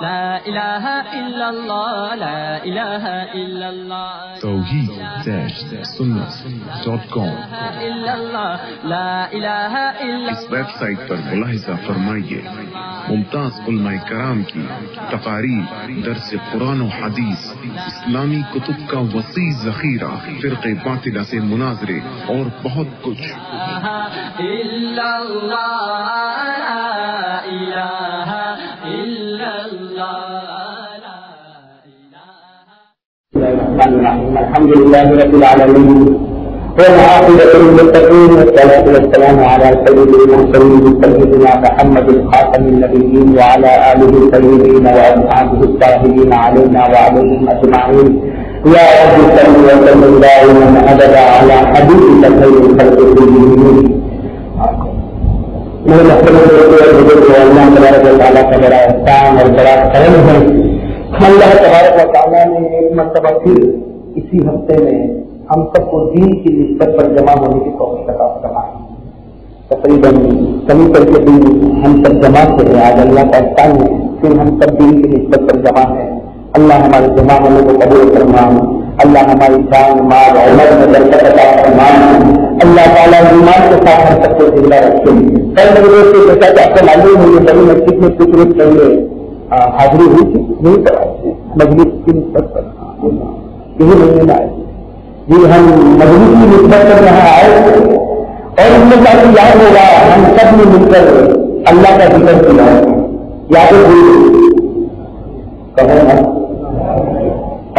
لا الہ الا اللہ لا الہ الا اللہ توحید-سنت.com لا الہ الا اس ویب سائٹ پر ملاحظہ فرمائیے ممتاز علماء کرام کی تقاریر، درس قرآن و حدیث، اسلامی کتب کا وسیع ذخیرہ، فرقے باطلہ سے مناظرے اور بہت کچھ۔ الا اللہ لا الہ الا اللہ لا الہ الحمد لله رب العالمين والعاقبة للمتقين والصلاة والسلام على سيد المرسلين سيدنا محمد خاتم النبيين وعلى آله الطيبين وأصحابه الطاهرين علينا وعليهم أجمعين يا رب صل وسلم دائما أبدا على حبيبك خير الخلق كلهم۔ میرے محترم دوستو، اللہ تبارک و تعالیٰ کا بڑا احسان اور بڑا کرم ہے۔ اللہ تبارک و تعالیٰ نے ایک مرتبہ پھر اسی ہفتے میں ہم سب کو دین کی نسبت پر جمع ہونے کی توفیق عطا فرمائی۔ تقریباً کمی کر کے دن ہم سب جمع سے ہیں، آج اللہ کا احسان ہے پھر ہم سب دین کی نسبت پر جمع ہیں۔ اللہ ہمارے جمع ہونے کو قبول فرمائے، اللہ ہماری جان مال عمر میں برکت عطا فرمائے، اللہ تعالیٰ ایمان کے ساتھ ہم سب کو زندہ رکھے۔ کل میرے دوست جیسا کہ آپ کو معلوم ہے، یہ بڑی مسجد میں کچھ روز پہلے حاضری ہوئی تھی، نہیں پڑا مجلس کی نسبت پر یہی مہینے میں آئے جی، ہم مجلس کی نسبت پر یہاں آئے اور ان میں کافی یاد ہوگا ہم سب نے مل کر اللہ کا ذکر کیا، یاد ہوئی کہو نا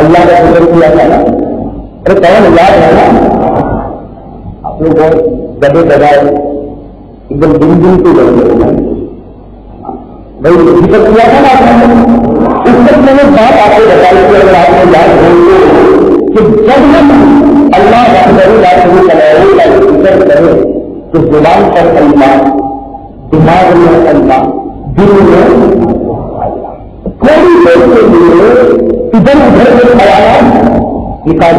اللہ کا ذکر کیا تھا نا، ارے کہو نا یاد ہے نا، آپ لوگ بہت دبے دبائے ایک دم دن دن کو لگ گئے بھائی ذکر کیا تھا نا آپ نے۔ اس وقت میں نے بات آپ کو بتائی کہ اگر آپ نے یاد ہو کہ جب ہم اللہ ذکر کرے تو زبان پر اللہ، دماغ میں اللہ، دل میں اللہ، تھوڑی دیر کے لیے ادھر ادھر کے خیالات نکال۔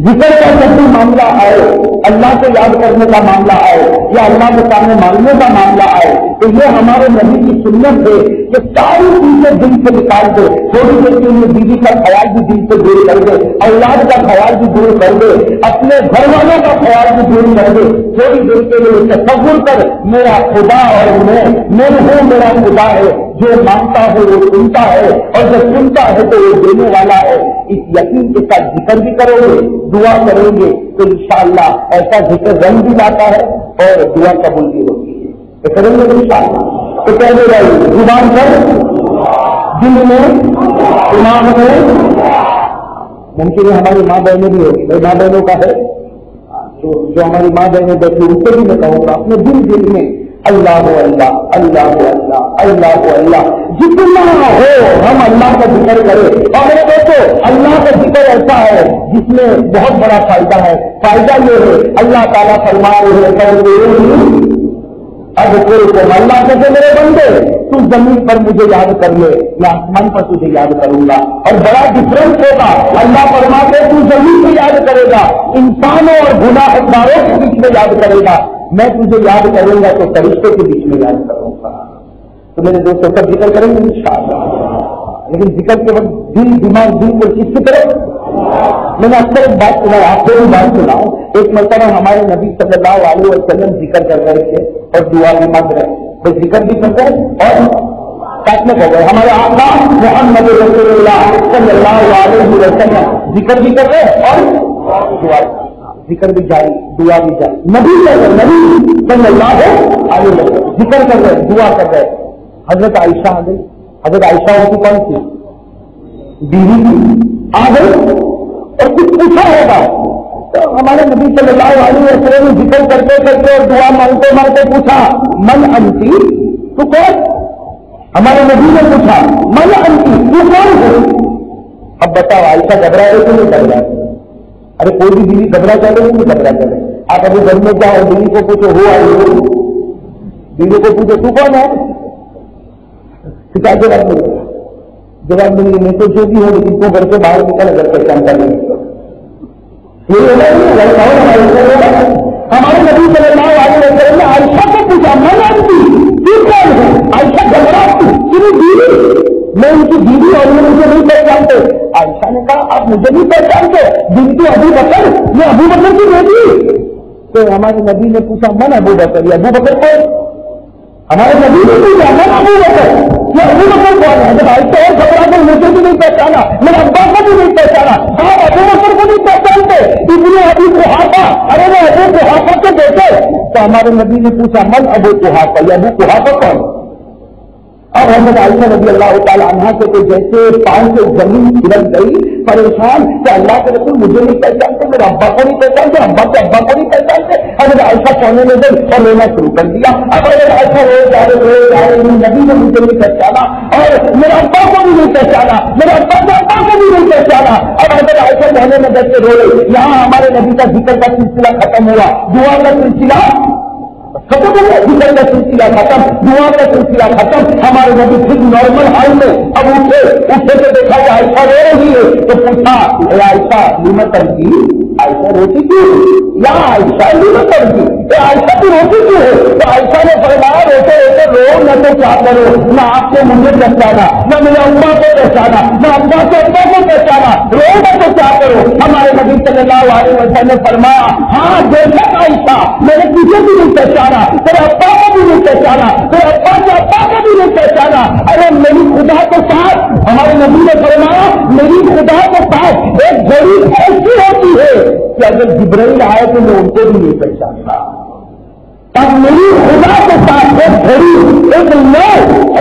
ذکر کا جب بھی معاملہ آئے، اللہ کو یاد کرنے کا معاملہ آئے یا اللہ کے سامنے مانگنے کا معاملہ آئے تو یہ ہمارے نبی کی سنت ہے کہ ساری چیزیں دل سے نکال دے، تھوڑی دیر کے لیے بیوی کا خیال بھی دل سے دور کر دے، اولاد کا خیال بھی دور کر دے، اپنے گھر والوں کا خیال بھی دور کر دے، تھوڑی دیر کے لیے تصور کر میرا خدا اور میں ہوں، میرا خدا ہے جو مانگتا ہے وہ سنتا ہے اور جو سنتا ہے تو وہ دینے والا ہے۔ اس یقین کے ساتھ ذکر بھی کرو گے، دعا کریں گے تو انشاءاللہ ایسا ذکر رنگ بھی لاتا ہے اور دعا قبول بھی ہوتی ہے۔ تو کریں گے انشاءاللہ تو کہنے بھائی زبان پر، دل میں، دماغ میں، ممکن ہے ہماری ماں بہنیں بھی ہوگی، بھائی ماں بہنوں کا ہے جو ہماری ماں بہنیں بیٹھی ان سے بھی میں کہوں گا اپنے دل میں اللہ ہو اللہ، اللہ ہو اللہ، اللہ ہو اللہ، جتنا ہو ہم اللہ کا ذکر کریں۔ اور میرے دوستو اللہ کا ذکر ایسا ہے جس میں بہت بڑا فائدہ ہے۔ فائدہ یہ ہے اللہ تعالیٰ فرما رہے ہیں اب کوئی کو اللہ کہتے میرے بندے تو زمین پر مجھے یاد کر لے، میں آسمان پر تجھے یاد کروں گا۔ اور بڑا ڈفرنس ہوگا، اللہ فرماتے تو زمین پہ یاد کرے گا، انسانوں اور گناہ گاروں کے بیچ میں یاد کرے گا، میں تجھے یاد کروں گا تو فرشتوں کے بیچ میں یاد کروں گا۔ تو میرے دوستوں سب ذکر کریں گے انشاءاللہ، لیکن ذکر کے وقت دل دماغ دل کو کس کی طرف؟ میں نے اکثر ایک بات سنا، آپ کو بھی بات سناؤں۔ ایک مرتبہ ہمارے نبی صلی اللہ علیہ وسلم ذکر کر رہے تھے اور دعا بھی مانگ رہے، تو ذکر بھی کر رہے اور ساتھ میں کر رہے۔ ہمارے آقا محمد رسول اللہ صلی اللہ علیہ وسلم ذکر بھی کر رہے اور دعا، ذکر بھی جاری، دعا بھی جاری، نبی صلی اللہ علیہ وسلم ذکر کر رہے، دعا کر رہے۔ حضرت عائشہ آ گئی، حضرت عائشہ ان کی کون تھی؟ بیوی تھی، آ گئی اور کچھ پوچھا ہوگا تو ہمارے نبی صلی اللہ علیہ وسلم نے ذکر کرتے کرتے اور دعا مانگتے مانگتے پوچھا من انتی، تو کون؟ ہمارے نبی نے پوچھا من انتی، تو کون ہے؟ اب بتاؤ عائشہ گھبرا رہے کہ نہیں گھبرا رہے؟ ارے کوئی بھی بیوی گھبرا چاہے نہیں گھبرا چاہے، آپ ابھی گھر میں جاؤ بیوی کو پوچھو ہو آئی ہو، بیوی کو پوچھو تو کون ہے؟ جواب ملے نہیں تو جو بھی ہو لیکن تو گھر سے باہر نکل اگر پہچان کر لیں ہمارے نبی صلی اللہ علیہ وسلم نے عائشہ کو پوچھا من انتی، تو کون ہے؟ عائشہ گھبرا بیوی میں ان کی بیوی اور یہ مجھے نہیں پہچانتے. عائشہ نے کہا آپ مجھے نہیں پہچانتے؟ بنت ابو بکر، یہ ابو بکر کی بیٹی. تو ہمارے نبی نے پوچھا من ابو بکر، یہ ابو بکر کون؟ ہمارے نبی نے پوچھا من ابو بکر، یہ ابو بکر کون ہے؟ جب عائشہ اور گھبرا کر مجھے بھی نہیں پہچانا، میرے ابا کو بھی نہیں پہچانا، آپ ابو بکر کو نہیں پہچانتے؟ ابن ابی قحافہ، ارے وہ ابو قحافہ کے بیٹے. تو ہمارے نبی نے پوچھا من ابو قحافہ، یہ ابو قحافہ کون؟ اب حضرت عائشہ رضی اللہ تعالی عنہا سے تو جیسے پاؤں سے زمین کھلک گئی، پریشان کہ اللہ کے رسول مجھے نہیں پہچانتے، میرے ابا کو نہیں پہچانتے، ابا کے ابا کو نہیں پہچانتے. حضرت عائشہ سونے میں گئی اور لینا شروع کر دیا. اب حضرت عائشہ روز جا رہے نبی نے مجھے نہیں پہچانا اور میرے ابا کو بھی نہیں پہچانا، میرے ابا کے ابا کو بھی نہیں پہچانا. اب حضرت عائشہ سونے میں بیٹھ کے رو رہی. یہاں ہمارے نبی کا ذکر کا سلسلہ ختم ہوا، دعا کا سلسلہ ختم ہوا، ذکر کا سلسلہ ختم، دعا کا سلسلہ ختم. ہمارے نبی پھر نارمل حال میں اب اٹھے تو دیکھا کہ عائشہ رو رہی ہے. تو پوچھا عائشہ لیمت کی، عائشہ روتی کیوں یا عائشہ لیمت کی، عائشہ کی روتی کیوں ہے؟ تو عائشہ نے فرمایا روتے روتے رو نہ تو کیا کرو، نہ آپ کو مجھے پہچانا، نہ میرے ابا کو پہچانا، نہ ابا کے ابا کو پہچانا، رو نہ تو کیا کرو. ہمارے نبی صلی اللہ علیہ وسلم نے فرمایا ہاں دیکھا عائشہ میں نے تجھے بھی نہیں پہچانا، تیرے ابا کو بھی نہیں پہچانا، تیرے ابا کے ابا کو بھی نہیں پہچانا. ارے میری خدا کے ساتھ ہمارے نبی نے فرمایا میری خدا کے ساتھ ایک گھڑی ایسی ہوتی ہے کہ اگر جبرائیل آئے تو میں ان کو بھی نہیں پہچانتا. تب میری خدا کے ساتھ ایک گھڑی ایک لو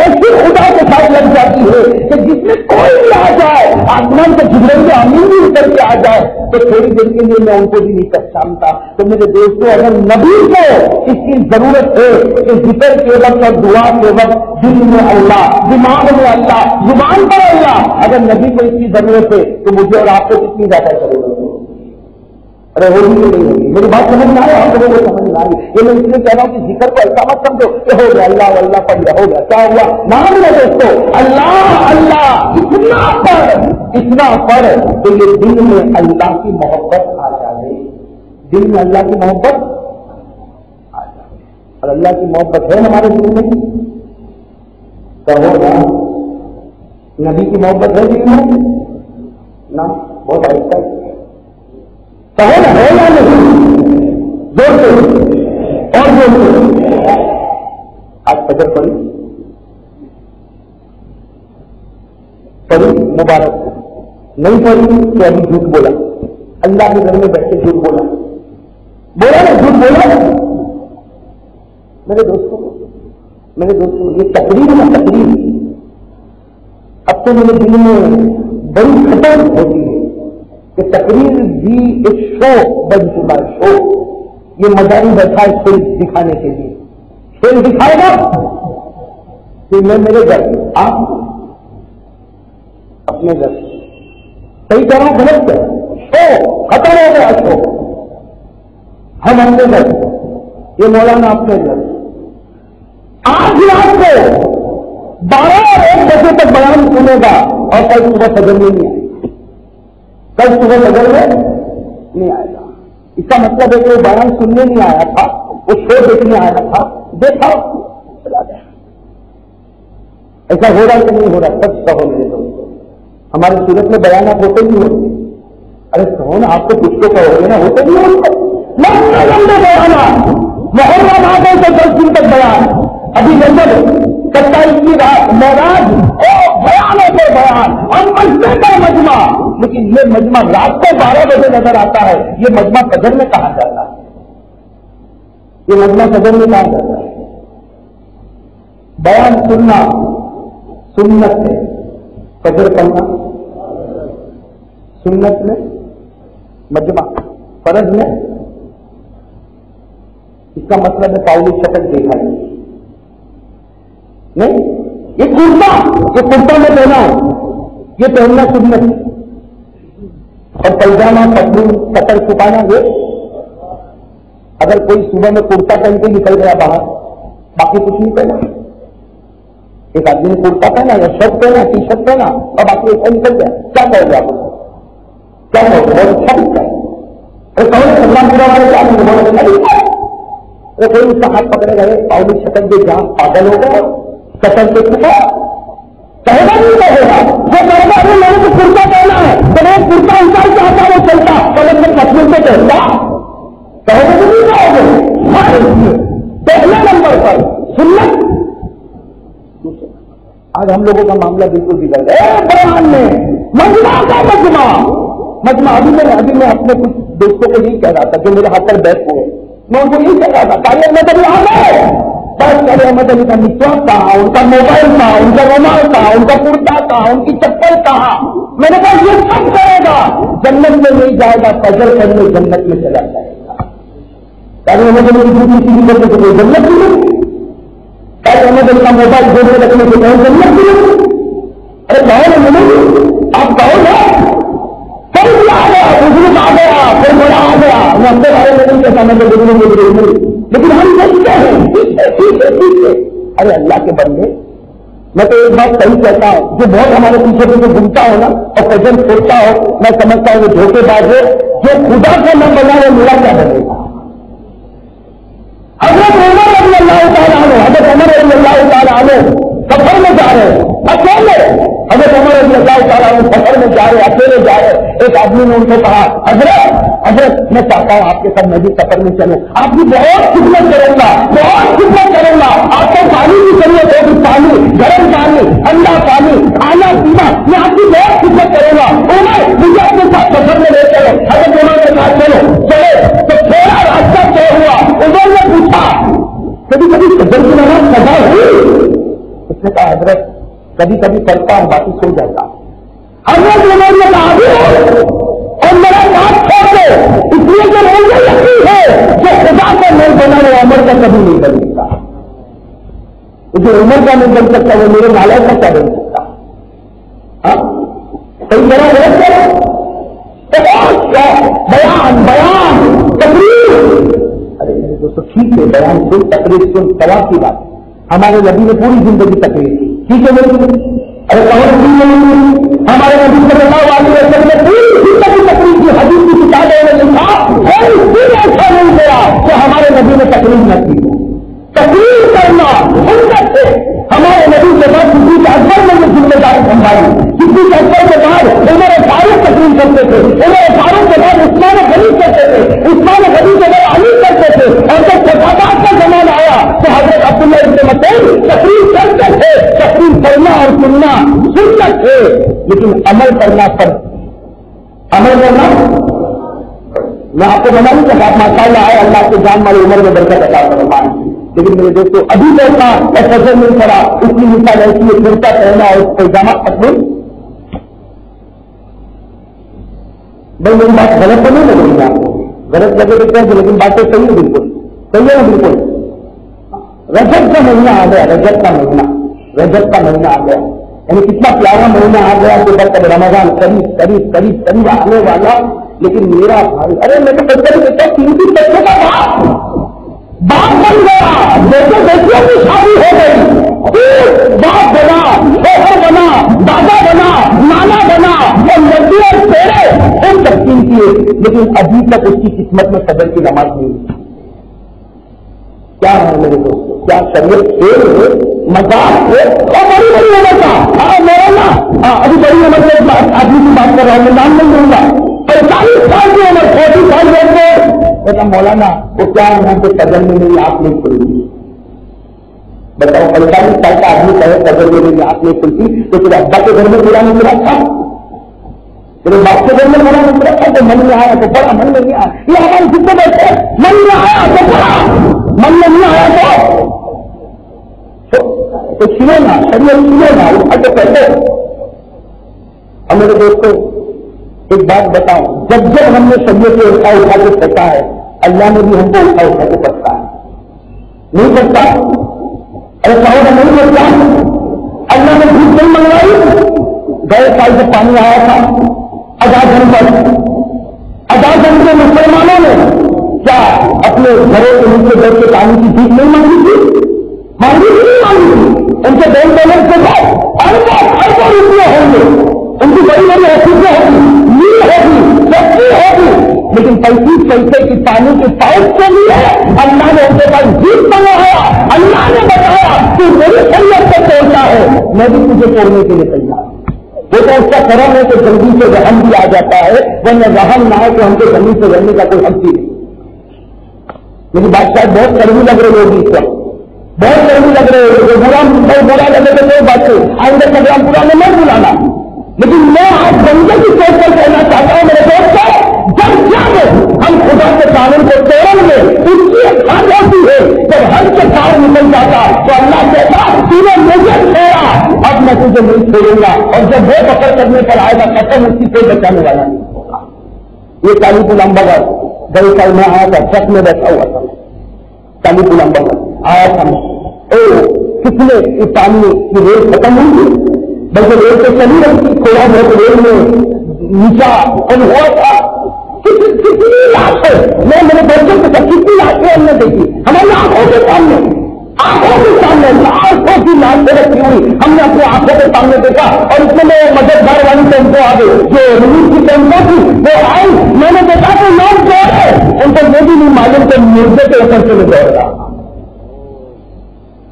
ایسی خدا کے ساتھ لگ جاتی ہے کہ جس میں کوئی بھی آ جائے، آسمان سے جبرائیل امین بھی اتر کے آ جائے تو تھوڑی دیر کے لیے میں ان کو بھی نہیں پہچانتا. تو میرے دوستوں اگر نبی کو اس کی ضرورت ہے کہ ذکر کے وقت اور دعا کے وقت دل میں اللہ، دماغ میں اللہ، زبان پر اللہ، اگر نبی کو اس کی ضرورت ہے تو مجھے اور آپ کو کتنی زیادہ ضرورت ہے. ارے ہوگی کہ نہیں ہوگی؟ میری بات سمجھ میں آئی؟ آپ لوگوں کو سمجھ میں آئی؟ یہ میں اس لیے کہہ رہا ہوں کہ ذکر کو ایسا مت سمجھو کہ ہو گیا اللہ اللہ پڑھ لیا، ہو گیا کیا ہوا؟ نام ہے دوستو اللہ اللہ اتنا پڑھ تو یہ دل میں اللہ کی محبت آ جائے، دل میں اللہ کی محبت آ جائے. اور اللہ کی محبت ہے ہمارے دل میں کہو نا، نبی کی محبت ہے دل میں نا، بہت آہستہ کہو نا، ہے یا نہیں؟ زور سے اور زور سے. آج فجر پڑھی مبارک، نہیں پڑھی تو ابھی جھوٹ بولا، اللہ کے گھر میں بیٹھ کے جھوٹ بولا نا، جھوٹ بولا. میرے دوستوں یہ تقریر نا تقریر اب تو میرے دل میں بڑی خطر ہوتی ہے کہ تقریر بھی ایک شو بن چکا ہے. شو یہ مزاری بیٹھا ہے کھیل دکھانے کے لیے، کھیل دکھائے گا کہ میں میرے گھر، آپ اپنے گھر صحیح کہہ رہا ہوں غلط ہے، شو ختم ہو گیا. شو ہم اپنے گھر، یہ مولانا اپنے گھر. آج رات کو 12 اور 1 بجے تک بیان سنے گا اور کل صبح فجر میں نہیں آئے گا، کل صبح فجر میں نہیں آئے گا. اس کا مطلب ہے کہ وہ بیان سننے نہیں آیا تھا، وہ شو دیکھنے آیا تھا، دیکھا چلا گیا. ایسا ہو رہا کہ نہیں ہو رہا؟ سچ کہو میرے دوستوں، ہماری صورت میں بیانات ہوتے نہیں ہوتے. ارے کہو نا، آپ کو کچھ تو کہو گے نا، ہوتے نہیں ہوتے. لمبے لمبے بیانات، محرم آ گئے تو 10 دن تک بیان. ابھی نظر 27 کی رات معراج بیانوں کے بیان اور مجمع کا مجمع. لیکن یہ مجمع رات کو 12 بجے نظر آتا ہے، یہ مجمع فجر میں کہا جاتا ہے، یہ مجمع فجر میں کہا جاتا ہے. بیان سننا سنت ہے، فجر پڑھنا سنت میں، مجمع فرض میں. اس کا مطلب ہے پاؤلی شکل دیکھا نہیں. یہ کرتا میں پہنا یہ پہننا سنت، اور پائجامہ پتلون کپڑ چھپانا یہ. اگر کوئی صبح میں کرتا پہن کے نکل گیا باہر، باقی کچھ نہیں پہنا، ایک آدمی نے کرتا پہنا یا شرٹ پہنا، ٹی شرٹ پہنا اور باقی ایسا نکل گیا، کیا کہو گے آپ کو؟ کیا کہو گے؟ بہت اچھا دکھتا ہے. اللہ پورا والے کوئی اس کا ہاتھ پکڑے گئے پاؤلی شکل کے جہاں پاگل ہو گئے شکل کے چھپا کہے گا نہیں وہ کہتا ہے میں نے تو کرتا پہنا ہے، جب ایک کرتا انسان چاہتا وہ چلتا پہلے میں کپڑے سے کہتا کہو تو نہیں جاؤ گے. پہلے نمبر پر سنت. آج ہم لوگوں کا معاملہ بالکل بگڑ گیا. بیان میں مجمع کا مجمع ابھی میں اپنے کچھ دوستوں کو یہی کہہ رہا تھا جو میرے ہاتھ پر بیٹھ ہوئے، میں ان کو یہی کہہ رہا تھا قاری احمد علی آ گئے. قاری احمد علی کا نکاح کہاں، ان کا موبائل کہاں، ان کا رومال کہاں، ان کا کرتا کہاں، ان کی چپل کہاں. میں نے کہا یہ سب کرے گا، جنت میں نہیں جائے گا، فجر کرنے جنت میں چلا جائے گا. قاری احمد علی کی ڈیوٹی سیدھی کرنے سے کوئی جنت نہیں. قاری احمد علی کا موبائل جوڑنے رکھنے سے کوئی جنت نہیں. ارے کہو نا آپ کہو نا. کل بھی آ گیا، بزرگ آ گیا، پھر بڑا آ گیا. میں اپنے بارے میں نہیں کہتا، میں تو بزرگوں میں لیکن ہم دیکھتے ہیں ٹھیک ہے. ارے اللہ کے بندے، میں تو ایک بات صحیح کہتا ہوں، جو بہت ہمارے پیچھے پیچھے گھومتا ہو نا اور فجر چھوڑتا ہو، میں سمجھتا ہوں وہ دھوکے باز ہے. جو خدا کا نہ بنا وہ میرا کیا بنے گا. حضرت عمر رضی اللہ تعالیٰ عنہ سفر میں جا رہے ہیں اکیلے. حضرت عمر رضی اللہ تعالیٰ عنہ سفر میں جا رہے اکیلے جا رہے. ایک آدمی نے ان کو کہا حضرت میں چاہتا ہوں آپ کے ساتھ میں بھی سفر میں چلوں، آپ کی بہت خدمت کروں گا، آپ کو پانی کی ضرورت ہوگی، پانی، گرم پانی، ٹھنڈا پانی، کھانا پینا، میں آپ کی بہت خدمت کروں گا. عمر مجھے اپنے ساتھ سفر میں لے چلو. حضرت عمر کے ساتھ چلے تو تھوڑا راستہ طے ہوا. عمر نے پوچھا کبھی سفر کی نماز قضا ہوئی؟ اس نے کہا حضرت کبھی کرتا ہوں، باقی سو جاتا ہوں. حضرت عمر نے کہا اور میرا بات چھوڑ دو، اس لیے کہ مجھے یقین ہے جو خدا کا نہیں بنا وہ عمر کا کبھی نہیں بن سکتا. جو عمر کا نہیں بن سکتا وہ میرے نالے کا کیا بن سکتا. صحیح میرا بیان تقریر. ارے میرے دوستوں ٹھیک ہے، بیان سن، تقریر سن، ثواب کی بات. ہمارے نبی نے پوری زندگی تقریر کی، ٹھیک ہے میرے. ارے ہمارے نبی صلی اللہ علیہ وسلم نے پوری زندگی تقریر کی. حدیث کی کتابوں میں لکھا کوئی دن ایسا نہیں گیا کہ ہمارے نبی نے تقریر نہ کی. تقریر کرنا سنت ہے. ہمارے نبی کے بعد کسی کے اکبر نے یہ ذمہ داری سنبھالی. کسی کے اکبر کے بعد عمر فاروق تقریر کرتے تھے، عمر فاروق کے بعد عثمان غنی کرتے تھے، عثمان غنی کے بعد علی کرتے تھے. اور جب صحابہ کا زمانہ آیا تو حضرت عبداللہ ابن مسعود تقریر کرتے تھے. تقریر کرنا اور سننا سنت ہے، لیکن عمل کرنا فرض. عمل کرنا میں آپ کو بنا نہیں سکتا. ماشاء اللہ ہے، اللہ کے جان والی عمر میں برکت عطا فرمائے. لیکن میرے دوستوں ابھی دیکھا فجر نہیں پڑا، اس کی مثال ایسی ہے کرتا پہنا اور پیجامہ تقریر. بھائی میری بات غلط تو نہیں لگے گی آپ کو، غلط لگے تو کہہ دیں، لیکن باتیں صحیح ہے، بالکل صحیح ہے نا. بالکل رجب کا مہینہ آ گیا، رجب کا مہینہ آ گیا. یعنی کتنا پیارا مہینہ آ گیا کہ بس اب رمضان قریب آنے والا. لیکن میرا بھائی، ارے میں تو بچے تین بچوں کا باپ بن گیا، بیٹیوں کی شادی ہو گئی، باپ بنا، شوہر بنا، دادا بنا، نانا بنا اور ندی اور پیڑے ہم تقسیم کیے، لیکن ابھی تک اس کی قسمت میں فجر کی نماز نہیں. کیا ہے میرے دوستوں، کیا شریعت کھیل ہے، مذاق ہے؟ اور بڑی عمر کا مولانا ابھی بڑی عمر کے آدمی کی بات کر رہا ہوں، میں نام نہیں لوں گا. 45 سال کی عمر، 40 سال کی عمر. بیٹا مولانا وہ کیا یہاں پہ فجر میں میری آنکھ نہیں کھلتی. بتاؤ 45 سال کا آدمی کہے فجر میں میری آنکھ نہیں کھلتی تو تیرے ابا کے گھر میں پورا نہیں ملا تھا، تیرے باپ کے گھر میں پورا نہیں ملا تھا. تو من میں آیا تو پڑا، من میں نہیں آیا. یہ ہمارے جتنے بیٹھے من میں آیا تو پڑا، من میں نہیں آیا تو چھلے نا، شریعت چھلے نا، اٹھا کے کہتے. اور میرے دوستوں ایک بات بتاؤں، جب ہم نے شریعت کو اٹھا کے پھینکا ہے، اللہ نے بھی ہم کو اٹھا کے پکتا ہے. نہیں پکتا؟ ارے کہو گا نہیں پکتا. اللہ نے بھوک نہیں منگوائی. گئے سال سے پانی آیا تھا اجازن پر، اجازن کے مسلمانوں نے کیا اپنے گھروں کے نیچے بیٹھ کے پانی کی بھیک نہیں مانگی تھی؟ مانگی تھی. ان کے بینک بیلنس کے بعد اربوں روپیے ہوں گے، ان کی بڑی بڑی حقیقتیں ہوگی، میل ہوگی، فیکٹری ہوگی، لیکن 35 پیسے کی پانی کی پائپ کے لیے اللہ نے ان کے پاس جیت منگوایا. اللہ نے بتایا کہ میری شریعت سے توڑتا ہے، میں بھی تجھے توڑنے کے لیے تیار ہوں. وہ تو اس کا کرم ہے کہ جلدی سے رحم بھی آ جاتا ہے، ورنہ رحم نہ ہے کہ ہم کو زمین سے رہنے کا کوئی حق نہیں۔ میری بات شاید بہت کڑوی لگ رہی ہوگی اس وقت، بہت کڑوی لگ رہی ہوگی، برا لگے تو کوئی بات نہیں، آئندہ پروگرام پرانے مت بلانا، لیکن میں آج بندے کی سوچ کر کہنا چاہتا ہوں میرے دوست، جب ہم خدا کے قانون کو توڑیں گے اس کی ایک حد ہوتی ہے، جب حد سے کار نکل جاتا تو اللہ کہتا تو نے مجھے چھوڑا، اب میں تجھے نہیں چھوڑوں گا، اور جب وہ پکڑ کرنے پر آئے گا ختم، اس کی کوئی بچانے والا نہیں ہوگا۔ یہ کالی پلم بغیر گئی سال میں آیا تھا، ٹرک میں بیٹھا ہوا تھا، کالی پلم بغیر آیا تھا، کتنے پانی کی ریل ختم ہوئی تھی، بلکہ ریل سے چلی رہی تھی، تھوڑا بہت ریل میں نیچا کم ہوا تھا، کتنی لاشیں میں میرے بچوں کے ساتھ کتنی لاشیں ہم نے دیکھی، ہماری آنکھوں کے سامنے لاکھوں کی لاشیں رکھی ہوئی ہم نے اپنی آنکھوں کے سامنے دیکھا، اور اس میں مددگار والی ٹیمپو آ گئی جو ریلیز کی ٹیمپو تھی وہ آئی، میں نے دیکھا کہ لوگ دوڑ رہے، ان کو یہ بھی نہیں معلوم کہ مردے کے اوپر سے میں دوڑ رہا،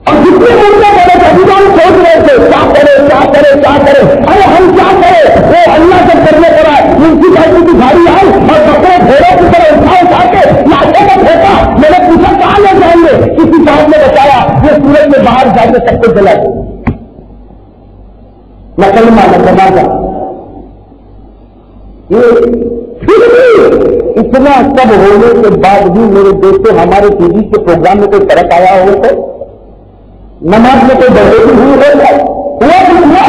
اور جتنے مردے بڑے تھے ابھی تو ہم سوچ رہے تھے کیا کرے کیا کرے کیا کرے، ارے ہم کیا کرے، وہ اللہ سے کرنے پڑا، میونسپلٹی کی گاڑی آئی اور بکرے گھوڑوں کی طرح اٹھا کے لاشوں کو پھینکا، میں نے پوچھا کہاں لے جائیں گے، کسی صاحب نے بتایا یہ سورج میں باہر جا کے سب کو جلا دے، نہ کلمہ نہ جنازہ، یہ پھر بھی اتنا سب ہونے کے بعد بھی میرے دوستوں ہمارے ٹی وی کے پروگرام میں کوئی فرق آیا ہو تو نماز میں کوئی بڑھوتری ہوئی ہو جائے ہوا کچھ ہوا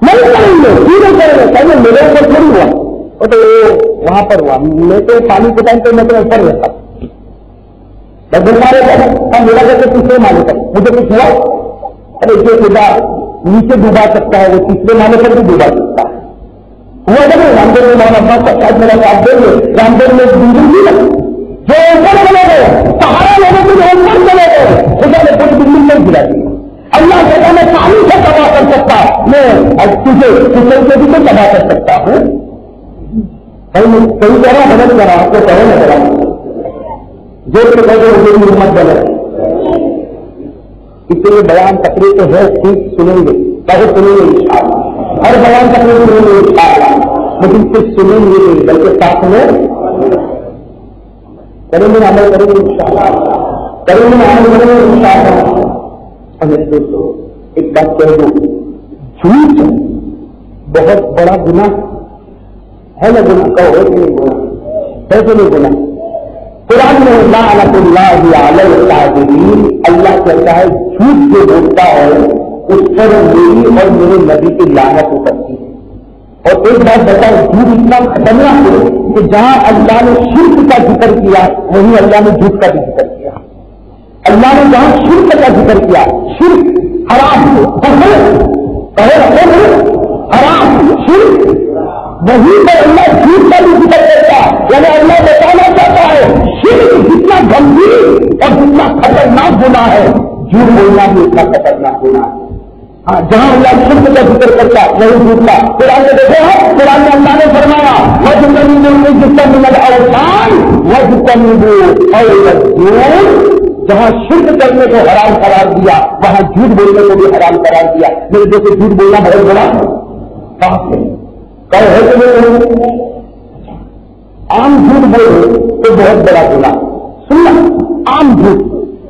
نہیں کریں گے، کیوں نہیں کریں گے، پہلے میرے اوپر تھوڑی ہوا، وہ تو وہاں پر ہوا، میں تو پانی کے ٹائم پہ میں تو اوپر رہتا مارے گا میرا گھر سے تیسرے مالے تک مجھے کچھ ہوا، ارے یہ خدا نیچے ڈوبا سکتا ہے، وہ تیسرے مالے پر بھی ڈوبا سکتا ہے، ہوا جب رام دیو میں مولانا عباس کا شاید میرا ساتھ دیں گے، رام دیو میں بلڈنگ بھی لگی جو اوپر چلے گئے، سہارا لوگوں کے جو اوپر چلے گئے، خدا نے کچھ بلڈنگ نہیں گرا دی، اللہ کہتا میں پانی سے تباہ کر سکتا، میں تجھے کچھ سے بھی تو تباہ کر سکتا ہوں، صحیح کہہ رہا بدل کرا آپ کو کرو نہ کرا جو ہمت بنے، اس لیے بیان تقریر تو ہے ٹھیک سنیں گے، بہت سنیں گے انشاءاللہ، ہر بیان تقریر سنیں گے انشاءاللہ، لیکن صرف سنیں گے نہیں بلکہ ساتھ میں کریں گے، عمل کریں گے انشاءاللہ، کریں گے عمل کریں گے انشاءاللہ۔ اور میرے دوستوں ایک بات کہہ دوں، جھوٹ بہت بڑا گناہ ہے نا، گناہ کا ہو کہ نہیں گناہ ہے کہ نہیں گناہ، قرآن میں لعنت اللہ علی الکاذبین، اللہ کہتا ہے جھوٹ جو بولتا ہے اس پر میری اور میرے نبی کی لعنت اترتی ہے، اور ایک بات بتاؤ جھوٹ اتنا خطرناک ہے کہ جہاں اللہ نے شرک کا ذکر کیا وہیں اللہ نے جھوٹ کا بھی ذکر کیا، اللہ نے جہاں شرک کا ذکر کیا، شرک حرام حرام شرک، وہیں پر اللہ جھوٹ کا بھی ذکر کرتا، یعنی اللہ بتانا چاہتا ہے شرک جتنا گمبھیر اور جتنا خطرناک گناہ ہے، جھوٹ بولنا بھی اتنا خطرناک گناہ ہے۔ ہاں جہاں اللہ شرک کا ذکر کرتا وہی جھوٹ کا، قرآن میں دیکھو قرآن میں اللہ نے فرمایا جہاں شرک کرنے کو حرام قرار دیا وہاں جھوٹ بولنے کو بھی حرام قرار دیا۔ میرے جیسے جھوٹ بولنا بہت بڑا پاپ ہے، ہے کہ نہیں؟ عام جھوٹ بولے تو بہت بڑا بولا، سننا عام جھوٹ،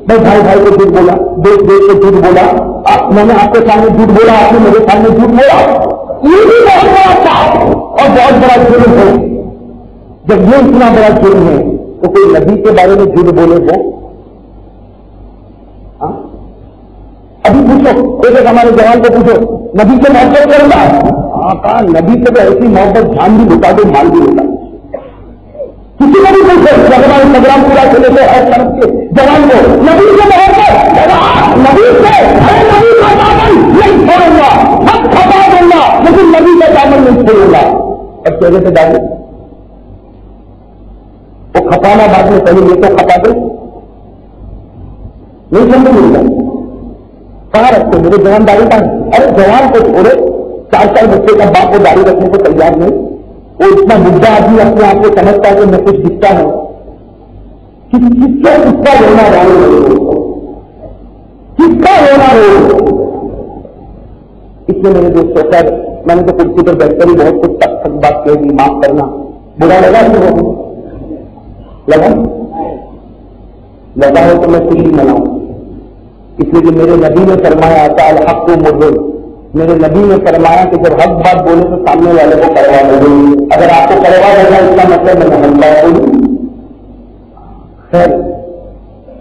میں بھائی بھائی کو جھوٹ بولا، دیش دیش کو جھوٹ بولا، میں نے آپ کے سامنے جھوٹ بولا، آپ نے میرے سامنے جھوٹ بولا، یہ بھی بہت بڑا پاپ اور بہت بڑا جرم ہے۔ جب یہ اتنا بڑا جرم ہے تو کوئی نبی کے بارے میں جھوٹ بولے وہ ابھی پوچھو، ایک ہمارے جوان کو پوچھو نبی سے محبت کروں گا، کہا نبی سے تو ایسی محبت جان بھی لٹا دے مال بھی لٹا، کسی نے بھی پوچھو جب ہمارے پروگرام پورا چلے گئے ہر طرف کے جوان کو نبی سے محبت، نبی سے نبی کا دامن نہیں چھوڑوں گا، حق کھپا دوں گا لیکن نبی کا دامن نہیں چھوڑوں گا، اور چہرے سے ڈالے وہ کھپانا بعد میں پہلے یہ تو کھپا دے نہیں سمجھ ملتا، کہاں رکھتے میرے جوان داڑھی کا، ارے جوان کو چھوڑے 4 بچے کا باپ کو داڑھی رکھنے کو تیار نہیں، وہ اتنا بڈھا آدمی اپنے آپ کو سمجھتا ہے کہ میں کچھ دکھتا ہوں، کس کا رونا رہا کس کا رونا ہو، اس لیے میرے دوستوں پر میں نے تو کرسی پر بیٹھ کر ہی بہت کچھ تک بات کہہ دی، معاف کرنا، برا لگا لگا ہو تو میں خوشی مناؤں، اس لیے کہ میرے نبی نے فرمایا تھا الحق مر، میرے نبی نے فرمایا کہ جب حق بات بولے تو سامنے والے کو کروا دو، اگر آپ کو کروا دینا اس کا مطلب میں محمد بولوں۔ خیر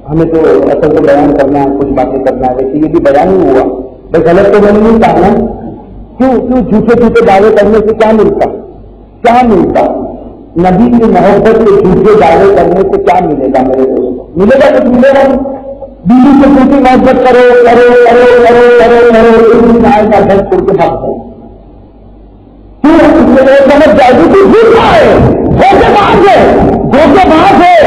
ہمیں تو اصل کو بیان کرنا ہے، کچھ باتیں کرنا ہے، ویسے یہ بھی بیان ہی ہوا، بھائی غلط تو میں نے نہیں کہا نا، کیوں جھوٹے دعوے کرنے سے کیا ملتا؟ نبی کی محبت کے جھوٹے دعوے کرنے سے کیا ملے گا میرے دوست؟ ملے گا کچھ ملے گا؟ بیوی سے پوچھی محبت کرو کرو کرو کرو کرو کرو نائن کا گھر چھوڑ کے بھاگ جائے، کیوں سمجھ جائے گی تو جھوٹا ہے، دھوکے باز ہے۔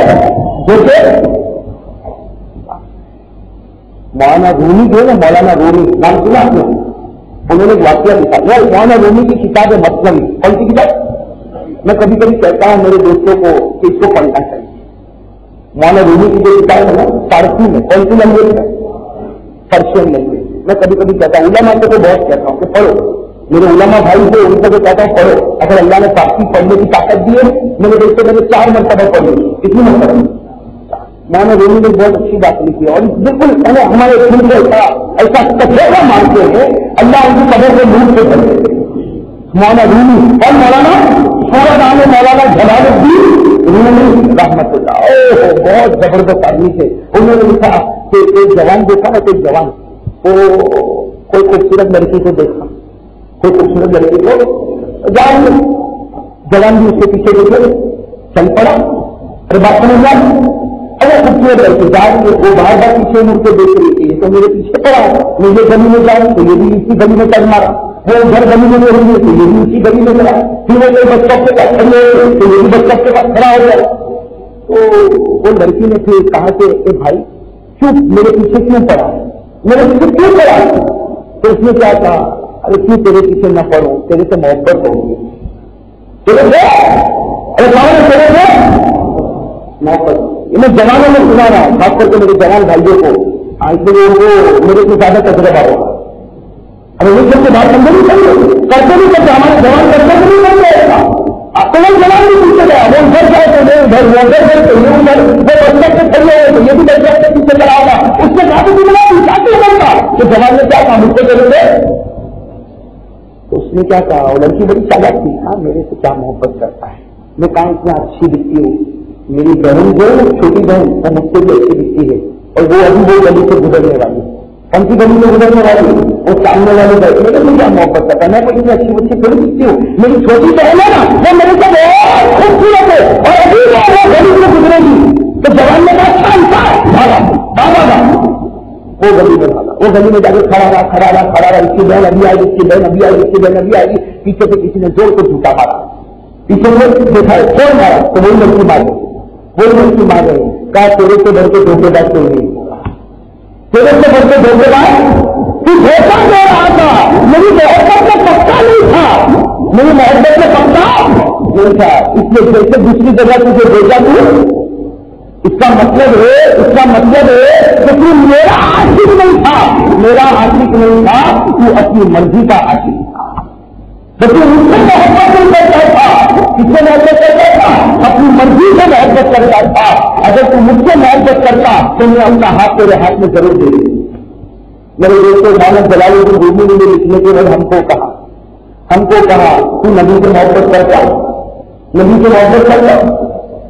مولانا رومی جو ہے نا، مولانا رومی نام سنا آپ نے؟ انہوں نے ایک واقعہ لکھا، وہ مولانا رومی کی کتاب ہے مطلب، کون سی کتاب؟ میں کبھی کبھی کہتا ہوں میرے دوستوں کو کہ اس کو پڑھنا چاہیے۔ مولانا رومی کی جو کتاب ہے نا فارسی میں، کون سی لینگویج میں؟ Persian language. میں کبھی کبھی کہتا ہوں، علماء کو تو بہت کہتا ہوں کہ پڑھو، میرے علماء بھائی سے ان کو تو کہتا ہوں پڑھو، اگر اللہ نے فارسی پڑھنے کی طاقت دی ہے، میرے دوستوں میں نے 4 مرتبہ پڑھ لی، کتنی مرتبہ؟ مولانا رومی نے بہت اچھی بات لکھی اور بالکل ہمارے دل سے ایسا کچھا مانتے ہیں، اللہ ان کی قبر سے منہ سے بھر دیتے۔ مولانا رومی اور مولانا پورا نام ہے مولانا جلال الدین رومی رحمت اللہ، بہت زبردست آدمی تھے۔ انہوں نے لکھا کہ ایک جوان دیکھا نا، ایک جوان کوئی خوبصورت لڑکی کو دیکھا، کوئی خوبصورت لڑکی کو جوان بھی اس کے پیچھے دیکھے، چل پڑا، ارے بات سمجھ جائے، اگر خوبصورت لڑکی جان کے وہ بار بار پیچھے مڑ کے دیکھ رہی تھی، تو میرے پیچھے پڑا، میں یہ گلی میں جاؤں تو یہ بھی اسی گلی میں چل مارا، وہ گھر گلی میں رہی ہے تو یہ بھی اسی گلی میں چلا، پھر وہ کوئی بچوں کے پاس کھڑے تو یہ بھی بچوں کے پاس کھڑا ہو گیا۔ تو وہ لڑکی نے پھر کہا کہ بھائی کیوں میرے پیچھے کیوں پڑا، میرے پیچھے کیوں پڑا؟ تو اس نے کیا کہا، ارے کیوں تیرے پیچھے نہ پڑھوں، تیرے سے محبت ہوگی، تیرے سے محبت۔ میں جوانوں میں سنا رہا ہوں، خاص کر کے میرے جوان بھائیوں کو، اس لیے وہ میرے سے زیادہ تجربہ ہوگا، ہمیں یہ سب سے بات سمجھے نہیں چاہیے، کرتے نہیں کرتے، ہمارے جوان کرتے نہیں بن جائے گا، آپ کو جوان نہیں پوچھے گا، وہ گھر جائے تو نہیں ادھر، وہ ادھر گئے تو یہ ادھر، وہ بچے سے کھڑے ہوئے تو یہ بھی بچے سے پیچھے چلا ہوگا، اس سے کافی بھی بنا چاہتے بنتا کہ جوان نے کیا کہا مجھ سے کریں گے، تو اس نے کیا کہا، وہ لڑکی بڑی چالاک تھی، ہاں میرے سے کیا محبت کرتا ہے، میں کہاں اتنا اچھی دکھتی ہوں، میری بہن جو ہے چھوٹی بہن وہ مجھ سے بھی اچھی دکھتی ہے، اور وہ ابھی وہ گلی سے گزرنے والی، کون سی گلی سے گزرنے والی، وہ سامنے والی گلی، میرے سے کیا محبت کرتا ہے، میں کوئی اچھی بچی تھوڑی دکھتی ہوں، میری چھوٹی بہن ہے نا وہ میرے سے بہت خوبصورت ہے، اور ابھی وہ گلی سے گزرے گی، تو جوان نے کہا بھاگا بھاگا، وہ گلی میں بھاگا، وہ گلی میں جا کے کھڑا رہا، اس کی بہن ابھی آئی، اس کی بہن ابھی آئی، اس کی بہن ابھی آئی، پیچھے سے کسی نے زور کو جھوٹا مارا، پیچھے سے دیکھا کون مارا، تو وہی لڑکی مار گئی، وہی لڑکی مار گئی، کہا تیرے سے بڑھ کے دھوکے باز کوئی نہیں ہوگا، تیرے سے بڑھ کے دھوکے باز تو دھوکا دے رہا تھا، میری محبت میں پکا نہیں تھا، میری محبت میں پکا نہیں تھا، اس لیے جیسے دوسری جگہ تجھے بھیجا تو اس کا مطلب ہے کہ تو میرا عاشق نہیں تھا، میرا عاشق نہیں تھا، تو اپنی مرضی کا عاشق تھا، تو مجھ سے محبت نہیں کرتا تھا، کس سے محبت کرتا تھا، اپنی مرضی سے محبت کرتا تھا، اگر تو مجھ سے محبت کرتا تو میں اپنا ہاتھ تیرے ہاتھ میں ضرور دے دوں۔ میرے دوستوں مولانا جلال الدین رومی نے لکھنے کے بعد ہم کو کہا تو نبی سے محبت کرتا،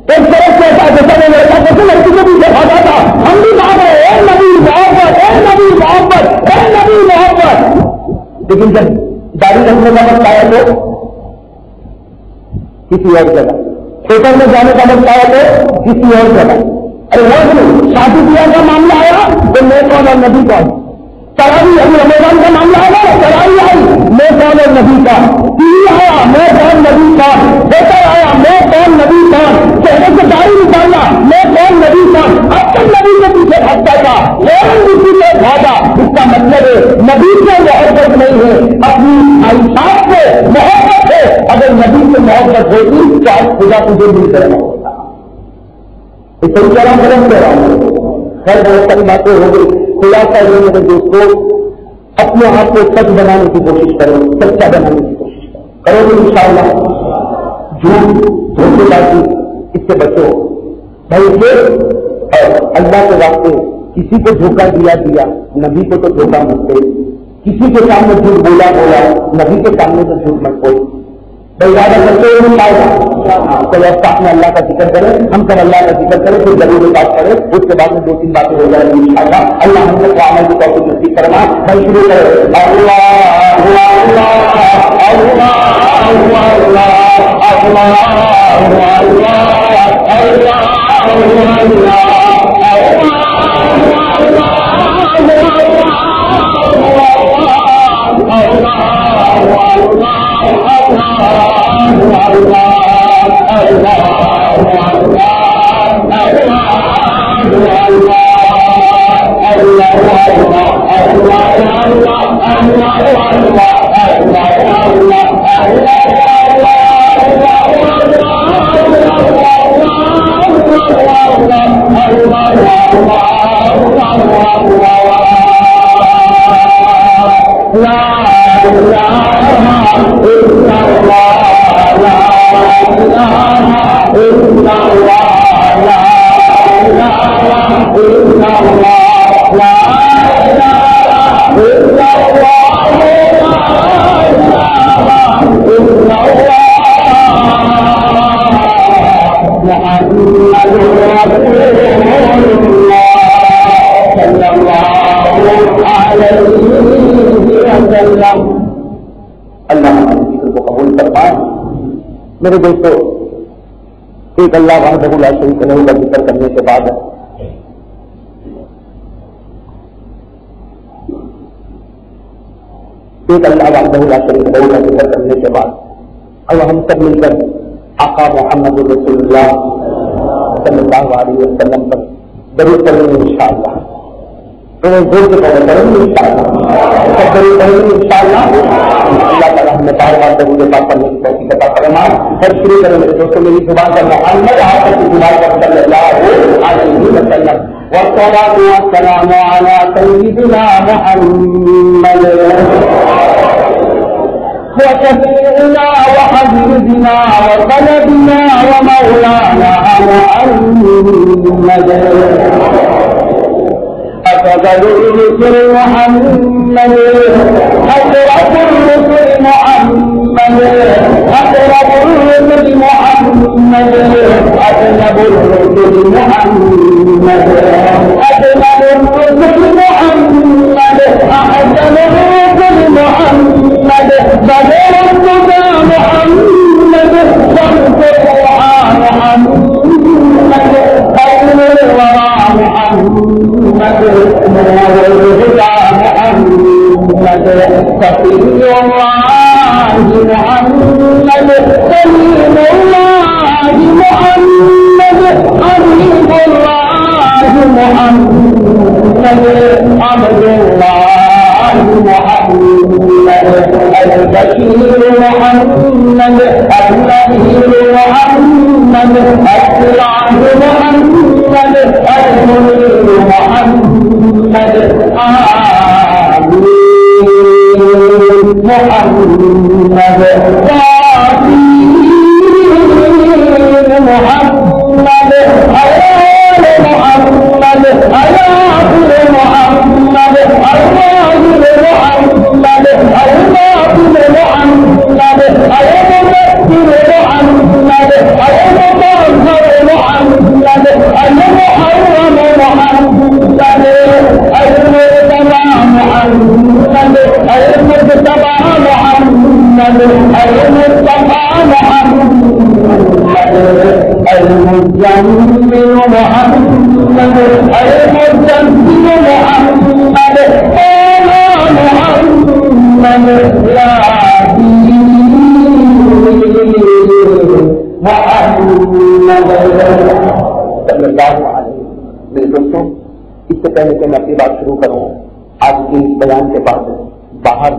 ایک طرف کہتا جیسا میں لڑکا کیسے لڑکی کو بھی بھاگا تھا، ہم بھی بھاگ رہے اے نبی محبت، اے نبی محبت، اے نبی محبت، لیکن جب داڑھی رکھنے کا وقت آیا تو کسی اور جگہ، تھیٹر میں جانے کا وقت آیا تو کسی اور جگہ، ارے وہ شادی بیاہ کا معاملہ آیا تو میں کون اور نبی کون، تراویح ابھی رمضان کا معاملہ آیا تراویح آئی میں کون اور نبی کا، آیا میں کون نبی کا، بیٹا آیا میں کون نبی کا، چہرے سے داڑھی نکالنا میں کون نبی کا، اب تک نبی کے پیچھے بھاگتا تھا فوراً اسی سے بھاگا، اس کا مطلب ہے نبی سے محبت نہیں ہے، اپنی خواہشات سے محبت ہے، اگر نبی سے محبت ہوتی تو آج خدا تجھے مل کر رہا ہوتا، صحیح کہہ رہا ہوں، خیر بہت ساری باتیں ہو گئی، خلاصہ یہ میرے دوستوں اپنے آپ کو سچ بنانے کی کوشش کرو، سچا بنانے کی کوشش کرو گے انشاءاللہ۔ جھوٹ، دھوکے بازی، اس سے بچو بھائی یہ اللہ کے واسطے کسی کو دھوکہ دیا نبی کو تو دھوکہ مت دے، کسی کے سامنے جھوٹ بولا نبی کے سامنے تو جھوٹ مت بول بھائی، زیادہ کرتے ہوئے نہیں پائے گا۔ تو وقت میں اللہ کا ذکر کریں، ہم سب اللہ کا ذکر کریں، پھر ضرور بات کریں، اس کے بعد میں 2-3 باتیں ہو جائیں گی انشاءاللہ۔ اللہ ہم کو عمل کی توفیق نصیب فرما۔ ہم شروع کریں میرے دوستو، ایک اللہ وحدہ لا شریک لہ کا ذکر کرنے کے بعد اب ہم سب مل کر آقا محمد رسول اللہ صلی اللہ علیہ وسلم پر درود کریں گے انشاءاللہ۔ زور سے کریں گے انشاءاللہ، سب درود کریں گے انشاءاللہ۔ اللہ تعالیٰ ہمیں بار بار درود پاک پڑھنے کی توفیق عطا فرمائے۔ پھر شروع کریں میرے دوستوں، میری زبان پر محمد، آپ کی زبان پر صلی اللہ علیہ وسلم۔ والصلاة والسلام على سيدنا محمد وشفيعنا وحبيبنا وطلبنا ومولانا محمد أفضل الرسل محمد أشرف الرسل محمد أقرب الرسل محمد أجنب الرسل محمد أجمل الرسل محمد أحسن الرسل محمد بدر الهدى محمد شمس الضحى محمد خير الورى محمد نور الهدى محمد صفي الله محمد كريم الله محمد حبيب الله محمد عبد الله محمد البشير محمد النذير محمد السراج محمد المنير محمد آمين محمد ياسين محمد آل محمد آيات محمد الظاهر محمد الباطن محمد الممثل محمد المطهر محمد المحرم محمد المرتضى محمد المجتبى محمد المصطفى محمد المزمل محمد المزمل محمد محمد لا محمد صلی اللہ علیہ۔ میرے دوستوں، اس سے پہلے کہ میں اپنی بات شروع کروں، آج کے اس بیان کے بعد باہر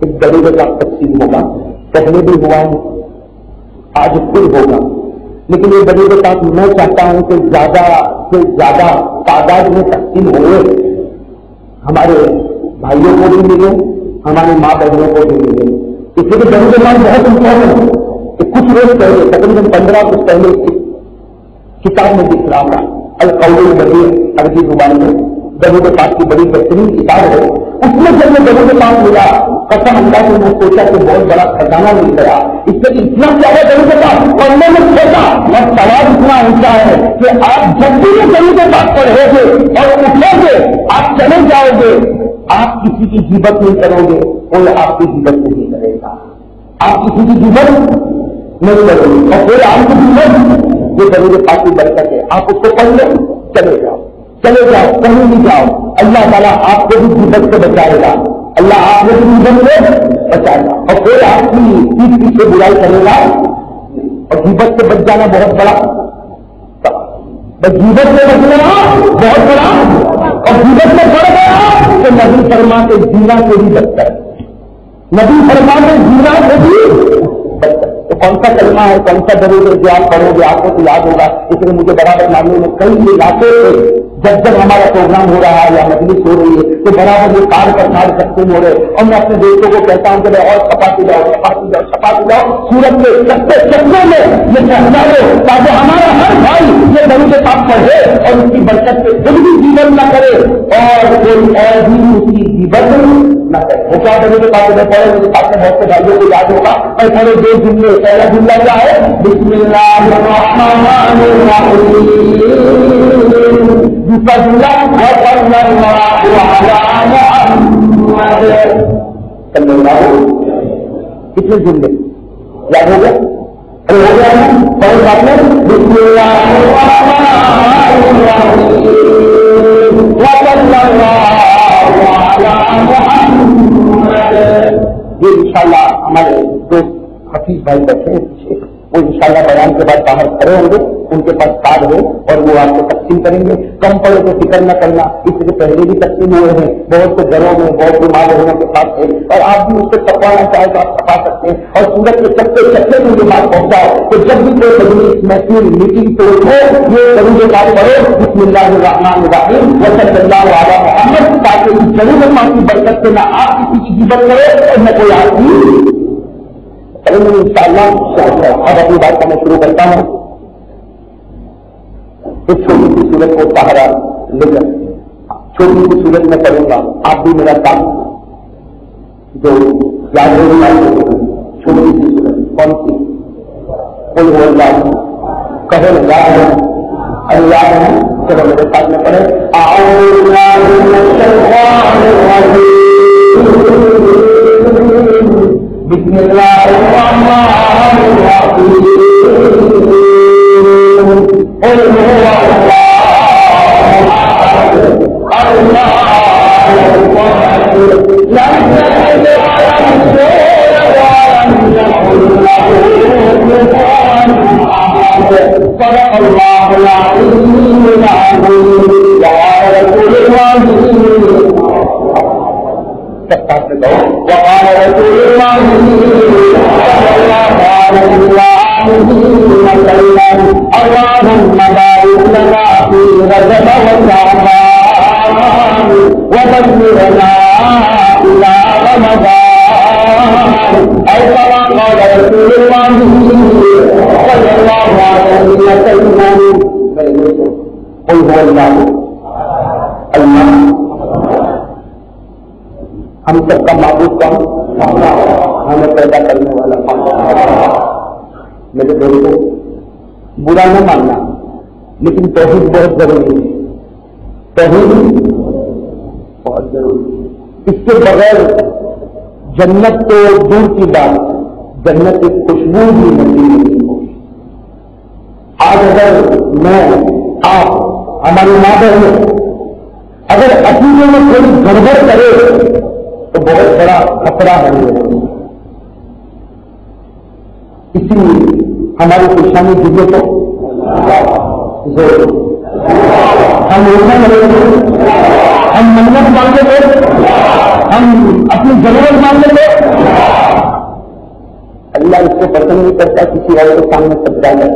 ایک درود کا تقسیم ہوگا، پہلے بھی ہوا ہے، آج پھر ہوگا، لیکن یہ درود کا میں چاہتا ہوں کہ زیادہ سے زیادہ تعداد میں تقسیم ہوئے، ہمارے بھائیوں کو بھی ملے, ہماری ماں بہنوں کو بھی ملے. اس لیے درود پاک بہت امپورٹنٹ ہے. کچھ روز پہلے تقریباً 15 روز پہلے کتاب میں دکھ رہا تھا, القول البدیع عربی زبان میں درود پاک کی بڑی بہترین کتاب ہے. اس میں جب میں درود پاک ملا, قسم اللہ سے میں سوچا کہ بہت بڑا خزانہ مل گیا. اس سے اتنا زیادہ درود پاک پڑھنے میں سوچا, اور سوال اتنا اونچا ہے کہ آپ جب بھی یہ درود پاک پڑھو گے اور اٹھو گے, آپ چلے جاؤ گے, آپ کسی کی غیبت نہیں کرو گے, کوئی آپ کی غیبت نہیں کرے گا. آپ کسی کی غیبت نہیں کرو گے اور کوئی آپ کی غیبت. یہ درود پاک کی برکت ہے. آپ اس کو پڑھ لیں, چلے جاؤ, چلے جاؤ, کہیں بھی جاؤ, اللہ تعالیٰ آپ کو بھی غیبت سے بچائے گا. اللہ آپ کو بھی غیبت سے بچائے گا, اور کوئی آپ کی پیٹھ پیچھے برائی کرے گا. اور غیبت سے بچ جانا بہت بڑا, غیبت سے بچنا بہت بڑا, اور غیبت میں پڑ گیا تو نبی فرماتے زنا سے بھی بدتر, نبی فرماتے زنا سے بھی بدتر. تو کون سا کلمہ ہے, کون سا درود ہے جو آپ پڑھو گے آپ کو تو یاد ہوگا. اس لیے مجھے برابر معلوم ہے کئی علاقے سے جب ہمارا پروگرام ہو رہا ہے یا مجلس ہو رہی ہے تو برابر یہ کار پر کار تقسیم ہو رہے, اور میں اپنے دوستوں کو کہتا ہوں کہ اور چھپاتے جاؤ, چھپاتے جاؤ, چھپاتے جاؤ. سورت میں سب چکروں میں یہ پہنچا دو تاکہ ہمارا ہر بھائی یہ درود پاک پڑھے اور اس کی برکت سے خود بھی جیون نہ کرے اور کوئی اور بھی اس کی جیون نہ کرے. وہ کیا درود پاک میں پڑھے, میرے ساتھ میں بہت سے بھائیوں کو یاد ہوگا. میں پڑھے 2 جملے. پہلا جملہ کیا ہے, بسم اللہ الرحمن الرحیم. دوسرا جملہ صلی اللہ. کتنے جملے یاد ہو گئے؟ ہو گیا نا پہلے بات میں بسم اللہ الرحمن الرحیم وصلی اللہ علی محمد. یہ انشاءاللہ ہمارے دوست حفیظ بھائی بیٹھے ہیں پیچھے, وہ انشاءاللہ بیان کے بعد باہر کھڑے ہوں گے, ان کے پاس کارڈ ہے اور وہ آپ کو تقسیم کریں گے. کم پڑے تو فکر نہ کرنا, اس سے پہلے بھی تقسیم ہوئے ہیں بہت سے گھروں میں, بہت سے ماں بہنوں کے پاس ہے, اور آپ بھی اس سے چھپانا چاہے تو آپ چھپا سکتے ہیں. اور سورت کے چکے چکے میں یہ بات پہنچاؤ کہ جب بھی کوئی مجلس محفل میٹنگ تو ہو یہ درود پاک پڑھو بسم اللہ الرحمن الرحیم وصلی اللہ علی محمد, تاکہ اس درود پاک کی برکت سے نہ آپ کسی کی غیبت کرے اور نہ کوئی آپ کی. انشاءاللہ اب اپنی بات کا میں شروع کرتا ہوں. ایک چھوٹی سی صورت کو سہارا لے کر چھوٹی سی صورت میں کروں گا. آپ بھی میرا کام جو یاد ہو رہی ہے چھوٹی سی صورت کون سی, کوئی ہو یاد کہو نا یاد ہے, ارے یاد ہے, چلو میرے ساتھ میں پڑھے. بسم اللہ الرحمن الرحیم قل هو اللہ احد لم يلد ولم يولد ولم يكن له كفوا احد. صدق اللہ العظیم العظیم. وقال رسول اللہ وقال رسول الله صلى الله عليه وسلم اللهم بارك لنا في رجب وشعبان وبلغنا إلى رمضان أو كما قال رسول الله صلى الله عليه وسلم قل هو الله الله. ہم سب کا معبود کون, ہمیں پیدا کرنے والا کون. میرے دوستوں برا نہ ماننا, لیکن توحید بہت ضروری ہے, توحید بہت ضروری ہے. اس کے بغیر جنت تو دور کی بات, جنت کی خوشبو بھی نصیب نہیں ہوگی. آج اگر میں آپ ہماری ماں بہن اگر عقیدے میں تھوڑی گڑبڑ کرے تو بہت بڑا خطرہ ہے. اسی لیے ہماری پریشانی دیجیے تو ہم روزہ کریں گے, ہم منت مانگیں گے, ہم اپنی ضرورت مانگیں گے. اللہ اس کو پسند نہیں کرتا کسی اور کے سامنے سب جانا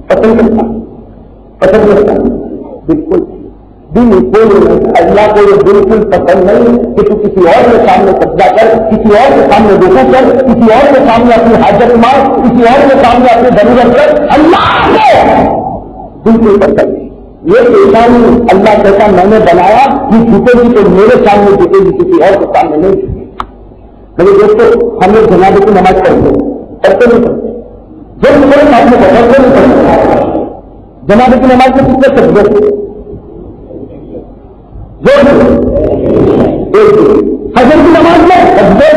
پسند کرتا, پسند کرتا بالکل. بالکل اللہ کو یہ بالکل پسند نہیں کہ تو کسی اور کے سامنے قبضہ کر، کسی اور کے سامنے رکوع کر، کسی اور کے سامنے اپنی حاجت مانگ، کسی اور کے سامنے اپنی ضرورت کر، اللہ کو بالکل پسند نہیں۔ یہ پیشانی اللہ کہتا میں نے بنایا، یہ جھکے گی تو میرے سامنے جھکے گی، کسی اور کے سامنے نہیں جھکے گی۔ میرے دوستوں ہم لوگ جنازے کی نماز پڑھتے کرتے نہیں پڑھتے، جب میرے سامنے پڑھتے نہیں پڑھتے۔ جنازے کی نماز میں کتنے سجدے؟ حجر کی نماز میں سجدے،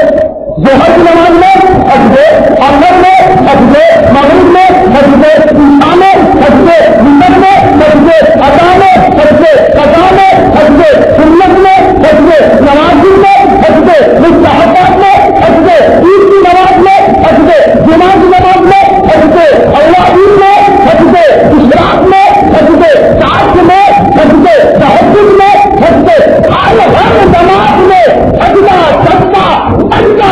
ظہر کی نماز میں سجدے، عصر میں سجدے، مغرب میں سجدے، عشاء میں سجدے، وتر میں سجدے، عطا میں سجدے، قضا میں سجدے، سنت میں سجدے، نوازل میں سجدے، مستحبات میں سجدے، عید کی نماز میں سجدے، جمعہ کی نماز میں سجدے، اوابین میں سجدے، اشراق میں سجدے، تعارف میں سجدے، تہجد میں سجدے، ہر نماز میں سجدہ سجدہ سجدہ۔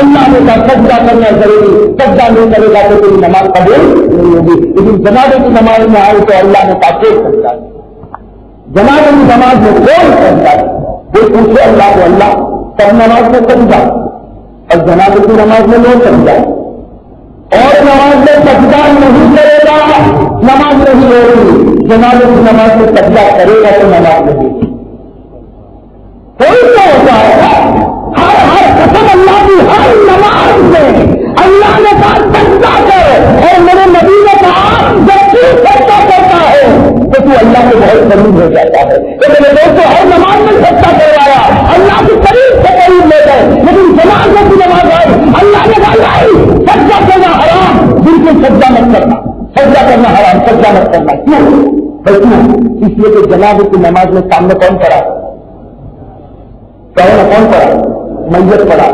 اللہ نے کہا سجدہ کرنا ضروری، سجدہ نہیں کرے گا تو تیری نماز قبول نہیں ہوگی۔ لیکن جنازے کی نماز میں آئے تو اللہ نے کہا کوئی سجدہ نہیں، جنازے کی نماز میں کوئی سجدہ نہیں۔ کوئی پوچھے اللہ کو، اللہ سب نماز میں سجدہ اور جنازے کی نماز میں نہیں سجدہ، اور نماز میں سجدہ نہیں کرے گا نماز نہیں ہوگی، جنازے کی نماز میں سجدہ کرے گا تو نماز نہیں ہوگی۔ کوئی کیا ہوتا ہے ہر قسم اللہ کی ہر نماز میں اللہ نے کہا سجدہ کر، اور میرے نبی نے کہا جب تو سجدہ کرتا ہے تو تو اللہ کے بہت قریب ہو جاتا ہے۔ تو میرے دوستوں ہر نماز میں سجدہ کروایا، اللہ کے قریب سے قریب لے گئے، لیکن جنازے کی نماز آئی اللہ نے کہا نہیں، سجدہ کرنا حرام، بالکل سجدہ مت کرنا، سجدہ کرنا حرام، سجدہ مت کرنا۔ کیوں؟ اس لیے کہ جنازے کی نماز میں سامنے کون پڑا؟ کون پڑا؟ میت پڑا،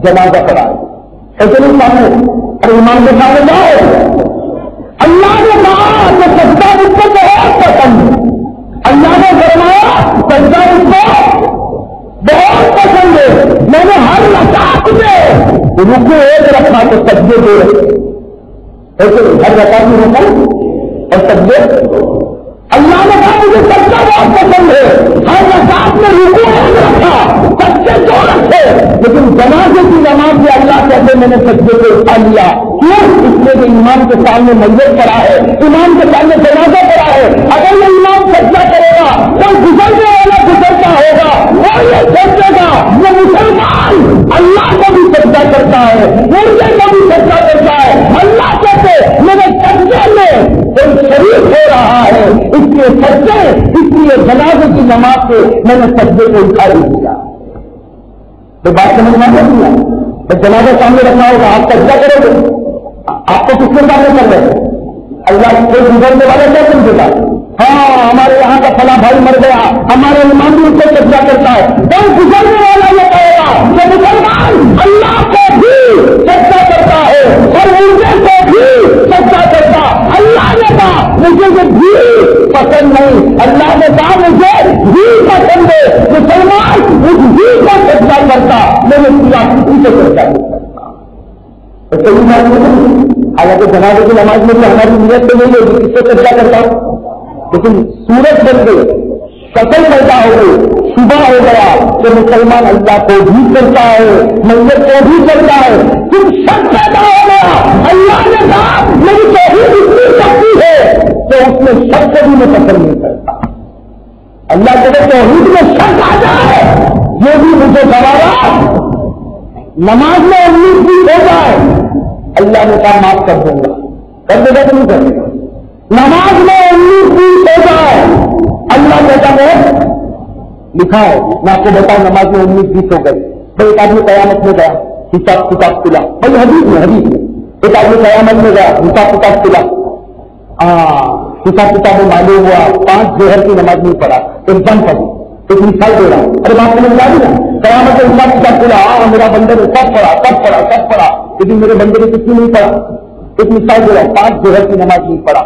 جنازہ پڑا، ایسے نہیں سامنے، ارے امام کے سامنے جاؤ۔ اللہ نے کہا کہ سجدہ اس کو بہت پسند، اللہ نے فرمایا سجدہ اس کو بہت پسند ہے، میں نے ہر رکعت میں رکوع ایک رکھا تو سجدے دو رکھے، ایسے ہر رکعت میں رکوع اور سجدے۔ اللہ نے کہا مجھے سجدہ بہت پسند ہے، ہر رکعت میں رکوع ایک رکھا، سجدے دو رکھے، لیکن جنازے کی نماز میں اللہ کہتے میں نے سجدے کو اٹھا لیا۔ کیوں؟ اس لیے کہ امام کے سامنے میت پڑا ہے، امام کے سامنے جنازہ پڑا ہے، اگر یہ امام سجدہ کرے گا کوئی گزرنے والا گزرتا ہوگا وہ یہ سوچے گا یہ مسلمان اللہ کو بھی سجدہ کرتا ہے، مردے کو بھی سجدہ کرتا ہے۔ اللہ کہتے میرے سجدے میں کوئی شریک ہو رہا ہے، اس لیے سجدے، اس لیے جنازے کی نماز سے میں نے سجدے کو اٹھا دیا۔ تو بات سمجھ میں آتی ہے، جب جنازہ سامنے رکھنا ہوگا آپ سجدہ کرو گے، آپ کو کس کے سامنے کر رہے ہیں؟ اللہ کو گزرنے والا کیا سمجھے گا؟ ہاں ہمارے یہاں کا فلاں بھائی مر گیا، ہمارے امام بھی اس کو سجدہ کرتا ہے، کوئی گزرنے والا یہ کہے گا کہ مسلمان اللہ کو بھی سجدہ کرتا ہے اور مردے کو بھی سجدہ کرتا۔ اللہ نے کہا مجھے یہ بھی پسند نہیں، اللہ نے کہا مجھے بھی پسند ہے، مسلمان مجھ بھی کو سجدہ کرتا، میں نے کیا کسی کو سجدہ نہیں کرتا۔ صحیح بات نہیں، حالانکہ جنازے کی نماز میں بھی ہماری نیت تو نہیں ہوگی کس کو سجدہ کرتا، لیکن سورج بن گئی، شکل پیدا ہو گئی، صبح ہو گیا کہ مسلمان اللہ کو بھی کرتا ہے، میت کو بھی کرتا ہے، پھر شک پیدا ہو گیا۔ اللہ نے کہا میری توحید اتنی سختی ہے کہ اس میں شک کو بھی میں پسند نہیں کرتا۔ اللہ کے توحید میں شک آ جائے یہ بھی مجھے گوارا، نماز میں امید بھی ہو جائے اللہ نے کہا معاف کر دوں گا، کر دے گا کہ نہیں کر دے گا؟ نماز میں امید بھی ہو جائے اللہ کہتا ہے لکھا ہے، میں آپ کو بتاؤں نماز میں امید بھی ہو گئی۔ بھائی ایک آدمی قیامت میں گیا، حساب کتاب کھلا، بھائی حدیث میں ایک آدمی قیامت میں گیا، حساب کتاب کھلا، حساب کتاب میں معلوم ہوا 5 ظہر کی نماز نہیں پڑھا، ایک دم پڑھی، ایک مثال دے رہا ہوں، ارے بات سمجھ میں آ رہی ہے؟ قیامت میں حساب کتاب کھلا، میرا بندے نے سب پڑھا، لیکن میرے بندے نے کچھ نہیں پڑھا، ایک مثال دے رہا ہوں، 5 ظہر کی نماز نہیں پڑھا۔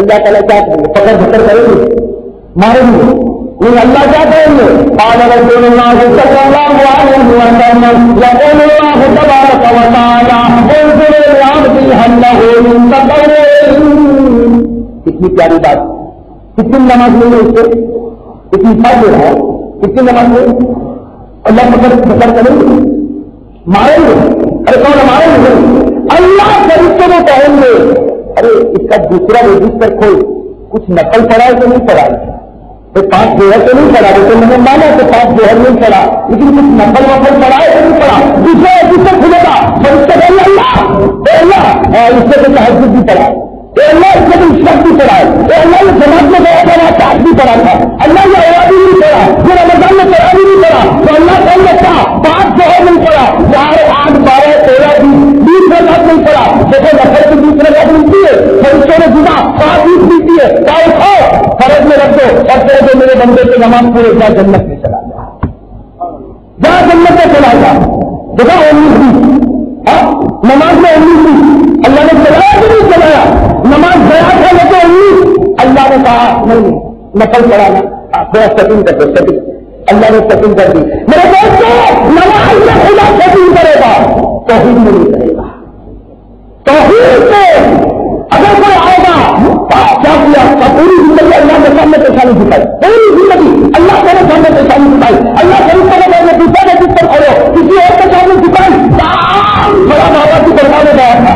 اللہ تعالیٰ کیا کریں گے؟ پکڑ پکڑ کریں گے، ماریں گے؟ نہیں، اللہ کیا کریں گے؟ قال رسول اللہ صلی اللہ علیہ وسلم يقول الله تبارك وتعالى انظر العبد هل له من تطوع۔ کتنی پیاری بات، کتنی نماز ملی اس سے؟ اتنی سال دے رہا ہوں کتنی نماز میں اللہ پکڑ کریں گے ماریں گے. ارے کون ماریں گے؟ اللہ فرشتوں کو کہیں گے ارے اس کا دوسرا رجسٹر کھول, کچھ نقل پڑا ہے تو نہیں پڑا ہے, تو 5 جوہر تو نہیں پڑا, تو میں نے مانا تو 5 جوہر نہیں پڑا, لیکن کچھ نقل وقل پڑا ہے تو نہیں پڑا. دوسرا رجسٹر کھلے گا فرشتہ کہیں اللہ اس سے تو تحجد بھی پڑا, اللہ اس سے تو شک بھی پڑا ہے, اللہ یہ جماعت میں گیا تھا وہاں چاٹ بھی پڑا تھا, اللہ یہ ہوا بھی نہیں پڑا, یہ رمضان میں پڑا بھی نہیں پڑا, تو اللہ کہیں گے کیا 5 جوہر نہیں پڑا, 4 8 12 13 20 رکعت نہیں پڑا. دیکھو نفر کی 20 رکعت ملتی ہے, فرشتوں نے جدا 5 ملتی ہے, کیا اٹھاؤ فرض میں رکھ دو اور پھر جو میرے بندے سے نماز پورے جا جنت میں چلا جا, جا جنت میں چلا جا. دیکھا 19 نماز میں 19 اللہ نے چلایا کہ نہیں چلایا, نماز گیا تھا لیکن 19 اللہ نے کہا نہیں نقل کرانا تھوڑا سیٹنگ کر دو, سیٹنگ اللہ نے سیٹنگ کر دی. میرے دوستوں نماز میں خدا سیٹنگ کرے گا, توحید میں نہیں کرے گا. توحید میں اگر کوئی آئے گا کیا کیا پوری زندگی اللہ کے سامنے پریشانی دکھائی, پوری زندگی اللہ کے سامنے پریشانی دکھائی, اللہ کے سامنے دوسرے کے جس پر کھڑو کسی اور کے سامنے دکھائی, بڑا بابا کی دربار میں گیا تھا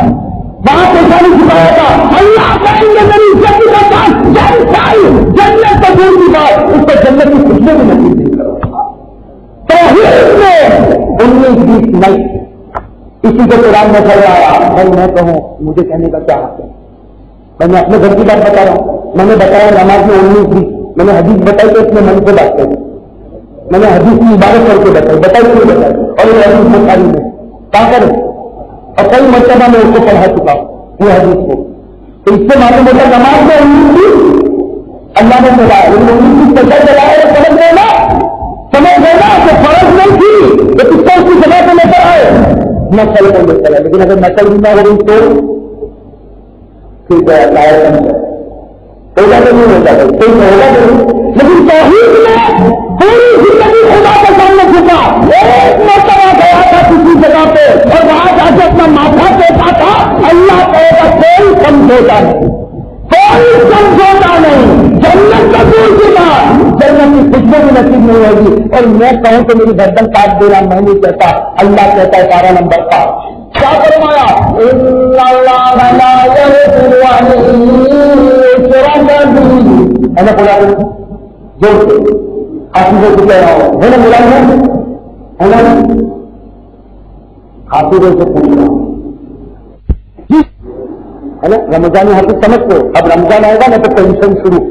وہاں پریشانی دکھایا تھا. اللہ کہیں گے میری عزت کا کام جنت پر دور کی بات اس کو جنت کی خوشبو بھی نصیب نہیں کرو. توحید میں 19 20 نہیں. اسی کو قرآن میں چل رہا بھائی میں کہوں مجھے کہنے کا کیا حق ہے, میں نے اپنے گھر کی بات بتا رہا ہوں. میں نے بتایا نماز میں 19 20, میں نے حدیث بتائی تو اس میں من سے بات کری, میں نے حدیث کی عبادت کر کے بتائی کیوں بتائی, اور یہ حدیث بخاری میں کیا کریں, اور کئی مرتبہ میں اس کو پڑھا چکا ہوں یہ حدیث کو. تو اس سے معلوم ہوتا نماز میں 19 20 اللہ نے چلایا, لیکن 19 20 پیسہ چلایا سمجھ لینا کہ فرض نہیں تھی تو کس طرح اس کی جگہ پہ نظر آئے نقل کر لیتا ہے. لیکن اگر نقل بھی نہ ہو تو ٹھیک ہے ہوگا تو نہیں ہوگا, کوئی ہوگا نہیں. لیکن توحید میں پوری زندگی خدا کے سامنے جھکا, ایک مرتبہ گیا تھا کسی جگہ پہ اور وہاں جا کے اپنا ماتھا ٹیکا تھا, اللہ کہے گا کوئی سمجھوتا نہیں, کوئی سمجھوتا نہیں, جنت کا دور کی بات, جنت کی خوشبو بھی نصیب نہیں ہوگی. اور میں کہوں کہ میری گردن کاٹ دینا میں نہیں کہتا, اللہ کہتا ہے 12 نمبر کا کیا فرمایا ایسا بولا جو حافظوں سے کہہ رہا ہوں ہے نا, بولا ہے نا, حافظوں سے پوچھ رہا ہوں ہے نا. رمضان حافظ سمجھ کو, اب رمضان آئے گا نا تو ٹینشن شروع.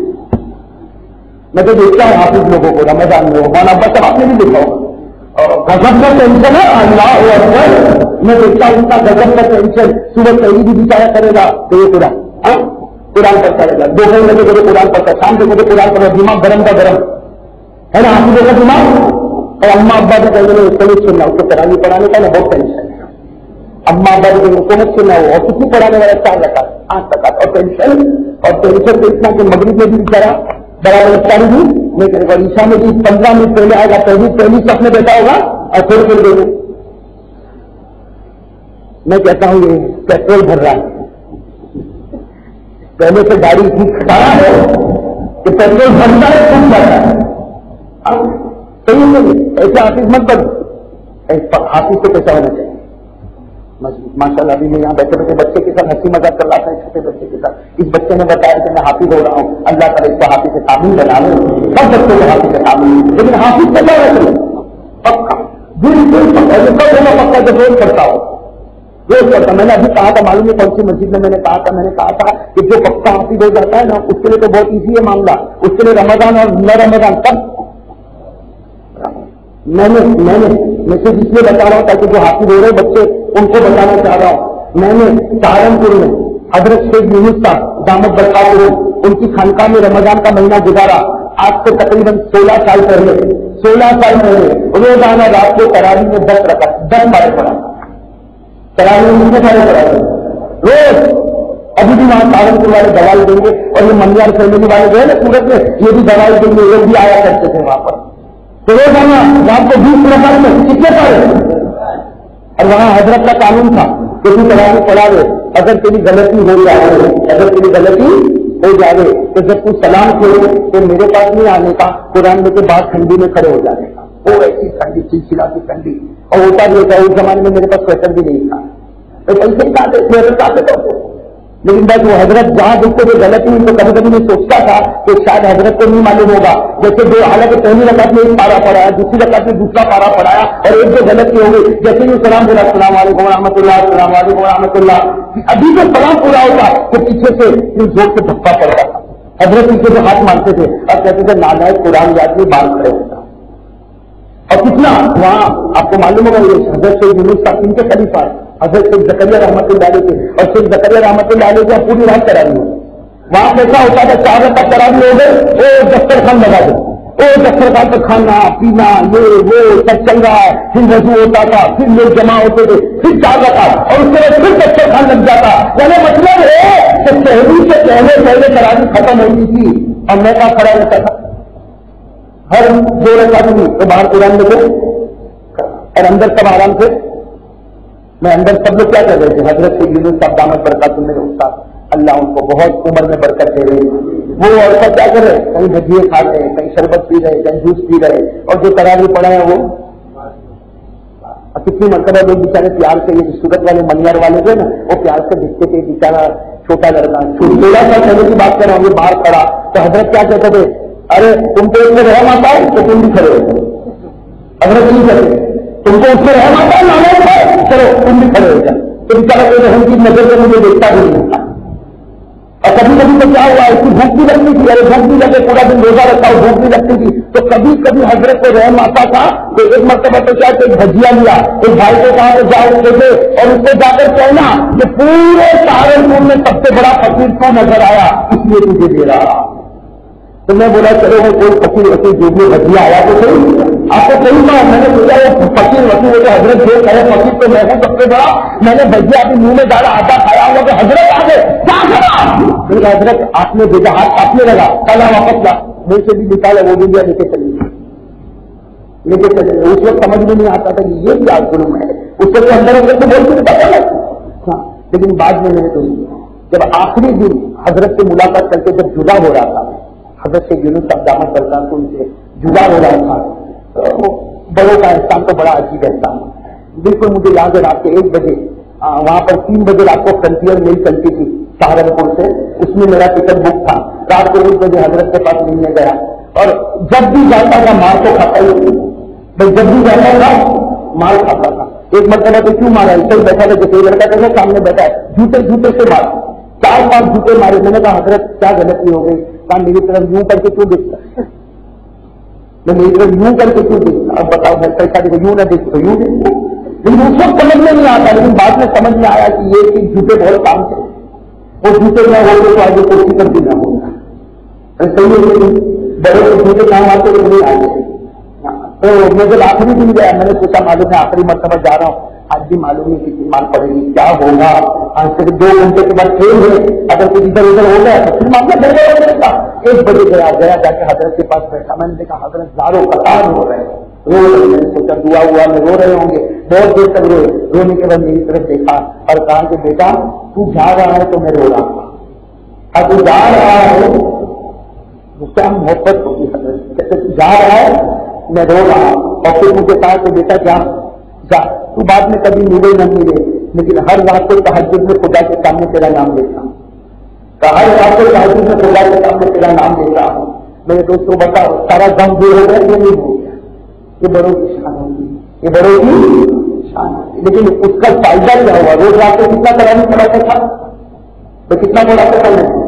میں تو دیکھتا ہوں حافظ لوگوں کو رمضان میں, مولانا عباس صاحب نے بھی دیکھا ہوں غضب کا ٹینشن ہے, اللہ اکبر. میں دیکھتا ہوں ان کا غضب کا ٹینشن, صبح شہری بھی بیچارہ کرے گا تو یہ قرآن پڑھتا رہے گا, 2 گھنٹے لگے تو قرآن پڑھتا, شام کے مجھے قرآن پڑھا, دماغ گرم کا گرم ہے نا حافظوں کا دماغ. اور اماں ابا بھی کہیں گے اس کو نہیں سننا, اس کو تراویح پڑھانے کا نا بہت ٹینشن ہے. اماں ابا بھی اس کو مت سننا ہو, اور کتنی پڑھانے والا 4 رکعت 8 رکعت, اور ٹینشن تو اتنا کہ مغرب میں بھی بیچارہ برابر افطاری بھی نہیں کرے گا, عشاء میں بھی 15 منٹ پہلے آئے گا, پہلی صف میں بیٹھا ہوگا اور پھر دے گا. میں کہتا ہوں یہ پیٹرول بھر رہا ہے, پہلے سے گاڑی اتنی کھٹارا ہے کہ پیٹرول بھرتا ہے کم جاتا ہے. صحیح نہیں ایسے حافظ مت بن, حافظ سے پیسہ ہونا چاہیے. ماشاء اللہ ابھی میں یہاں بیٹھے بیٹھے بچے کے ساتھ ہنسی مذاق کر رہا تھا, چھوٹے بچے کے ساتھ. اس بچے نے بتایا کہ میں حافظ ہو رہا ہوں, اللہ تعالیٰ اس کو حافظ سے تعمیر بنا لوں, سب بچوں کو حافظ سے تعمیر, لیکن حافظ سے کیا رہتے پکا بالکل پکا جو روز کرتا ہو روز کرتا. میں نے ابھی کہا تھا معلوم ہے کون سی مسجد میں نے کہا تھا کہ جو پکا حافظ ہو جاتا ہے نا اس کے لیے تو بہت ایزی ہے معاملہ, اس کے لیے رمضان اور نہ رمضان سب. میں صرف اس لیے بتا رہا ہوں تاکہ جو حافظ ہو رہے بچے ان کو بتانا چاہ رہا ہوں. میں نے سہارنپور میں حضرت شیخ یونس صاحب دامت برکاتہ ان کی خانقاہ میں رمضان کا مہینہ گزارا. آج سے تقریباً 16 سال پہلے روزانہ رات کو تراویح میں 10 رکعت 10 بارے پڑھا, تراویح میں کتنے سارے پڑھا روز. ابھی بھی وہاں سہارنپور والے دوائی دیں گے, اور یہ منیار فیملی والے جو ہے نا سورت میں یہ بھی دوائی دیں گے, یہ بھی آیا کرتے تھے وہاں پر. تو روزانہ رات کو 20 رکعت میں کتنے پڑھے, اور وہاں حضرت کا قانون تھا کہ تو تراویح پڑھا دے, اگر تیری غلطی ہو جائے ہو جائے تو جب تو سلام کرے تو میرے پاس نہیں آنے کا، قرآن میں کے بعد ٹھنڈی میں کھڑے ہو جانے کا، وہ ایسی ٹھنڈی سلسلہ کی ٹھنڈی، اور ہوتا بھی ہوتا ہے اس زمانے میں میرے پاس سویٹر بھی نہیں تھا، تو پیسے ہی کہاں سویٹر کہاں تو، لیکن بس وہ حضرت جہاں جس کو جو غلط ہوئی تو کبھی کبھی میں سوچتا تھا کہ شاید حضرت کو نہیں معلوم ہوگا، جیسے جو حالانکہ پہلی رکعت میں ایک پارا پڑھایا، دوسری رکعت میں دوسرا پارا پڑھایا، اور ایک جو غلط کی ہو گئی، جیسے ہی سلام بولا السلام علیکم ورحمۃ اللہ، السلام علیکم ورحمۃ اللہ، ابھی جو سلام پورا ہوتا تو پیچھے سے زور سے دھکا پڑتا تھا، حضرت پیچھے سے ہاتھ مارتے تھے اور کہتے تھے نالائق قرآن یاد میں بال کھڑے ہوتا، اور کتنا وہاں آپ کو معلوم ہوگا یہ حضرت سے یونس صاحب ان کے خلیفہ ہے، حضرت شیخ زکریا رحمۃ اللہ علیہ کے، اور شیخ زکریا رحمۃ اللہ علیہ کی پوری رات تراویح ہوئی، وہاں کیسا ہوتا تھا 4 رکعت تراویح ہو گئے، وہ دسترخوان لگا دے، وہ دسترخوان پہ کھانا پینا یہ وہ سب چل رہا ہے، پھر وضو ہوتا تھا، پھر لوگ جمع ہوتے تھے، پھر 4 رکعت، اور اس کے بعد پھر دسترخوان لگ جاتا، یعنی مطلب ہے کہ شہری سے پہلے تراویح ختم ہوتی تھی اور میں کہاں کھڑا رہتا تھا، ہر 2 رکعت میں تو باہر قرآن میں تھے اور اندر سب آرام سے، میں اندر سب لوگ کیا کر رہے تھے، حضرت سے یونس صاحب دامت برکات میرے استاد، اللہ ان کو بہت عمر میں برکت دے رہے، وہ اور سب کیا کر رہے، کہیں بھجیے کھا رہے، کہیں شربت پی رہے، کہیں جوس پی رہے، اور جو تراویح پڑھا ہے وہ کتنی مرتبہ لوگ بیچارے پیار سے، یہ سورت والے منیار والے تھے نا، وہ پیار سے دکھتے تھے، بیچارا چھوٹا لڑکا 16 سال پہلے کی بات کر رہا ہوں، باہر کھڑا تو حضرت کیا کہتے تھے، ارے تم کو اس میں رحم آتا ہے تو تم بھی کھڑے ہو، حضرت نہیں کہتے تم کو اس میں رحم آتا ہے نہ چلو تم بھی کھڑے ہو جائے، تو بیچارہ کوئی رحم کی نظر سے مجھے دیکھتا بھی نہیں تھا، اور کبھی کبھی تو کیا ہوا اس کی بھوک بھی لگتی تھی، ارے بھوک بھی لگے پورا دن روزہ رکھتا ہوں، بھوک بھی لگتی تھی، تو کبھی کبھی حضرت کو رحم آتا تھا تو ایک مرتبہ تو کیا ایک بھجیا لیا، ایک بھائی کو کہا کہ جاؤ تھے اور اس کو جا کر کہنا کہ پورے سہارنپور میں سب سے بڑا فقیر کو نظر آیا اس لیے تجھے دے رہا، تو میں بولا چلو وہ کوئی فقیر وقیر جو بھی بھجیا آیا تو صحیح، آپ کو صحیح کہا، میں نے سوچا وہ فقیر وقیر وہ حضرت جو کرے فقیر تو میں ہوں سب سے بڑا، میں نے بھجیا اپنے منہ میں ڈالا آدھا کھایا ہوا کہ حضرت آگے کیا کرا، حضرت آپ نے بھیجا ہاتھ کاٹنے لگا، کالا واپس لا، میرے سے بھی نکالا وہ بھی لے کے چلیے، اس وقت سمجھ میں نہیں آتا تھا کہ یہ کیا ظلم ہے، اس وقت اندر اندر تو بولتے پتا لگا، لیکن بعد میں میرے دوست جب آخری دن حضرت سے ملاقات کر کے جب جدا ہو رہا تھا، حضرت سے یونس صاحب دامت برکات تو ان سے جدا ہو رہا تھا، تو بڑوں کا احسان تو بڑا عجیب احسان، بالکل مجھے یاد ہے رات کے 1 بجے وہاں پر 3 بجے رات کو فرنٹیئر میل چلتی تھی سہارنپور سے، اس میں میرا ٹکٹ بک تھا، رات کو 1 بجے حضرت کے پاس ملنے گیا، اور جب بھی جاتا تھا مار تو کھاتا ہی، بھائی جب بھی جاتا تھا مار کھاتا تھا، ایک مرتبہ تو کیوں مارا، ایسے ہی بیٹھا تھا کہ کوئی لڑکا تھا سامنے بیٹھا ہے، جوتے سے مارا، 4-5 جوتے مارے، میں نے کہا حضرت کیا غلطی ہو گئی، کہا میری طرف یوں کر کے کیوں دیکھتا، میں میری طرف یوں کر کے کیوں دیکھتا، اب بتاؤ میں پیسہ دیکھو یوں نہ دیکھو یوں دیکھو، لیکن اس وقت سمجھ میں نہیں آتا، لیکن بعد میں سمجھ میں آیا کہ یہ کہ جوتے بہت کام تھے، وہ جوتے نہ ہوتے تو آگے کوشش کر بھی نہ ہوگا، صحیح ہے لیکن بڑے جوتے کام آتے تو نہیں آتے، تو میں جب آخری دن گیا میں نے سوچا معلوم ہے آخری مرتبہ جا رہا ہوں، آج بھی معلوم نہیں کتنی مار پڑے گی، کیا ہوگا، آج سے 2 گھنٹے کے بعد کھیل ہوئے، اگر کچھ ادھر ادھر ہو گیا تو پھر معاملہ بڑھیا ہو جائے گا، 1 بجے گیا جا کے حضرت کے پاس بیٹھا، میں نے دیکھا حضرت زاروں قطار ہو رہے ہیں، رو رہے، میں نے سوچا دعا ہوا میں رو رہے ہوں گے، بہت دیر تک روئے، رونے کے بعد میری طرف دیکھا اور کہا کہ بیٹا تو جا رہا ہے تو میں رو رہا ہوں، اب تو جا رہا ہے اس سے ہم محبت ہوگی، حضرت کہتے تو جا رہا ہے میں رو رہا، اور پھر مجھے کہا کہ بیٹا جا تو بعد میں کبھی ملے نہ ملے، لیکن ہر رات کو تہجد میں خدا کے سامنے تیرا نام لیتا ہوں، ہر رات کو تہجد میں خدا کے سامنے تیرا نام لیتا ہوں، میرے دوستوں بتاؤ سارا غم دور ہو گیا یہ نہیں ہو گیا، یہ بڑوں کی شان ہوگی، یہ بڑوں کی شان ہوگی، لیکن اس کا فائدہ کیا ہوا، روز رات کو کتنا کرانے پڑاتا تھا، تو کتنا پڑاتا تھا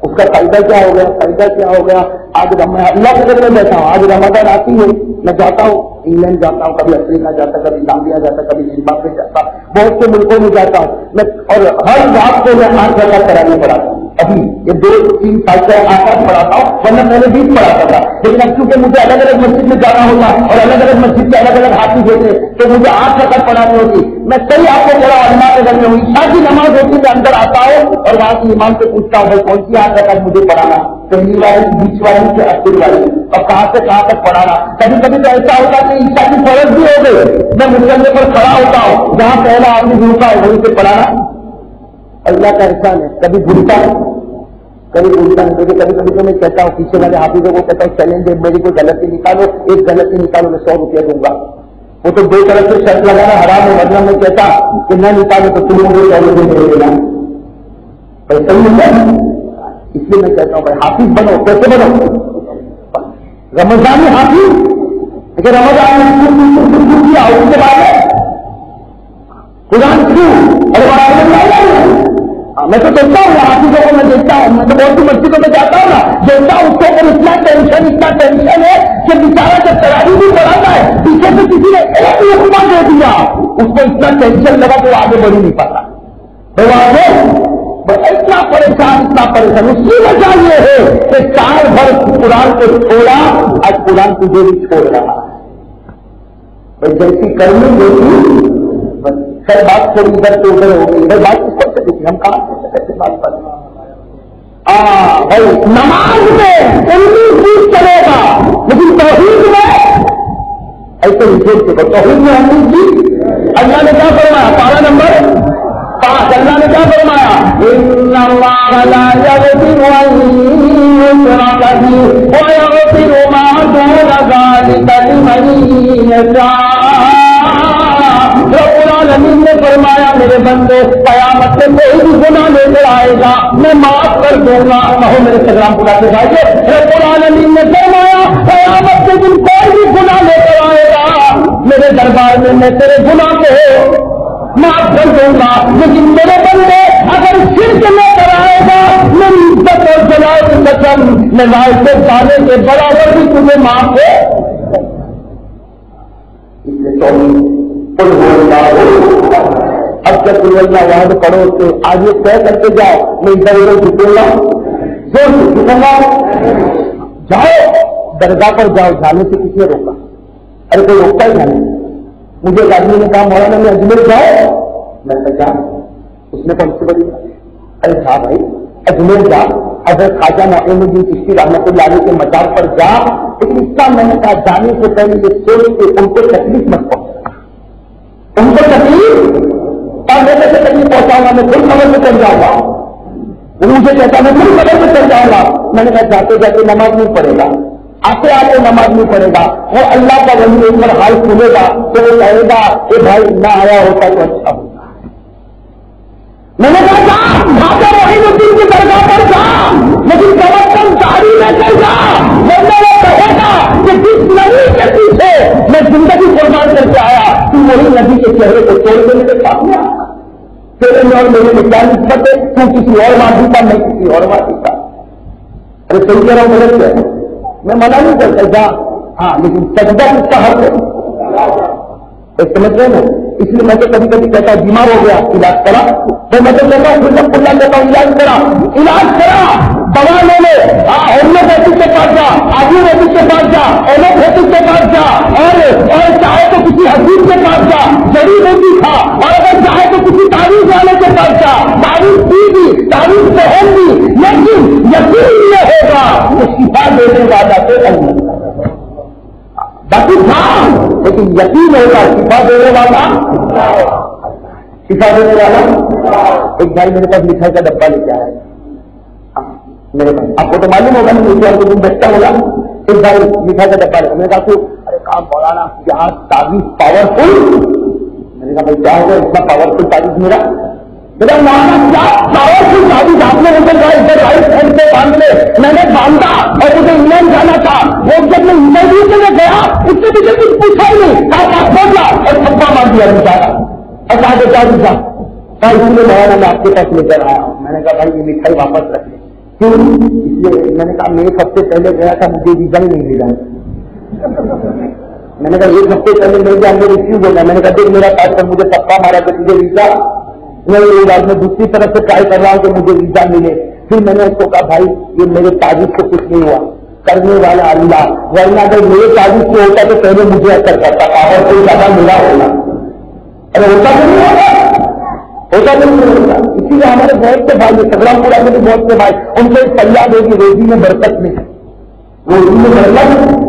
اس کا فائدہ کیا ہو گیا، فائدہ کیا ہو گیا، آج میں اللہ کے گھر میں بیٹھا ہوں، آج رمضان آتی ہے، میں جاتا ہوں انگلینڈ جاتا ہوں، کبھی افریقہ جاتا، کبھی زامبیا جاتا، کبھی زمبابوے جاتا، بہت سے ملکوں میں جاتا ہوں میں، اور ہر رات کو میں 8 رکعت کرانے پڑاتا ہوں، ابھی یہ 2-3 سال سے 8 پڑھاتا ہوں، ورنہ میں نے 20 پڑھاتا تھا، لیکن اب چونکہ مجھے الگ الگ مسجد میں جانا ہوتا اور الگ الگ مسجد کے الگ الگ ہاتھی ہوتے تو مجھے 8 رکعت پڑھانی ہوتی، میں کئی آپ کو بڑا علماء کے گھر میں ہوئی، عشاء کی نماز ہوتی میں اندر آتا ہوں اور وہاں کی امام سے پوچھتا ہوں بھائی کون سی 8 رکعت مجھے پڑھانا، پہلی والی، بیچ والی سے آخر والی، اور کہاں سے کہاں تک پڑھانا، کبھی کبھی تو ایسا ہوتا کہ عشاء کی فرض بھی ہو گئی، میں مسلم پر کھڑا ہوتا ہوں جہاں پہلا آدمی رکا ہے وہیں سے پڑھانا، اللہ کا احسان ہے، کبھی بھولتا ہے، کبھی الٹا نہیں. کبھی کبھی تو میں کہتا ہوں پیچھے والے حافظوں کو کہتا ہوں چیلنج ہے میری کوئی غلطی نکالو, ایک غلطی نکالو میں 100 روپیہ دوں گا. وہ تو دو طرف سے شرط لگانا حرام ہے, ورنہ میں کہتا کہ نہ نکالو تو تم مجھے 100 روپئے دے دینا. ایسا ہی ہوتا ہے. اس لیے میں کہتا ہوں بھائی حافظ بنو. کیسے بنو؟ رمضانی حافظ. لیکن رمضان میں کیا اس کے بعد قرآن کیوں؟ میں تو دیکھتا ہوں حافظوں کو, میں دیکھتا ہوں, میں تو بہت سی مسجدوں میں جاتا ہوں نا, دیکھتا ہوں اس کے اوپر اتنا ٹینشن ہے کہ بیچارہ جب تراویح بھی پڑھاتا ہے پیچھے سے کسی نے ایک حکمہ دے دیا, اس کو اتنا ٹینشن لگا کہ وہ آگے بڑھ نہیں پاتا. اتنا پریشان. اس کی وجہ یہ ہے کہ سال بھر قرآن کو چھوڑا, آج قرآن تجھے بھی چھوڑ رہا ہے. بھائی جیسی کرنی دیکھی سر بات تھوڑی ادھر سے ادھر ہو گئی. بات کس کو سے دیکھی, ہم کہاں سے بات کر رہے ہیں؟ بھائی نماز میں 19 چلے گا, لیکن توحید میں ایسے ہی جیل کے توحید میں 19 اللہ نے کیا فرمایا؟ پارا نمبر 5 اللہ نے کیا فرمایا؟ ان اللہ لا یغفر ان یشرک به ویغفر ما دون ذلک لمن یشاء. رب العالمین نے فرمایا میرے بندے قیامت سے کوئی بھی گناہ لے کر آئے گا میں معاف کر دوں گا. کہو میرے سلام بلا کے بھائیے, رب العالمین نے فرمایا قیامت کے دن کوئی بھی گناہ لے کر آئے گا میرے دربار میں تیرے گناہ کو معاف کر دوں گا. لیکن میرے بندے اگر شرک لے کر آئے گا میری عزت اور جلال کی قسم میں لائق سے سالے کے برابر بھی تمہیں معاف ہے. اب جب اللہ وہاں سے پڑھو تو آج یہ طے کرتے جاؤ میں ادھر ادھر جھکوں گا, زور سے جھکوں گا. جاؤ درگاہ پر جاؤ, جانے سے کس نے روکا؟ ارے کوئی روکتا ہی نہیں. مجھے ایک آدمی نے کہا مولانا میں اجمیر جاؤ. میں نے کہا اس نے کون سی بڑی ارے کہا بھائی اجمیر جا, حضرت خواجہ معین الدین چشتی رحمۃ اللہ علیہ کے مزار پر جا. لیکن اس کا میں نے کہا جانے سے پہلے یہ سوچ کے ان کو تکلیف مت پہنچا, ان کو تکلیف اور میں کیسے تکلیف پہنچاؤں گا؟ میں خود خبر سے چل جاؤں گا. وہ مجھے کہتا میں خود خبر سے چل جاؤں گا. میں نے کہا جاتے جاتے نماز نہیں پڑھے گا, آتے آتے نماز نہیں پڑھے گا. وہ اللہ کا ولی ایک بار حال سنے گا تو وہ کہے گا کہ بھائی نہ آیا ہوتا تو اچھا ہوتا. میں نے کہا خواجہ معین الدین کی درگاہ پر جا, لیکن کم از کم داڑھی لے کر جا, ورنہ وہ کہے گا کہ جس نبی کے پیچھے میں زندگی قربان کر کے آیا تو وہی نبی کے چہرے کو توڑ کے میرے سامنے آیا. تیرے میں اور میرے میں کیا نسبت ہے؟ تو کسی اور ماضی کا, میں کسی اور ماضی کا. ارے صحیح کہہ رہا ہوں غلط ہے, میں منع نہیں کرتا جا, ہاں لیکن سجدہ کس کا حق ہے سمجھ رہے نا. اس لیے میں تو کبھی کبھی کہتا ہوں بیمار ہو گیا علاج کرا, تو میں تو کہتا ہوں خود کھلا کہتا ہوں علاج کرا دوا لے لے. ہومیوپیتھی کے پاس جا, آیورویدک کے پاس جا, ایلوپیتھی کے پاس جا, اور چاہے تو کسی حکیم کے پاس جا, جڑی بوٹی کھا, اور اگر چاہے تو کسی تعویذ والے کے پاس جا, تعویذ پی بھی, تعویذ پہن بھی, لیکن یقین یہ ہوگا کہ شفا دینے والا تو اللہ باقی تھا, لیکن یقین ہوگا شفا دینے والا. شفا دینے والا ایک بھائی میرے پاس مٹھائی کا ڈبہ لے کے آیا میرے پاس. آپ کو تو معلوم ہوگا کہ تم بچہ ہوگا. ایک بھائی مٹھائی کا ڈبہ لے, میں نے کہا تو ارے کام مولانا یہاں تعویذ پاورفل. میں نے کہا بھائی کیا ہوگا اتنا پاورفل تعویذ میرا؟ میرا مولانا کیا پاورفل تعویذ آپ نے ادھر رائٹ ہینڈ سے باندھ لے. میں نے باندھا اور مجھے انگلینڈ جانا تھا. وہ جب میں انٹرویو کے لیے گیا اس سے مجھے کچھ پوچھا ہی نہیں, کہا بولا اور تھپا مار دیا بیچارا. اور کہا کہ کیا پوچھا؟ کہا اس لیے مولانا میں آپ کے پاس لے کر آیا ہوں. میں نے کہا بھائی یہ مٹھائی واپس رکھ لیں. کیوں؟ اس لیے میں نے کہا میں ایک ہفتے پہلے گیا تھا, مجھے ویزا ہی نہیں ملا. میں نے کہا ایک ہفتے پہلے مل گیا, میں ریفیوز ہو گیا. میں نے کہا دیکھ میرا پاسپورٹ مجھے پکا مارا کہ تجھے ویزا, میں دوسری طرف سے ٹرائی کر رہا ہوں کہ مجھے ویزا ملے. پھر میں نے اس کو کہا بھائی یہ میرے تعریف کو کچھ نہیں ہوا, کرنے والا اللہ, ورنہ اگر میرے تعریف کو ہوتا تو پہلے مجھے اثر کرتا تھا اور کوئی زیادہ ملا ہوگا. ارے ہوتا تو نہیں ہوگا, ہوتا تو نہیں ہوگا. اسی لیے ہمارے بہت سے بھائی, سگرام پورا کے بھی بہت سے بھائی, ان کو ایک فریاد ہوگی روزی میں برکت نہیں, روزی میں برکت.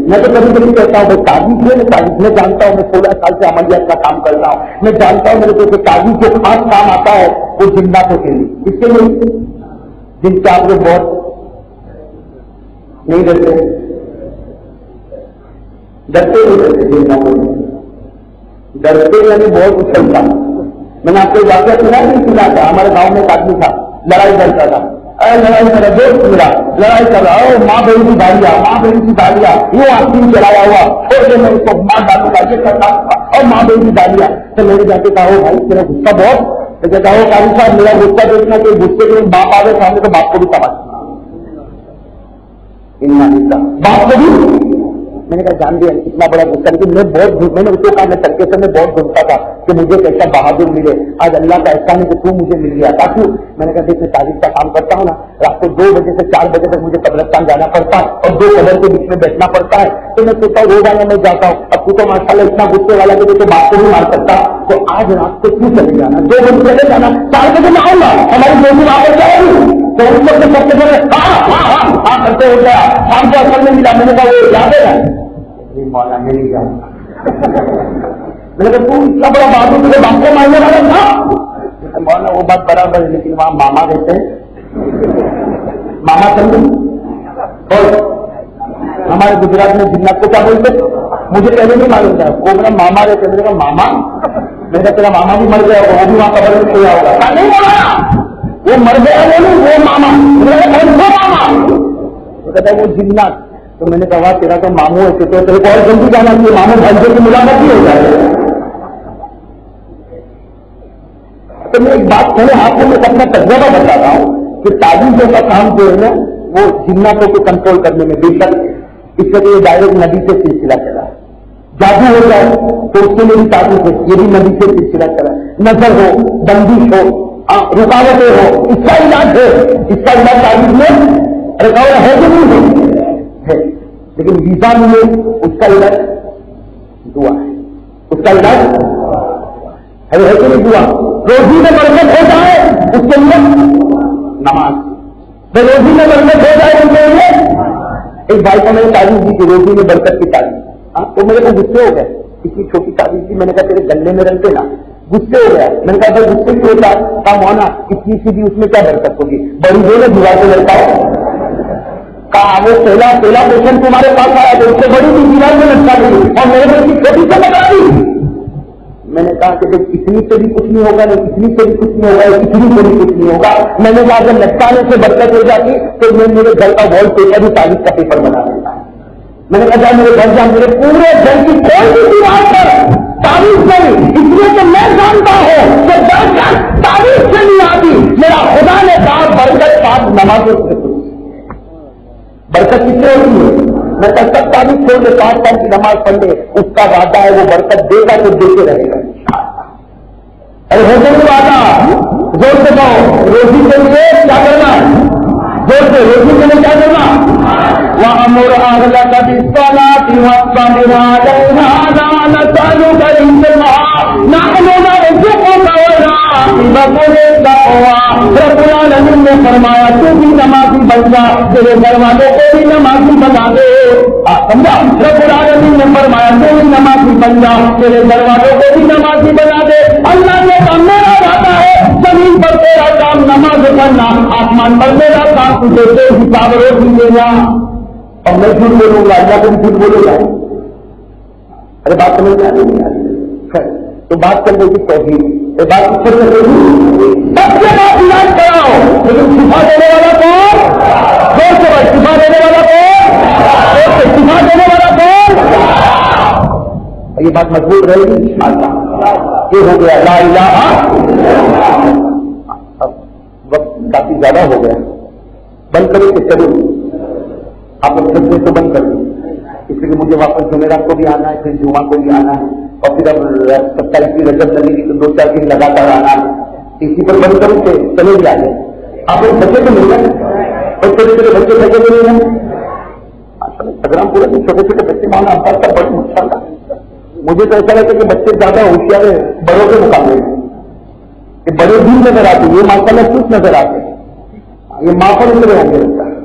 میں تو کبھی کبھی کہتا ہوں بھائی تعریف ہے, میں تعریف میں جانتا ہوں, میں 16 سال سے عملیات کا کام کرتا ہوں, میں جانتا ہوں میرے کو تعریف جو خاص کام آتا ہے وہ جناتوں کے لیے. اس کے لیے جن سے آپ لوگ بہت نہیں ڈرتے جن لوگوں ڈرتے یعنی بہت اچھلتا. میں نے آپ کو واقعہ سنا نہیں سنا تھا. ہمارے گاؤں میں ایک آدمی تھا, لڑائی کرتا تھا. لڑائی کر رہا دوست ملا, لڑائی کر رہا ہو, ماں بہن کی گاڑیاں, ماں بہن کی گاڑیاں, یوں آدمی چلایا ہوا, اور میں اس کو ماں ڈالوں گا, یہ کرتا اور ماں بہن کی گاڑیاں. تو میں نے جا کے کہا ہو بھائی تیرا غصہ بہت, تو کہتا ہو قاری صاحب میرا غصہ دیکھنا کہ غصے کے باپ آگے سامنے تو باپ کو بھی سمجھنا, باپ کو بھی. میں نے کہا جان دیا اتنا بڑا غصہ, لیکن میں بہت میں نے اس کو کہا میں ترکے سے میں بہت ڈھونڈتا تھا کہ مجھے کیسا بہادر ملے. آج اللہ کا احسان ہے کہ تو مجھے مل گیا. تاکہ میں نے کہا دیکھ میں تعریف کا کام کرتا ہوں نا, رات کو 2 بجے سے 4 بجے تک مجھے قبرستان جانا پڑتا ہے اور 2 قبر کے بیچ میں بیٹھنا پڑتا ہے. تو میں سوچتا ہوں روزانہ میں جاتا ہوں. اب تو ماشاء اللہ اتنا غصے والا کہ تو باپ کو بھی مار سکتا, تو آج رات کو کیوں چلے جانا, 2 بجے چلے جانا, 4 بجے میں آؤں گا, ہماری دوسری وہاں پر جائے گی. تو اس وقت سب سے پہلے ہاں کرتے ہو گیا. شام کو اصل میں ملا, میں نے کہا وہ یاد ہے مولا میری جان. میں نے کہا تو اتنا بڑا بہادر تجھے باپ کو مارنے والا تھا. مولانا وہ بات برابر ہے, لیکن وہاں ماما رہتے ہیں, ماما سمجھ. اور ہمارے گجرات میں جنات کو کیا بولتے, مجھے پہلے نہیں معلوم تھا. وہ میرا ماما رہتے, میں نے کہا ماما, میں نے کہا تیرا ماما بھی مر گیا ہوگا, وہ بھی وہاں قبر میں کھویا ہوگا. نہیں بولا وہ مر گیا, وہ ماما. وہ کہتا ہے وہ جنات. تو میں نے کہا تیرا تو ماموں ہے, تو تیرے کو اور جلدی جانا چاہیے, ماموں بھائی کی ملاقات ہی ہو جائے. تو میں ایک بات پہلے آپ کو میں اپنا تجربہ بتاتا ہوں کہ تعلیموں کا کام جو ہے نا وہ جناتوں کو کنٹرول کرنے میں بے شک اس سے یہ ڈائریکٹ نبی سے سلسلہ چلا ہے. جادو ہو جائے تو اس کے لیے بھی تعریف ہے, یہ بھی نبی سے سلسلہ چلا ہے. نظر ہو, بندش ہو, رکاوٹیں ہو, اس کا علاج ہے. اس کا علاج تعریف میں رکاوٹ ہے کہ نہیں ہے, لیکن ویزا میں اس کا علاج دعا ہے. اس کا علاج ہے کہ نہیں دعا. روزی میں برکت ہو جائے اس کے لیے نماز, تو روزی میں برکت ہو جائے ان کے لیے. ایک بھائی کو میں نے تعریف دی کہ روزی میں برکت کی تعریف, تو میرے کو غصے ہو گئے. اتنی چھوٹی تعریف تھی, میں نے کہا تیرے گلے میں رکھتے نا, غصے ہو گیا. میں نے کہا بھائی غصے کیوں ہوتا کام ہونا, اتنی سی بھی اس میں کیا برکت ہوگی, بڑی جو ہے دیوار سے لڑکا ہو. کہا وہ پہلا پیشنٹ تمہارے پاس آیا تو اس سے بڑی بھی دیوار میں لٹکا دی اور میرے کو چھوٹی سے لگا دی. میں نے کہا کہ اتنی سے بھی کچھ نہیں ہوگا, نہیں اتنی سے بھی کچھ نہیں ہوگا, اتنی سے بھی کچھ نہیں ہوگا. میں نے کہا اگر لٹکانے سے برکت ہو جاتی تو میں میرے گھر کا وال پیپر بھی تعریف کا پیپر بنا دیتا. میں نے کہا جا میرے گھر جا, میرے پورے گھر کی کوئی بھی دیوار پر تعریف نہیں, اس لیے کہ میں جانتا ہوں کہ برکت تعریف سے نہیں آتی. میرا خدا نے کہا برکت پاک نمازوں سے برکت کتنے ہوتی ہے. میں کل تک تعریف چھوڑ کے 5 سال کی نماز پڑھ لے, اس کا وعدہ ہے وہ برکت دے گا تو دیتے رہے گا. ارے ہو تو وعدہ زور سے کہو, روزی کے لیے کیا کرنا, زور سے روزی کے لیے کیا کرنا. وَأَمُرْ أَهْلَكَ بِالصَّلَاةِ وَاصْطَبِرْ عَلَيْهَا لَا نَسْأَلُكَ رِزْقًا نَحْنُ نَرْزُقُكَ وَالْعَاقِبَةُ لِلتَّقْوَىٰ. رب العالمین نے فرمایا تو بھی نمازی بن جا, تیرے گھر والوں کو بھی نمازی بنا دے. سمجھا, رب العالمین نے فرمایا تو بھی نمازی بن جا, تیرے گھر والوں کو بھی نمازی بنا دے. اللہ نے کہا میرا وعدہ ہے زمین پر تیرا کام نماز پڑھنا, آسمان پر میرا کام تجھے بے حساب روزی دینا. اور میں جھوٹ بولوں گا, اللہ کو بھی جھوٹ بولے گا. ارے بات سمجھ میں نہیں آ رہی تو بات کر رہی تھی توحید, یہ بات کر رہی تھی سب سے بات علاج کراؤ, لیکن شفا دینے والا کون, زور سے بات, شفا دینے والا کون, شفا دینے والا کون. یہ بات مضبوط رہے گی انشاءاللہ. یہ ہو گیا لا الہ. اب وقت کافی زیادہ ہو گیا, بند کرے کہ چلو آپ لوگ سب سے بند کر دیں, اس لیے مجھے واپس جمعرات کو بھی آنا ہے, پھر جمعہ کو بھی آنا ہے, اور پھر اب 27 رجب لگے گی تو 2-4 دن لگاتار آنا ہے. اسی پر بند کروں کہ چلے بھی آگے. آپ لوگ بچے تو مل گئے اور چھوٹے چھوٹے بچے لگے تو نہیں ہیں. پروگرام پورا دن چھوٹے چھوٹے بچے مانا اب کا بڑا نقصان تھا. مجھے تو ایسا لگتا ہے کہ بچے زیادہ ہوشیار ہے بڑوں کے مقابلے میں, کہ بڑے دن نظر آتے, یہ ماشاء اللہ کچھ نظر آتے, یہ ماں پر اتنے آگے رہتا ہے.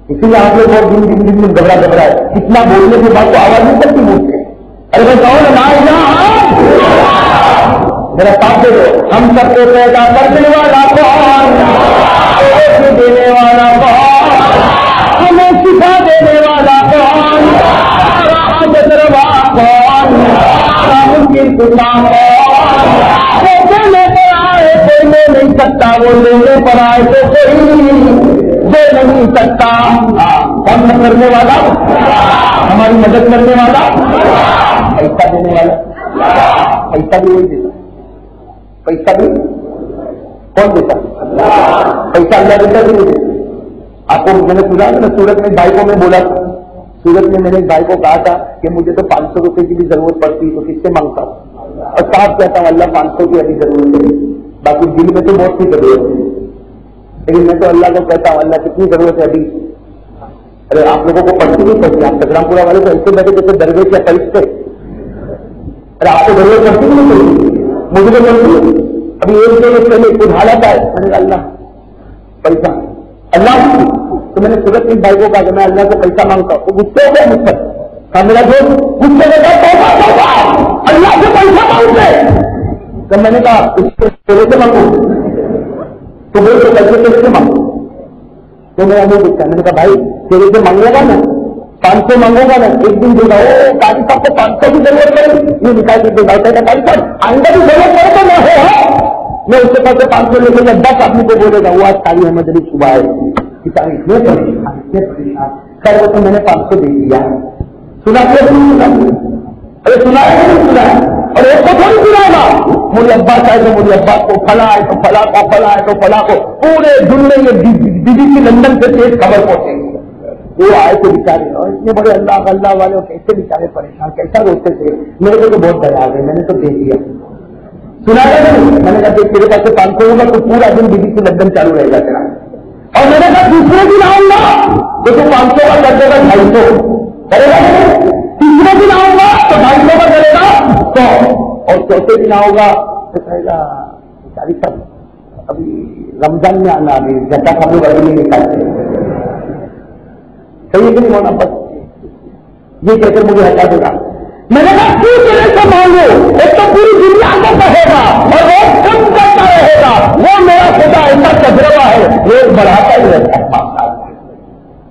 اسی لیے آپ لوگ بہت دن گھبرا ہے, اتنا بولنے کے بعد تو آواز نہیں کرتی مجھ سے. ارے میں کہوں نا میرا ساتھ دے دو. ہم سب کو پیدا کرنے والا کون, دینے والا کون, ہمیں سکھا دینے والا کون, حاجت روا کون, ممکن کتا کون, وہ دینے پر آئے کوئی لے نہیں سکتا, وہ لینے پر آئے تو کوئی دے نہیں سکتا. کام کرنے والا, ہماری مدد کرنے والا, پیسہ دینے والا. پیسہ بھی وہی دیتا, پیسہ بھی کون دیتا, پیسہ اللہ دیتا بھی نہیں دیتا. آپ کو میں نے سنا تھا سورت میں بھائی کو میں بولا تھا, سورت میں نے ایک بھائی کو کہا تھا کہ مجھے تو 500 روپے کی بھی ضرورت پڑتی ہے تو کس سے مانگتا ہوں, اور صاحب کہتا ہوں اللہ 500 کی ابھی ضرورت ہے, باقی دل میں تو بہت سی ضرورت ہے, لیکن میں تو اللہ کو کہتا ہوں اللہ کتنی ضرورت ہے ابھی. ارے آپ لوگوں کو پڑتی نہیں پڑتی, آپ تگرام پورا والے کو ایسے بیٹھے جیسے درویش یا فرشتے. ارے آپ کو ضرورت پڑتی نہیں پڑتی, مجھے تو پڑتی ہے. ابھی ایک دن پہلے کچھ حالت آئے, میں نے اللہ پیسہ اللہ, تو میں نے سورت کے بھائی کو کہا کہ میں اللہ سے پیسہ مانگتا ہوں, تو غصے ہو گیا مجھ پر. کہا میرا دوست غصے میں اللہ سے پیسہ مانگتے, تو میں نے کہا اس سے تیرے سے مانگو, تو وہ تو پیسے کس سے مانگو, تو میرا نہیں دکھتا. میں نے کہا بھائی تیرے سے مانگے گا نا, 500 مانگوں گا نا, ایک دن دے گا قاضی صاحب کو 500 کی ضرورت پڑے, یہ نکال کے قاضی صاحب آئندہ کی ضرورت پڑے تو نہ ہو, میں اس کے پاس 500 لے کے جب 10 آدمی کو بولے گا وہ آج قاضی احمد علی صبح ہے کسان اتنے پریشان, خیر وہ تو میں نے 500 دے دیا. سنا کیا سنا, ارے سنا ہے نہیں سنا ہے, اور ایک کو تھوڑی سنا گا. مجھے عباس آئے تو مجھے عباس کو, فلاں آئے تو فلاں کو, فلاں آئے تو فلاں کو, پورے دنیا میں BBC لندن سے تیز خبر پہنچے گی. وہ آئے تو بیچارے, اور اتنے بڑے اللہ والے کیسے بیچارے پریشان, کیسا روتے تھے. میرے کو تو بہت دیا آ گئے, میں نے تو دے دیا. سنا گیا نہیں, میں نے کہا کہ تیرے پاس 500 ہوگا تو پورا دن BBC لندن چالو رہے گا تیرا. اور میں نے کہا دوسرے دن آؤں گا تو 500 کا کر دے گا 250 کرے گا, تیسرے دن آؤں گا تو 250 کا کرے گا 100, اور چوتھے دن آؤں گا تو کہے گا بیچاری صاحب ابھی رمضان میں آنا, ابھی جگہ ہم لوگ ابھی نہیں نکالتے. صحیح ہے کہ نہیں ہونا, بس یہ کہہ کر مجھے ہٹا دے گا. میں نے کہا کیوں تیرے سے مانگو, ایک تو پوری دنیا کو کہے گا اور وہ کم کرتا رہے گا, وہ میرا خدا ایسا تجربہ ہے, روز بڑھاتا ہی رہتا ہے,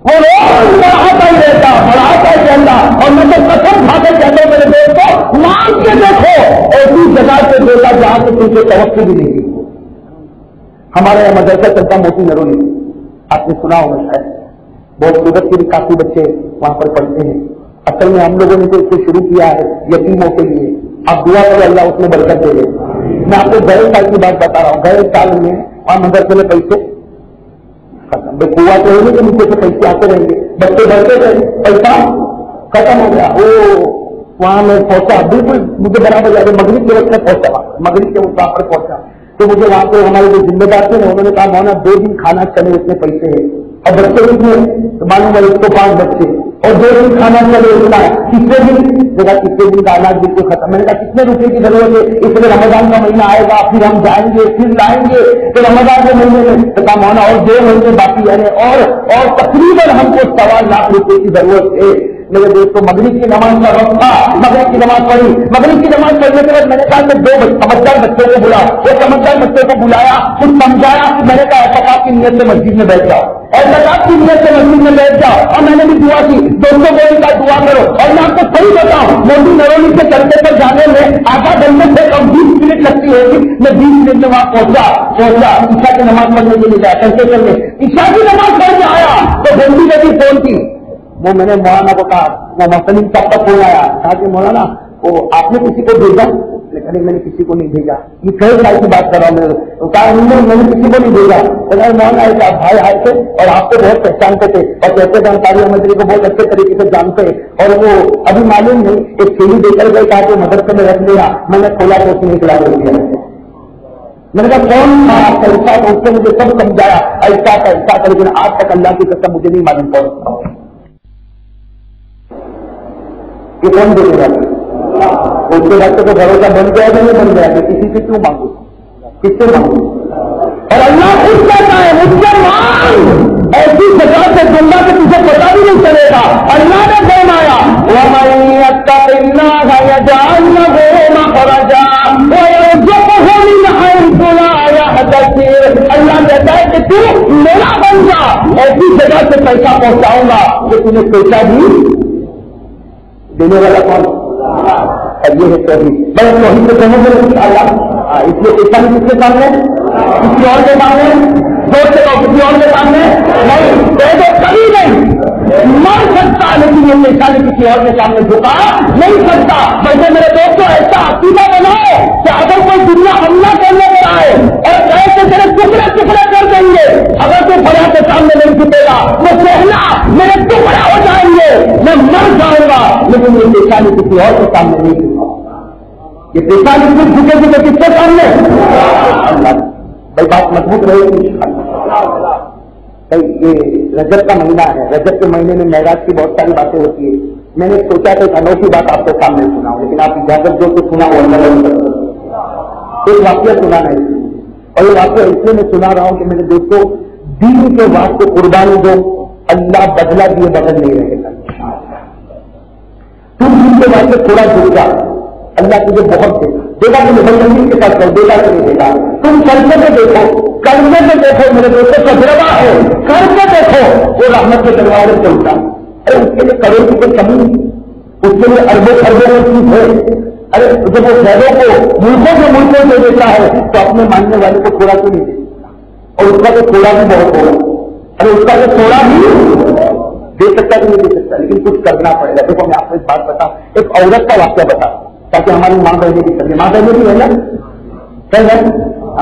وہ روز بڑھاتا ہی رہتا, بڑھاتا ہی رہتا. اور میں تو قسم کھا کے کہتا ہوں میرے دوست کو مانگ کے دیکھو, ایسی جگہ سے دیکھا جہاں سے تجھے توقع بھی نہیں. ہمارے یہاں مدرسہ چلتا موتی نرولی, آپ نے سنا ہوگا شاید, بہت سورت کے بھی کافی بچے وہاں پر پڑھتے ہیں. اصل میں ہم لوگوں نے تو اس کو شروع کیا ہے یتیموں کے لیے. اب دعا کرو اللہ اس میں برکت دے دے. میں آپ کو گئے سال کی بات بتا رہا ہوں, گئے سال میں وہاں مدرسے میں پیسے ختم, بھائی کنواں تو ہے نہیں کہ نیچے سے پیسے آتے رہیں گے, بچے بڑھتے رہے, پیسہ ختم ہو گیا. وہاں میں پہنچا, بالکل مجھے برابر یاد ہے, مغرب کے وقت میں پہنچا, مغرب کے وقت پر پہنچا تو مجھے وہاں پہ ہمارے جو ذمہ دار تھے انہوں نے کہا مولانا 2 دن کھانا چلے اتنے پیسے ہیں, اور بچے کتنے معلوم ہے 105 بچے, اور 2 دن کھانا چلے اتنا, کتنے دن جگہ کتنے دن کا اناج بالکل ختم. میں نے کہا کتنے روپے کی ضرورت ہے, اس میں رمضان کا مہینہ آئے گا, پھر ہم جائیں گے, پھر لائیں گے, تو رمضان کے مہینے میں کہا مولانا اور 2 مہینے باقی ہے, اور تقریباً ہم کو 1.25 لاکھ روپے کی ضرورت ہے. میرے دوستوں مغرب کی نماز کا وقت تھا, مغرب کی نماز پڑھی. مغرب کی نماز پڑھنے کے بعد میں نے کہا کہ 2 سمجھدار بچوں کو بلا, وہ سمجھدار بچوں کو بلایا, کچھ سمجھایا. میں نے کہا اعتکاف کی نیت سے مسجد میں بیٹھ جاؤ, اعتکاف کی نیت سے مسجد میں بیٹھ جاؤ. اور میں نے بھی دعا کی, دوستوں کو ان کا دعا کرو. اور میں آپ کو صحیح بتاؤں, موٹی نرولی سے چلتے پر جانے میں آدھا گھنٹے سے کم 20 منٹ لگتی ہوگی. میں 20 منٹ میں وہاں پہنچا عشاء کی نماز پڑھنے کے لیے جایا, چلتے چلتے عشاء کی نماز پڑھ کے آیا تو بندی نے بھی فون کی. وہ میں نے مولانا کو کہا, وہ مسلم صاحب کا فون آیا, کہا کہ مولانا وہ آپ نے کسی کو بھیجا؟ میں نے کسی کو نہیں بھیجا. یہ کئی سال کی بات کر رہا ہوں. کہا میں نے کسی کو نہیں بھیجا. مولانا ایسا بھائی آئے تھے اور آپ کو بہت پہچانتے تھے, اور کہتے جانکاری مدری کو بہت اچھے طریقے سے جانتے, اور وہ ابھی معلوم نہیں ایک تھیلی دے کر گئے, کہا کہ مدرسے میں رکھ لیا. میں نے کھولا تو اس میں نکلا دے دیا. میں نے کہا کون تھا آپ کا ایسا, تو اس نے مجھے سب سمجھایا ایسا تھا, لیکن آج تک اللہ کی قسم مجھے نہیں معلوم پڑتا یہ کون دے گا. اس کے بعد تو بھروسہ بن گیا کہ نہیں بن گیا, کہ کسی سے کیوں مانگو, کس سے مانگو. اور اللہ خود کہتا ہے مجھ سے مانگ, ایسی جگہ سے دنیا سے تجھے پتا بھی نہیں چلے گا. اللہ نے فرمایا وَمَن يَتَّقِ اللَّهَ يَجْعَلْ لَهُ مَخْرَجًا وَيَرْزُقْهُ تو میرا بن جا، ایسی جگہ سے پیسہ پہنچاؤں گا کہ تمہیں پیسہ بھی دینے والا کون؟ اور یہ ہے توحید. بس توحید کو سمجھ لیں اللہ. اس لیے پیسہ بھی کس کے سامنے؟ کسی اور کے سامنے. دوست کو کسی اور کے سامنے نہیں. تو کبھی نہیں مر سکتا، لیکن یہ پیسہ بھی کسی اور کے سامنے جھکا نہیں سکتا. بلکہ میرے دوستوں ایسا عقیدہ بناؤ کہ اگر کوئی دنیا حملہ کرنے پر آئے اور کیسے تیرے ٹکڑے ٹکڑے کر دیں گے، اگر تو بڑا کے سامنے نہیں جھکے گا وہ کہنا میرے ٹکڑے ہو جائیں گے، میں مر جاؤں گا. لیکن یہ پیسہ بھی کسی اور کے سامنے نہیں جھکا. یہ پیسہ بھی کچھ جھکے گی تو کس کے سامنے؟ اللہ. بھائی بات مضبوط رہے گی. یہ رجب کا مہینہ ہے، رجب کے مہینے میں معراج کی بہت ساری باتیں ہوتی ہیں. میں نے سوچا کہ ایک انوکھی بات آپ کے سامنے سناؤں، لیکن آپ اجازت دو تو سنا وہ ایک واقعہ سنانا ہے. اور یہ واقعہ اس لیے میں سنا رہا ہوں کہ میرے دوستوں دین کے واسطے قربانی دو، اللہ بدلا دیے بغیر نہیں رہے گا. تم دین کے واسطے تھوڑا جھک جا، اللہ تجھے بہت دے گا کہ مبلغین کے ساتھ کر دے گا کہ نہیں دے گا. تم کرنے میں دیکھو، کرنے میں دیکھو، میرے دوستوں تجربہ ہے، کر کے دیکھو وہ رحمت کے دروازے چلتا. ارے اس کے لیے کروڑ کی کوئی کمی نہیں، اس کے لیے اربوں اربوں میں چیز ہے. ارے جب وہ شہروں کو ملکوں دے دیتا ہے تو اپنے ماننے والے کو تھوڑا کیوں نہیں دے دیتا؟ اور اس کا تو تھوڑا بھی بہت ہوگا. ارے اس کا تو تھوڑا بھی دے سکتا کہ نہیں دے سکتا، لیکن کچھ کرنا پڑے گا. دیکھو میں آپ کو ایک بات بتا، ایک عورت کا واقعہ بتا تاکہ ہماری ماں بہنیں بھی سمجھے. ماں بہنیں بھی ہے نا،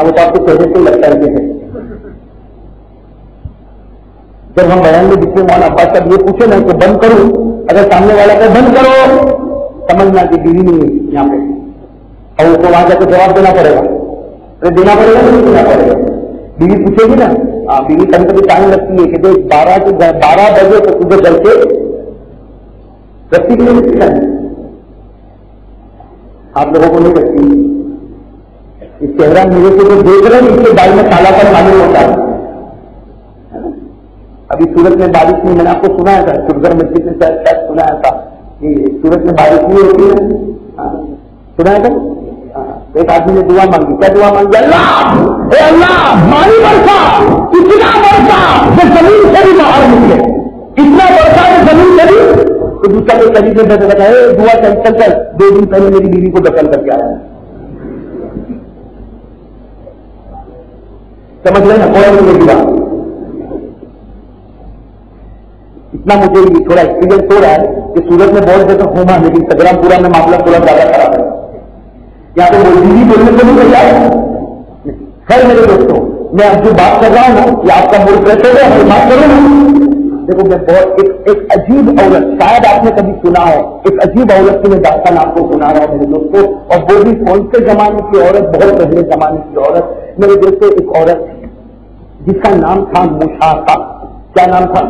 وہ تو آپ کو کہنے سے لگتا ہے. جب ہم بیان میں جتنے مولانا عباس صاحب یہ پوچھے نا کہ بند کرو، اگر سامنے والا کہ بند کرو، سمجھنا کہ بیوی نہیں ہے یہاں پہ، اور اس کو وہاں جا کے جواب دینا پڑے گا. دینا پڑے گا نہیں دینا پڑے گا. بیوی پوچھے گی نا، بیوی کبھی کبھی ٹائم لگتی ہے کہ دیکھ 12 بجے تو تجھے چل کے رکھتی کے لیے سکھا ہے. آپ لوگوں کو نہیں رکھتی. اس چہرہ میرے کو جو دیکھ رہے ہیں اس کے بال میں کالا پن معلوم ہوتا ہے. ابھی سورت میں بارش نہیں، میں نے آپ کو سنایا تھا، سرگر مسجد میں شاید سنایا تھا کہ سورت میں بارش نہیں ہوتی ہے. سنایا تھا. ایک آدمی نے دعا مانگی. کیا دعا مانگی؟ اللہ اے اللہ پانی برسا، اتنا برسا کہ زمین سے بھی باہر نکلے، اتنا برسا کہ زمین سے بھی. تو دوسرا کوئی طریقے سے بتا دعا کینسل کر، 2 دن پہلے میری بیوی کو دفن کر کے آیا. سمجھ لیں نا کون میری بات. اتنا مجھے تھوڑا ایکسپیرینس ہو رہا ہے کہ سورت میں بہت زیادہ گھوما، لیکن سگرام پورا میں معاملہ تھوڑا زیادہ خراب ہے. یہاں پہ بیوی بولنے سے نہیں چاہیے. خیر میرے دوستوں، میں اب جو بات کر رہا ہوں کہ آپ کا موڈ فریش ہو گیا، میں بات کروں گا. دیکھو میں بہت ایک عجیب عورت، شاید آپ نے کبھی سنا ہو، ایک عجیب عورت کی میں داستان آپ کو سنا رہا ہوں میرے دوستوں. اور وہ بھی کون سے زمانے کی عورت؟ بہت پہلے زمانے کی عورت. میرے دوستوں ایک عورت جس کا نام تھا موسیٰ تھا. کیا نام تھا؟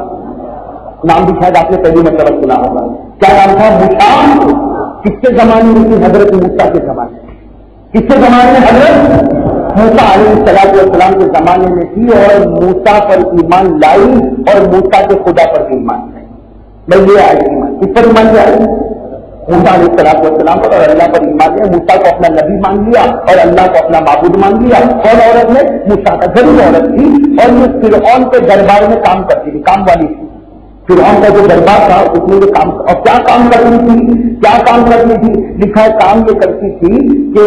نام بھی شاید آپ نے پہلی مرتبہ سنا ہوگا. کیا نام تھا؟ موسیٰ. کس کے زمانے میں تھی؟ حضرت موسیٰ کے زمانے. کس کے زمانے میں؟ حضرت موسیٰ علیہ السلام کے زمانے میں تھی. اور موسیٰ پر ایمان لائی اور موسیٰ کے خدا پر بھی ایمان لائی. میں یہ آئی ایمان کس پر ایمان لائی؟ موسیٰ علیہ السلام پر اور اللہ پر ایمان لیا. موسیٰ کو اپنا نبی مان لیا اور اللہ کو اپنا معبود مان لیا. اور عورت نے موسیٰ کا غریب عورت تھی اور یہ فرعون کے دربار میں کام کرتی تھی، کام والی تھی. فرعون کا جو دربار تھا اس میں یہ کام، اور کیا کام کرتی تھی؟ کیا کام کرتی تھی؟ لکھا ہے کام یہ کرتی تھی کہ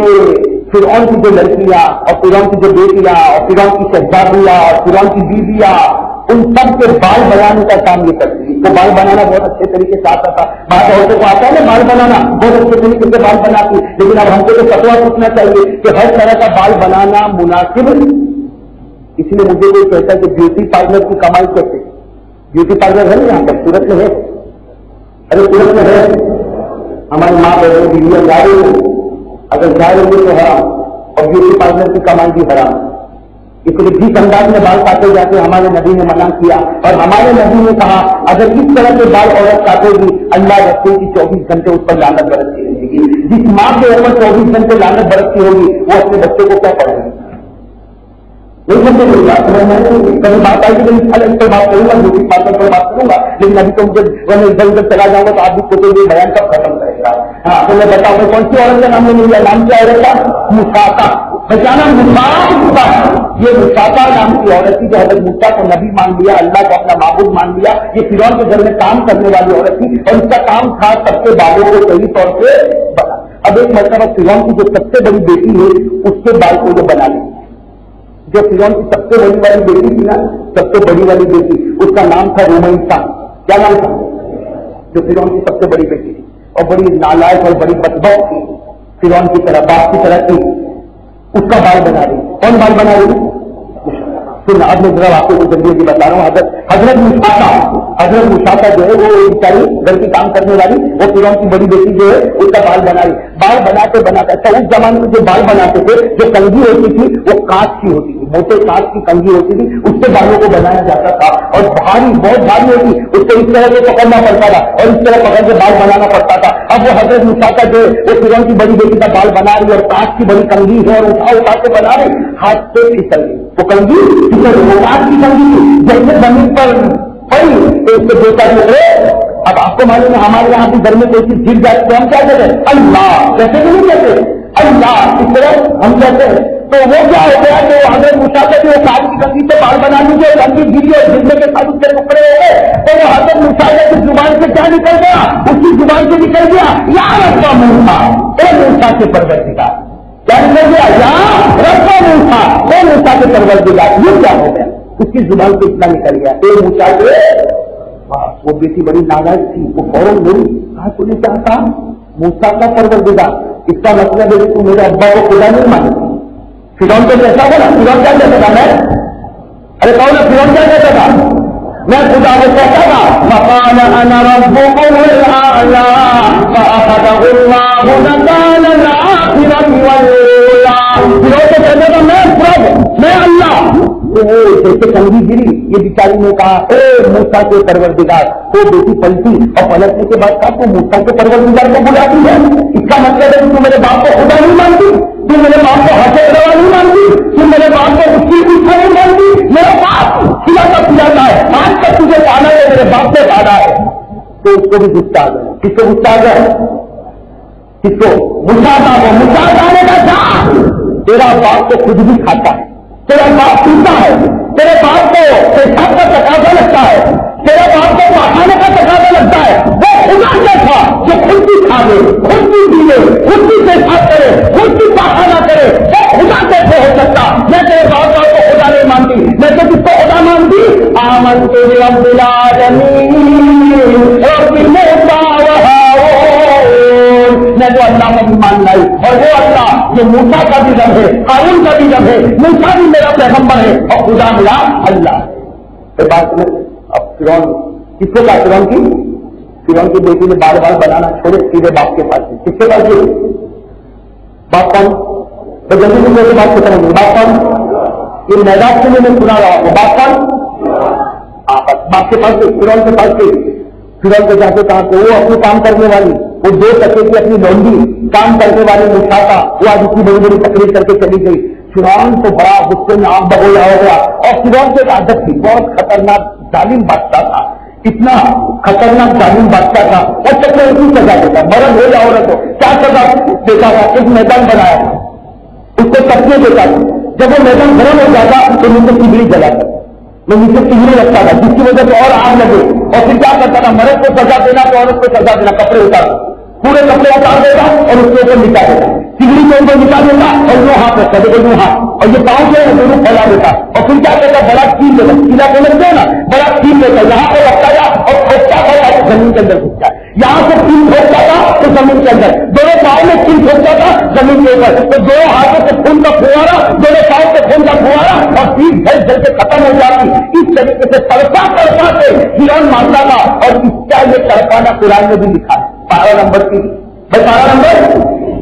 فرعون کی جو لڑکیاں اور فرعون کی جو بیٹیاں اور فرعون کی شہزادیاں اور فرعون کی بیویاں، ان سب کے بال بنانے کا کام یہ کرتی تھی. تو بال بنانا بہت اچھے طریقے سے آتا تھا. بعض عورتوں کو آتا ہے نا بال بنانا، بہت اچھے طریقے سے بال بناتی. لیکن اب ہم کو تو فتویٰ پوچھنا چاہیے کہ ہر طرح کا بال بنانا مناسب. اس لیے مجھے کوئی کہتا ہے کہ بیوٹی پارلر کی کمائی کیسے؟ بیوٹی پارلر ہے یہاں پر سورت میں ہے. ارے سورت میں ہے. ہماری ماں بہن بیویاں جا رہی ہیں، اگر جا رہی ہے تو حرام، اور بیوٹی پارلر کی کمائی بھی حرام. اس لیے جس انداز میں بال کاٹے جاتے ہمارے نبی نے منع کیا. اور ہمارے نبی نے کہا اگر اس طرح کے بال عورت کاٹے گی اللہ رسول کی 24 گھنٹے اس پر لعنت برستی رہے گی. جس ماں کے اوپر 24 گھنٹے لعنت برستی ہوگی وہ اپنے بچے کو کیا پڑھے گی؟ نہیں سمجھے میری بات. کبھی بات آئی کہ اس پر بات کروں گا، بیوٹی پارلر پر بات کروں گا، لیکن ابھی تو مجھے ادھر ادھر چلا جاؤں گا تو آپ بھی سوچیں گے بیان کب ختم کرے گا. ہاں تو میں بتاؤں کون سی عورت کا نام نہیں لیا؟ نام کیا عورت کا؟ موسیٰ. بچانا مسافہ. یہ مسافہ نام کی عورت تھی جو حضرت موسیٰ کو نبی مان لیا, اللہ کو اپنا معبود مان لیا. یہ فرعون کے گھر میں کام کرنے والی عورت تھی اور اس کا کام تھا سب کے بالوں کو صحیح طور سے بنا. اب ایک مرتبہ فرعون کی جو سب سے بڑی بیٹی ہے اس کے بال کو جو بنا لی, جو فرعون کی سب سے بڑی والی بیٹی تھی نا, سب سے بڑی والی بیٹی, اس کا نام تھا رومیسا. کیا نام تھا؟ جو فرعون کی سب سے بڑی بیٹی تھی اور بڑی نالائق اور بڑی بدبخت تھی, فرعون کی طرح باپ کی طرح تھی, اس کا بال بنا رہی. کون بال بنا رہی؟ سن, اب میں ذرا آپ کو جلدی جلدی بتا رہا ہوں. حضرت مشاطہ جو ہے وہ بیچاری گھر کی کام کرنے والی, وہ فرعون کی بڑی بیٹی جو ہے اس کا بال بنا رہی. بال بناتے اچھا اس زمانے میں جو بال بناتے تھے, جو کنگھی ہوتی تھی وہ کانچ کی ہوتی تھی, موٹے کانچ کی کنگھی ہوتی تھی, اس سے بالوں کو بنایا جاتا تھا اور بھاری, بہت بھاری ہوتی, اس کو اس طرح سے پکڑنا پڑتا تھا اور اس طرح پکڑ کے بال بنانا پڑتا تھا. اب وہ حضرت مشاطہ جو ہے وہ فرعون کی بڑی بیٹی کا بال بنا رہی اور کانچ کی بڑی کنگھی ہے اور اٹھا کے بنا رہی, ہاتھ سے پھسل گئی وہ کنگھی, کانچ کی کنگھی جیسے زمین پر پڑی تو اس کو دیکھا جو. اب آپ کو معلوم ہے ہمارے یہاں بھی گھر میں کوئی چیز گر جاتی ہے, ہم کیا کہتے ہیں؟ اللہ. کہتے نہیں کہتے اللہ, اس طرح ہم کہتے ہیں. تو وہ کیا ہو گیا کہ حضرت مشاطہ جو کانچ کی کنگھی سے بال بنا لیجیے, کنگھی گری اور گرنے کے ساتھ اس کے ٹکڑے ہو گئے, تو وہ حضرت مشاطہ کی زبان سے کیا نکل گیا؟ اس کی زبان سے نکل گیا یا رب کا موسیٰ, اے موسیٰ کے پروردگار. کیا نکل گیا؟ یا رب کا موسیٰ, اے موسیٰ کے پروردگار. یہ کیا ہو گیا؟ اس کی زبان سے اتنا نکل گیا. اے موسیٰ کے, وہ بیٹی بڑی نالائق تھی, وہ فوراً بولی, کہا تو نے کیا کہا؟ موسیٰ کا پروردگار. اس کا مطلب ہے کہ تو میرے ابا کو خدا نہیں مانتی. فرعون تو ایسا بولا, فرعون کیا کہتا تھا؟ میں ارے کون ہے فرعون کیا کہتا تھا؟ میں خدا کو کہتا تھا فقال انا ربكم الاعلى فاخذه الله نكال الاخرة والاولى. فرعون تو کہتا تھا میں رب, میں اللہ. جیسے کنگھی گری, یہ بیچاری نے کہا اے موسیٰ کے پروردگار. وہ بیٹی پلٹی اور پلٹنے کے بعد کہا تو موسیٰ کے پروردگار کو بلاتی ہے. اس کا مطلب ہے کہ تو میرے باپ کو خدا نہیں مانتی, تو میرے باپ کو حاصل روا نہیں مانتی, تو میرے باپ کو اس کی کچھ نہیں مانتی. میرا باپ کھلاتا ہے, آج تک تجھے پانا ہے, میرے باپ سے پانا ہے. تو اس کو بھی غصہ آ گیا. کس کو غصہ آ گیا؟ کس کو؟ مشاطہ کو. مشاطہ آنے کا کیا؟ تیرا باپ تو خود بھی کھاتا ہے, تیرا باپ پیتا ہے, تیرے باپ کو پیشاب کا تقاضا لگتا ہے, تیرے باپ کو پاخانے کا تقاضا لگتا ہے. وہ خدا کیا تھا جو خود بھی کھا لے, خود بھی پی لے, خود بھی پیشاب کرے, خود بھی پاخانہ کرے. وہ خدا کیسے ہو سکتا؟ میں تیرے باپ کو خدا نہیں مانتی, میں تو کس کو خدا مانتی؟ آمنت برب العالمین رب موسیٰ وہارون. میں جو اللہ کا بھی مان لائی, اور وہ اللہ جو موسیٰ کا بھی رب ہے, ہارون کا بھی رب ہے, موسیٰ بھی میرا پیغمبر ہے, اور خدا ملا اللہ. بات میں اب فرعون کس کو کہا؟ فرعون کی بیٹی نے بار بار بنانا چھوڑے, سیدھے باپ کے پاس. کس کے پاس گئی؟ باپ کون؟ تو جلدی سے میری بات کو سمجھ. باپ کون؟ یہ میدان سے میں سنا رہا ہوں. باپ کون؟ باپ کے پاس گئی, فرعون کے پاس گئی. فرعون کے جاتے کہاں کہ وہ اپنی کام کرنے والی, وہ 2 ٹکے کی اپنی لونڈی کام کرنے والی مشاطہ, وہ آج اتنی بڑی بڑی تقریر کر کے چلی گئی. فرعون تو بڑا غصے میں آگ بگولا ہو گیا, اور فرعون کی عادت تھی, بہت خطرناک ظالم بادشاہ تھا, اتنا خطرناک ظالم بادشاہ تھا. اور سب نے اسی سزا دیتا, مرد ہو یا عورت ہو, کیا سزا دیتا تھا؟ ایک میدان بنایا, اس کو سپنے دیتا تھا. جب وہ میدان گرم ہو جاتا تو نیچے سگڑی جلاتا, وہ نیچے سگڑی رکھتا تھا, جس کی وجہ سے اور آگ لگے. اور پھر کیا کرتا تھا؟ مرد کو سزا دینا تو عورت کو سزا دینا, کپڑے اتار, پورے کپڑے اتار دیتا اور اس کے اوپر نکال دیتا, سگڑی کے اوپر نکال دیتا اور وہ ہاتھ رکھتا, دیکھو وہ ہاتھ, اور یہ پاؤں سے دونوں پھیلا دیتا. اور پھر کیا کرتا؟ بڑا کیل دیتا, سیدھا کو لگتا ہے نا, بڑا کیل دیتا, یہاں پہ رکھتا جا اور پھینکتا تھا تو زمین کے اندر گھستا ہے. یہاں سے کیل پھینکتا تھا تو زمین کے اندر, دونوں پاؤں میں کیل پھینکتا تھا زمین کے اوپر, تو دونوں ہاتھوں سے خون کا پھوارا, دونوں پاؤں سے خون کا پھوارا, اور پیٹ جل جل کے ختم ہو جاتی. اس طریقے سے تڑپا سے فرعون مارتا تھا. اور اس کا یہ تڑپانا قرآن میں بھی لکھا ہے. 12 نمبر کی 12 نمبر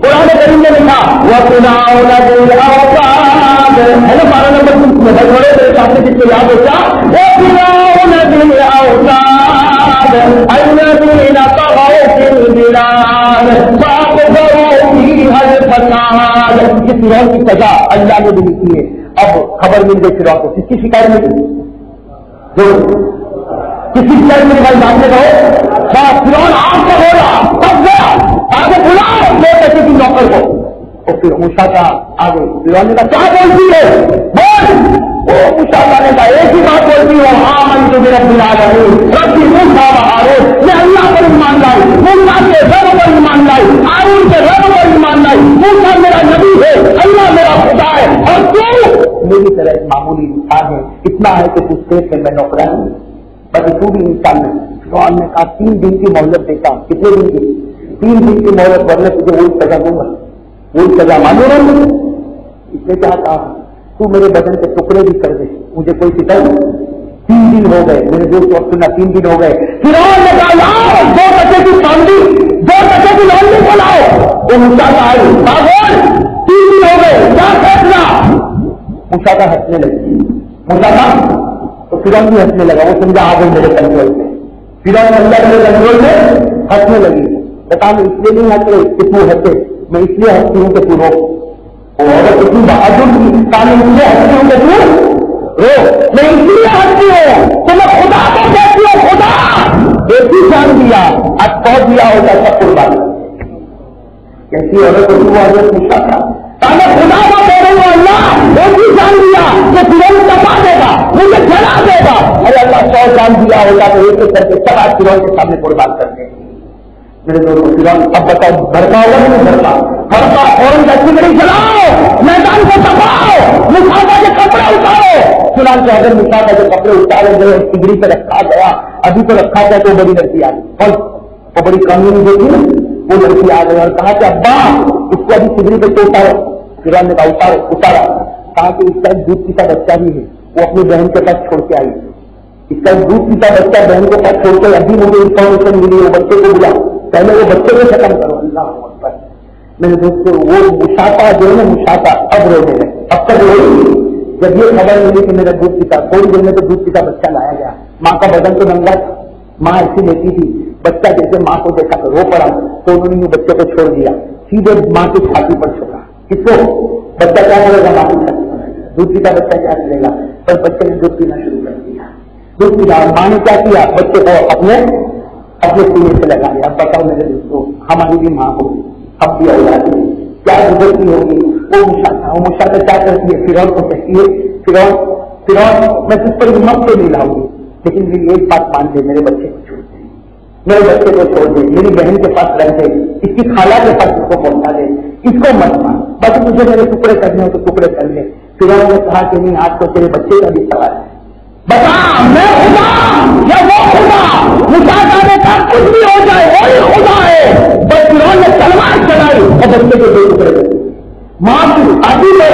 قرآن کریم نے لکھا, وَفِرْعَوْنَ ذِي الْأَوْتَادِ ہے نا. 12 نمبر بڑے بڑے میرے سامنے جس کو یاد ہوتا, وَفِرْعَوْنَ ذِي الْأَوْتَادِ الَّذِينَ طَغَوْا فِي الْبِلَادِ فَأَكْثَرُوا فِيهَا الْفَسَادَ. یہ فرعون کی سزا اللہ نے بھی لکھی ہے. اب خبر مل گئی فرعون کو, کس کی شکایت ملی؟ جو کسی شکایت ملی بھائی سامنے کہو. فرعون آپ کا ہو رہا تب گیا, آگے بلاؤ 2 ٹکے کی نوکر کو. اور پھر موسیٰ کا آگے فرعون نے کہا کیا بولتی ہے بول. موسیٰ نے کہا ایک ہی بات بولتی ہوں آمنت برب العالمین ربی موسیٰ و ہارون. میں اللہ پر ایمان لائی, موسیٰ کے رب پر ایمان لائی, ہارون کے رب پر ایمان لائی. موسیٰ میرا نبی ہے, اللہ میرا خدا ہے, اور تو میری طرح ایک معمولی انسان ہے. اتنا ہے کہ کچھ دیر میں نوکران ہوں, بس تو بھی انسان ہے. فرعون نے کہا 3 دن کی مہلت دیتا. کتنے دن کی؟ 3 دن کی مہلت, ورنہ تجھے وہی سزا دوں گا, وہی سزا معلوم. اس نے کیا کہا تو میرے بدن کے ٹکڑے بھی کر دے, مجھے کوئی فکر نہیں. 3 دن ہو گئے, میرے دوست وقت سنا 3 دن ہو گئے. فرعون نے کہا لاؤ 2 بچے کی چاندی, 2 بچے کی لونڈی کو لاؤ. وہ موسیٰ کا آئی باغول 3 دن ہو گئے, کیا فیصلہ؟ موسیٰ کا ہنسنے لگی. موسیٰ کا تو فرعون بھی ہنسنے لگا. وہ سمجھا آ گئی میرے کنٹرول میں. فرعون اللہ میرے کنٹرول میں ہنسنے لگی. بتا میں اس لیے نہیں ہنس رہے کہ تو ہنسے, میں اس لیے ہنستی ہوں کہ تو رو. اتنی بہادر کی تعلیم اس لیے ہنستی ہوں کہ تو رو. میں اس لیے ہنستی ہوں تو میں خدا کو کہتی ہوں خدا ایک ہی جان دیا, آج 100 دیا ہوتا سب قربان. کیسی عورت کو حضرت موسیٰ کا میں خدا کو کہہ رہی ہوں اللہ ایک ہی جان دیا کہ فرعون دبا دے گا, مجھے جلا دے گا. ارے اللہ 100 جان دیا ہوگا تو ایک ایک کر کے سب آج فرعون کے سامنے قربان کرتے ہیں. میرے دوستوں فرعون اب بتاؤ بھڑکا ہوگا نہیں بھڑکا؟ بھڑکا فوراً سگڑی چلاؤ, میدان کو دباؤ, موسیٰ کے کپڑے اتارو. چنانچہ اگر موسیٰ کے کپڑے اتارے گئے سگڑی پہ رکھا گیا, ابھی تو رکھا گیا تو بڑی لڑکی آ گئی. اور بڑی قانونی جو تھی وہ لڑکی آ گئی اور کہا کہ ابا اس کو ابھی سگڑی پہ تو اتارو. فرعون نے کہا اتارا. کہا کہ اس کا ایک دودھ پیتا بچہ بھی ہے, وہ اپنی بہن کے پاس چھوڑ کے آئی. اس کا ایک دودھ پیتا بچہ بہن کے پاس چھوڑ کے ابھی مجھے انفارمیشن ملی, وہ بچے کو بلا, پہلے وہ بچے کو ختم کرو. اللہ اکبر. میرے دوستوں وہ مشاطہ جو ہے مشاطہ اب رونے لگے. اب تک روئی جب یہ خبر ملی کہ میرا دودھ پیتا, تھوڑی دیر میں تو دودھ پیتا بچہ لایا گیا. ماں کا بدن تو ننگا تھا, ماں ایسی لیتی تھی. بچہ جیسے ماں کو دیکھا تو رو پڑا, تو انہوں نے بچے کو چھوڑ دیا, سیدھے ماں کی چھاتی پر چھوڑا. کس کو؟ بچہ کیا کرے گا؟ ماں کی چھاتی پر. دودھ پیتا بچہ کیا کرے گا؟ پر بچے نے دودھ پینا شروع کر دیا. دودھ پینا, ماں نے کیا کیا؟ بچے کو اپنے سینے سے لگا لیا. اب بتاؤ میرے دوستوں, ہماری بھی ماں ہوگی, اب بھی اولاد ہے, کیا گزرتی ہوگی. وہ موسیٰ کیا کرتی ہے؟ فرعون کو کہتی ہے فرعون میں تجھ پر ہمت سے نہیں لاؤں گی, لیکن میری ایک بات مان دے, میرے بچے کو چھوڑ دے, میرے بچے کو چھوڑ دے, میری بہن کے پاس رکھ دے, اس کی خالہ کے پاس اس کو پہنچا دے, اس کو مت مان, بس مجھے میرے ٹکڑے کرنے ہو تو ٹکڑے کر لے. فرعون نے کہا کہ نہیں, آج تو تیرے بچے کا بھی سوال ہے. بتا میں خدا یا وہ خدا؟ موسیٰ نے کہا کچھ بھی ہو جائے وہی خدا ہے. بس فرعون نے تلوار چلائی اور بچے کے 2 ٹکڑے کر دیے. ماں کی آدھی میں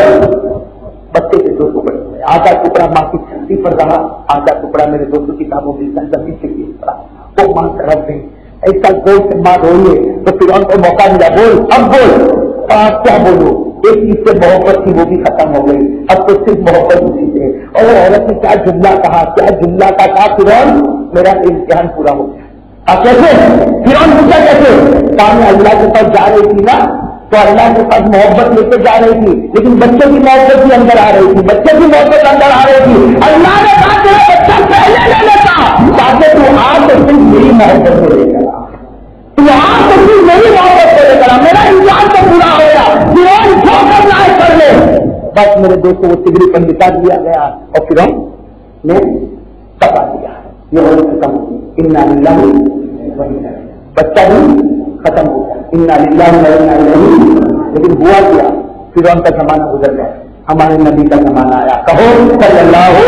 بچے کے 2 ٹکڑے, آدھا ٹکڑا ماں کی چھاتی پر رہا, آدھا ٹکڑا میرے دوستوں کتابوں کی زمین سے گر پڑا. وہ ماں طرف گئی. ایسا گول سے ماں روئی ہے تو فرعون کو موقع ملا, بول اب بول. کیا بولو؟ ایک چیز سے محبت تھی وہ بھی ختم ہو گئی, اب تو صرف محبت اسی سے. اور وہ عورت نے کیا جملہ کہا فرعون میرا امتحان پورا ہو گیا. اب کیسے فرعون پوچھا کیسے؟ کہا اللہ کے پاس جا رہی تھی نا, تو اللہ کے پاس محبت لے کے جا رہی تھی, لیکن بچے کی محبت بھی اندر آ رہی تھی, بچے کی محبت اندر آ رہی تھی. اللہ نے کہا تیرا بچہ پہلے لے لیتا تاکہ تو آج تو صرف میری محبت کو لے کر, تو آج تو صرف میری محبت کو لے کر, میرا امتحان تو پورا ہو گیا. فرعون جو کرنا ہے کر لے. بس میرے دوست کو وہ سگڑی پر بتا دیا گیا اور فرعون نے دبا دیا. یہ عورت ختم ہو گئی. انا للہ, بچہ بھی ختم ہو گیا. انا للہ و انا الیہ. لیکن ہوا کیا؟ فرعون کا زمانہ گزر گیا, ہمارے نبی کا زمانہ آیا. کہو صلی اللہ ہو.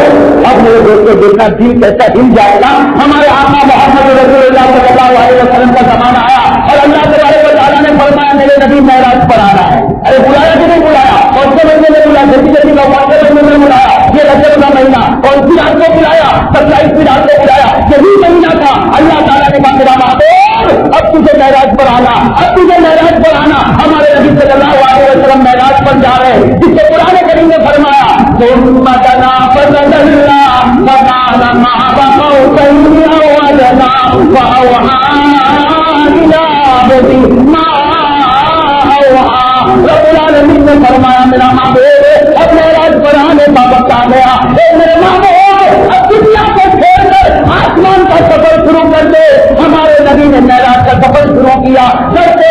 اب میرے دوستوں دیکھنا دل کیسا ہل جائے گا. ہمارے آقا محمد رسول اللہ صلی اللہ علیہ وسلم کا زمانہ آیا اور اللہ تبارک و تعالیٰ نے فرمایا میرے نبی معراج پر آ رہا ہے. ارے بلایا کہ نہیں بلایا؟ کون سے مہینے میں بلایا؟ جیسی موقع میں بلایا. یہ رجب کا مہینہ کون سی رات کو بلایا؟ 27ویں رات کو بلایا. یہی مہینہ تھا. اللہ تعالیٰ نے کہا میرا محبوب اب تجھے معراج پر آنا, اب تجھے معراج پر آنا. ہمارے نبی صلی اللہ علیہ وسلم معراج پر جا رہے ہیں, جس سے قرآن کریم نے فرمایا ثم دنا فتدلى فكان قاب قوسين او ادنى فاوحى الى عبده ما اوحى. رب العالمین نے فرمایا میرا محبوب اب معراج پر آنے کا وقت آ گیا. میرے محبوب اب دنیا کو چھوڑ کر آسمان کا سفر شروع کر دے. ہمارے نبی نے معراج کا سفر شروع کیا. چلتے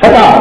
6,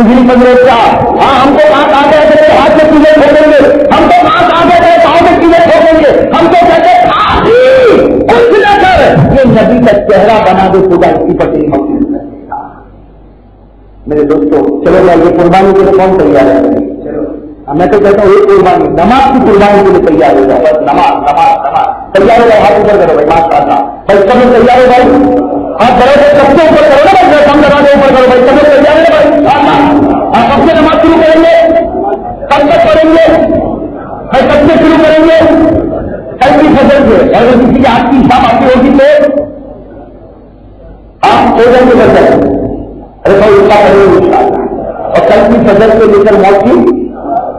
تجھے پندرہ کیا ہاں ہم کو کہاں کہا گیا تھے ہاتھ میں چیزیں ٹھوکیں گے, ہم کو کہاں کہا گیا تھے پاؤں میں چیزیں ٹھوکیں گے, ہم کو کہتے کچھ نہ کر, یہ نبی کا چہرہ بنا دے خدا اسی پر تیری مقصد کرے گا. میرے دوستوں چلو بھائی یہ قربانی کے لیے کون تیار ہے؟ چلو میں تو کہتا ہوں یہ قربانی نماز کی قربانی کے لیے تیار ہو جاؤ, بس نماز نماز نماز تیار ہو جاؤ, ہاتھ اوپر کرو بھائی ماشاء اللہ بھائی سب لوگ تیار ہو بھائی, ہاتھ بڑے سے سب سے اوپر کرو نا بھائی, کم لگا دے اوپر کرو بھائی, سب لوگ تیار ہے بھائی, آپ کب سے نماز شروع کریں گے, کب تک پڑھیں گے بھائی, کب سے شروع کریں گے, کل کی فجر سے, اگر کسی کی آپ کی حساب آپ کی ہوگی تو آپ ہو جائیں گے بچے, ارے بھائی اس کا کریں گے اور کل کی فجر سے لے کر موت کی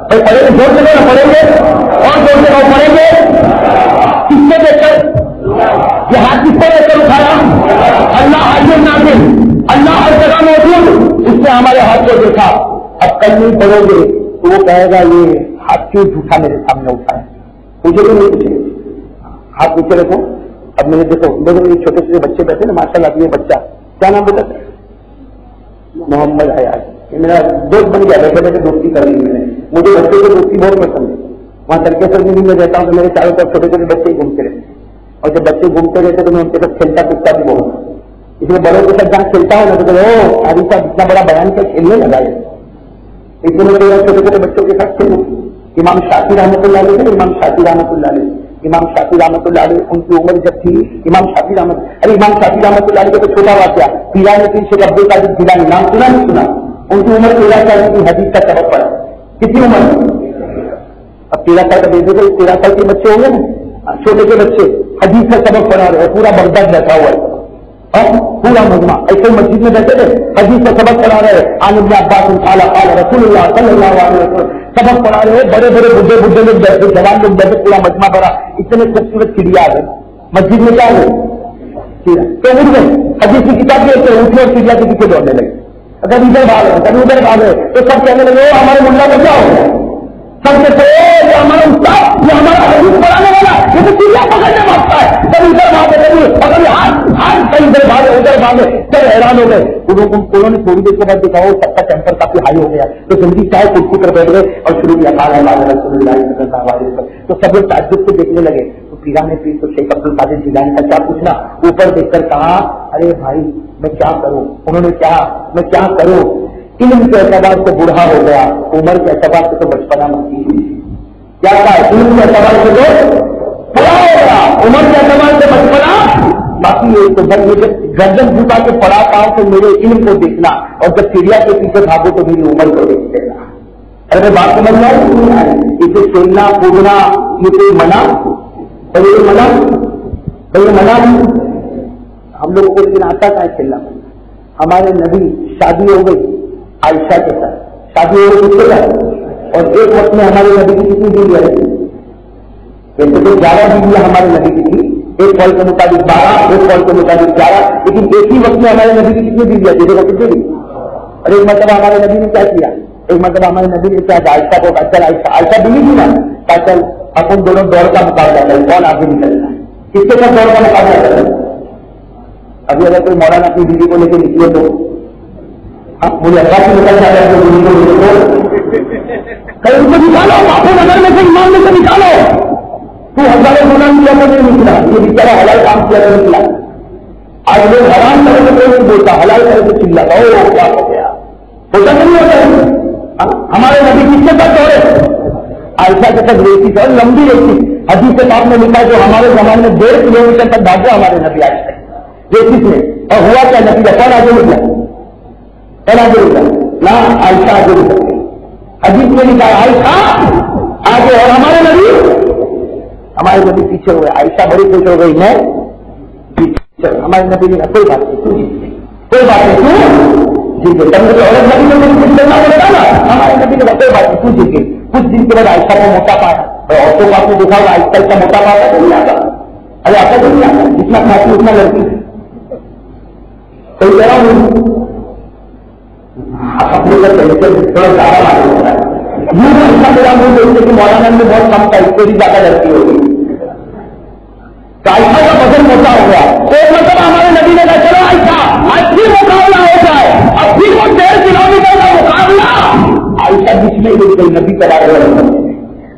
بھائی پڑھیں گے, زور سے نہ پڑھیں گے اور زور سے نہ پڑھیں گے, کس سے دیکھ کر یہ ہاتھ کس سے دیکھ کر اٹھایا, اللہ حاضر ناظر, اللہ ہر جگہ موجود, اس نے ہمارے ہاتھ کو دیکھا. اب کل نہیں پڑھو گے تو وہ کہے گا یہ ہاتھ کیوں جھوٹا میرے سامنے اٹھایا, پوچھے تو نہیں پوچھے, ہاتھ نیچے رکھو. اب میرے دیکھو یہ چھوٹے چھوٹے بچے بیٹھے نا ماشاء اللہ, یہ بچہ کیا نام بیٹا محمد حیات, میرا دوست بن گیا, بیٹھے بیٹھے دوستی کر لی میں نے, مجھے بچے کو دوستی بہت پسند ہے. وہاں ترکیسر میں رہتا ہوں تو میرے چاروں طرف چھوٹے چھوٹے بچے گھومتے رہتے, اور جب بچے گھومتے رہتے تو میں ان کے ساتھ کھیلتا کودتا بھی بہت, اس لیے بڑوں کے ساتھ جہاں کھیلتا ہوں نا تو ابھی صاحب اتنا بڑا بیان کیا کھیلنے لگا ہے, اس لیے میں چھوٹے چھوٹے بچوں کے ساتھ کھیلوں. امام شافعی رحمۃ اللہ علیہ تھے, امام شافعی رحمۃ اللہ علیہ, امام شافعی رحمۃ اللہ علیہ ان کی عمر جب تھی, امام شافعی رحمۃ اللہ علیہ کا تو چھوٹا واقعہ, پیرانی پیر شیخ عبد القادر جیلانی نام سنا نہیں سنا, ان کی عمر 13 سال کی, حدیث کا سبق پڑا. کتنی عمر؟ اب 13 سال کا دیکھو تو 13 سال کے بچے ہوں گے نا, چھوٹے کے بچے حدیث کا سبق پڑھا رہے, پورا بغداد بیٹھا ہوا ہے, پورا مجمع ایسے مسجد میں بیٹھے تھے, حدیث کا سبق پڑھا رہے, عن ابن عباس قال قال رسول اللہ صلی اللہ علیہ وسلم, سبق پڑھا رہے, بڑے بڑے بڈھے لوگ بیٹھے, جوان لوگ بیٹھے, پورا مجمع پڑھا. اتنے خوبصورت چڑیا آ گئے مسجد میں, کیا ہوئے تو اٹھ گئے, حدیث کی کتاب میں اٹھے اور چڑیا کے پیچھے دوڑنے لگے, اگر ادھر بھاگ رہے کبھی ادھر بھاگ رہے تو سب کہنے لگے ہمارے ملا کو کیا ہو گیا, سب کہتے یہ ہمارا استاد, یہ ہمارا حدیث پڑھانے والا, یہ تو چڑیا پکڑنے بھاگتا ہے, کبھی ادھر بھاگے کبھی اگر ہاتھ کہیں ادھر بھاگے ادھر بھاگے, سب حیران ہو گئے. انہوں نے تھوڑی دیر کے بعد دیکھا وہ سب کا ٹیمپر کافی ہائی ہو گیا, تو جلدی چائے کرسی پر بیٹھ گئے اور شروع کیا قال رسول اللہ صلی اللہ علیہ وسلم. تو سب لوگ تعجب سے دیکھنے لگے. تو پیرانے پیر تو شیخ عبد القادر جیلانی کا کیا پوچھنا, اوپر دیکھ کر کہا ارے بھائی میں کیا کروں, انہوں نے کہا میں کیا کروں, علم کے اعتبار سے بوڑھا ہو گیا, عمر کے اعتبار سے تو بچپنا مکی, کیا کہا علم کے اعتبار سے تو بڑا ہو گیا, عمر کے اعتبار سے بچپنا باقی. یہ تو جب مجھے گردن جھکا کے پڑھاتا ہوں تو میرے علم کو دیکھنا, اور جب چڑیا کے پیچھے بھاگو تو میری عمر کو دیکھ لینا. ارے بات سمجھ میں آئی, اسے کھیلنا کودنا یہ کوئی منع, یہ منع ہم لوگوں کو لیکن آتا کا ہے کھیلنا. ہمارے نبی شادی ہو گئی عائشہ کے ساتھ, شادی ہو گئی کس کے ساتھ, اور ایک وقت میں ہمارے نبی کی کتنی بیویاں رہی, ویسے تو 11 بیویاں ہمارے نبی کی تھی, ایک قول کے مطابق 12, ایک قول کے مطابق 11, لیکن ایک ہی وقت میں ہمارے نبی کی کتنی بیویاں تھی, دیکھو کتنی بھی. اور ایک مرتبہ ہمارے نبی نے کیا کیا, ایک مرتبہ ہمارے نبی نے کیا عائشہ کو چل عائشہ بیوی تھی نا, چل اپن دونوں دوڑ کا مقابلہ کریں, کون آگے نکلنا ہے, کس کے ساتھ دوڑ کا مقابلہ کریں. ابھی اگر کوئی مولانا اپنی بیوی کو لے کے نکلے تو مجھے اللہ سے نکل جاتا ہے, بیوی کو لے کے ان کو نکالو, آپ نظر میں سے ایمان میں سے نکالو, تو ہزاروں گنا کیا تو نہیں نکلا, یہ بیچارہ حلال کام کیا تو نکلا. آج لوگ حرام کرے تو کوئی نہیں بولتا, حلال کرے تو چلاتا ہو کیا ہو گیا, ہوتا نہیں ہوتا. ہمارے نبی کس کے ساتھ دوڑے, عائشہ کے ساتھ ریسی تھا, لمبی ریسی. حدیث سے آپ نے لکھا جو ہمارے زمانے میں 1.5 کلومیٹر تک بھاگا ہمارے نبی عائشہ ریسی سے, اور ہوا کیا نتیجہ, کون آگے نکلا, کون آگے نکلا نہ عائشہ آگے نکل گئی. حدیث میں لکھا عائشہ آگے اور ہمارے نبی پیچھے ہوئے. عائشہ بڑی خوش ہو گئی, میں پیچھے. ہمارے نبی نے کہا کوئی بات نہیں, تو جیت گئی, کوئی بات نہیں, تو جیت گئی. تم نے عورت نبی نے کچھ کرنا بولتا نا, ہمارے نبی نے کہا کوئی بات نہیں, تو جیت گئی. کچھ دن کے بعد عائشہ کو موٹا پایا, اور عورتوں کو آپ نے دیکھا عائشہ کا موٹا پایا تو نہیں آتا, ارے آتا تو نہیں آتا, جتنا کھاتی اتنا لڑکی کوئی کہہ رہا ہوں اپنے تھوڑا زیادہ معلوم ہوتا ہے. میرا منہ دیکھتے کہ مولانا میں بہت کم تھا, اس سے بھی زیادہ لڑکی ہوگی. عائشہ کا وزن موٹا ہو گیا. ایک مطلب ہمارے نبی نے کہا چلو عائشہ آج بھی مقابلہ ہو جائے, اب پھر وہ 1.5 کلومیٹر کا مقابلہ عائشہ جس میں گئی نبی کا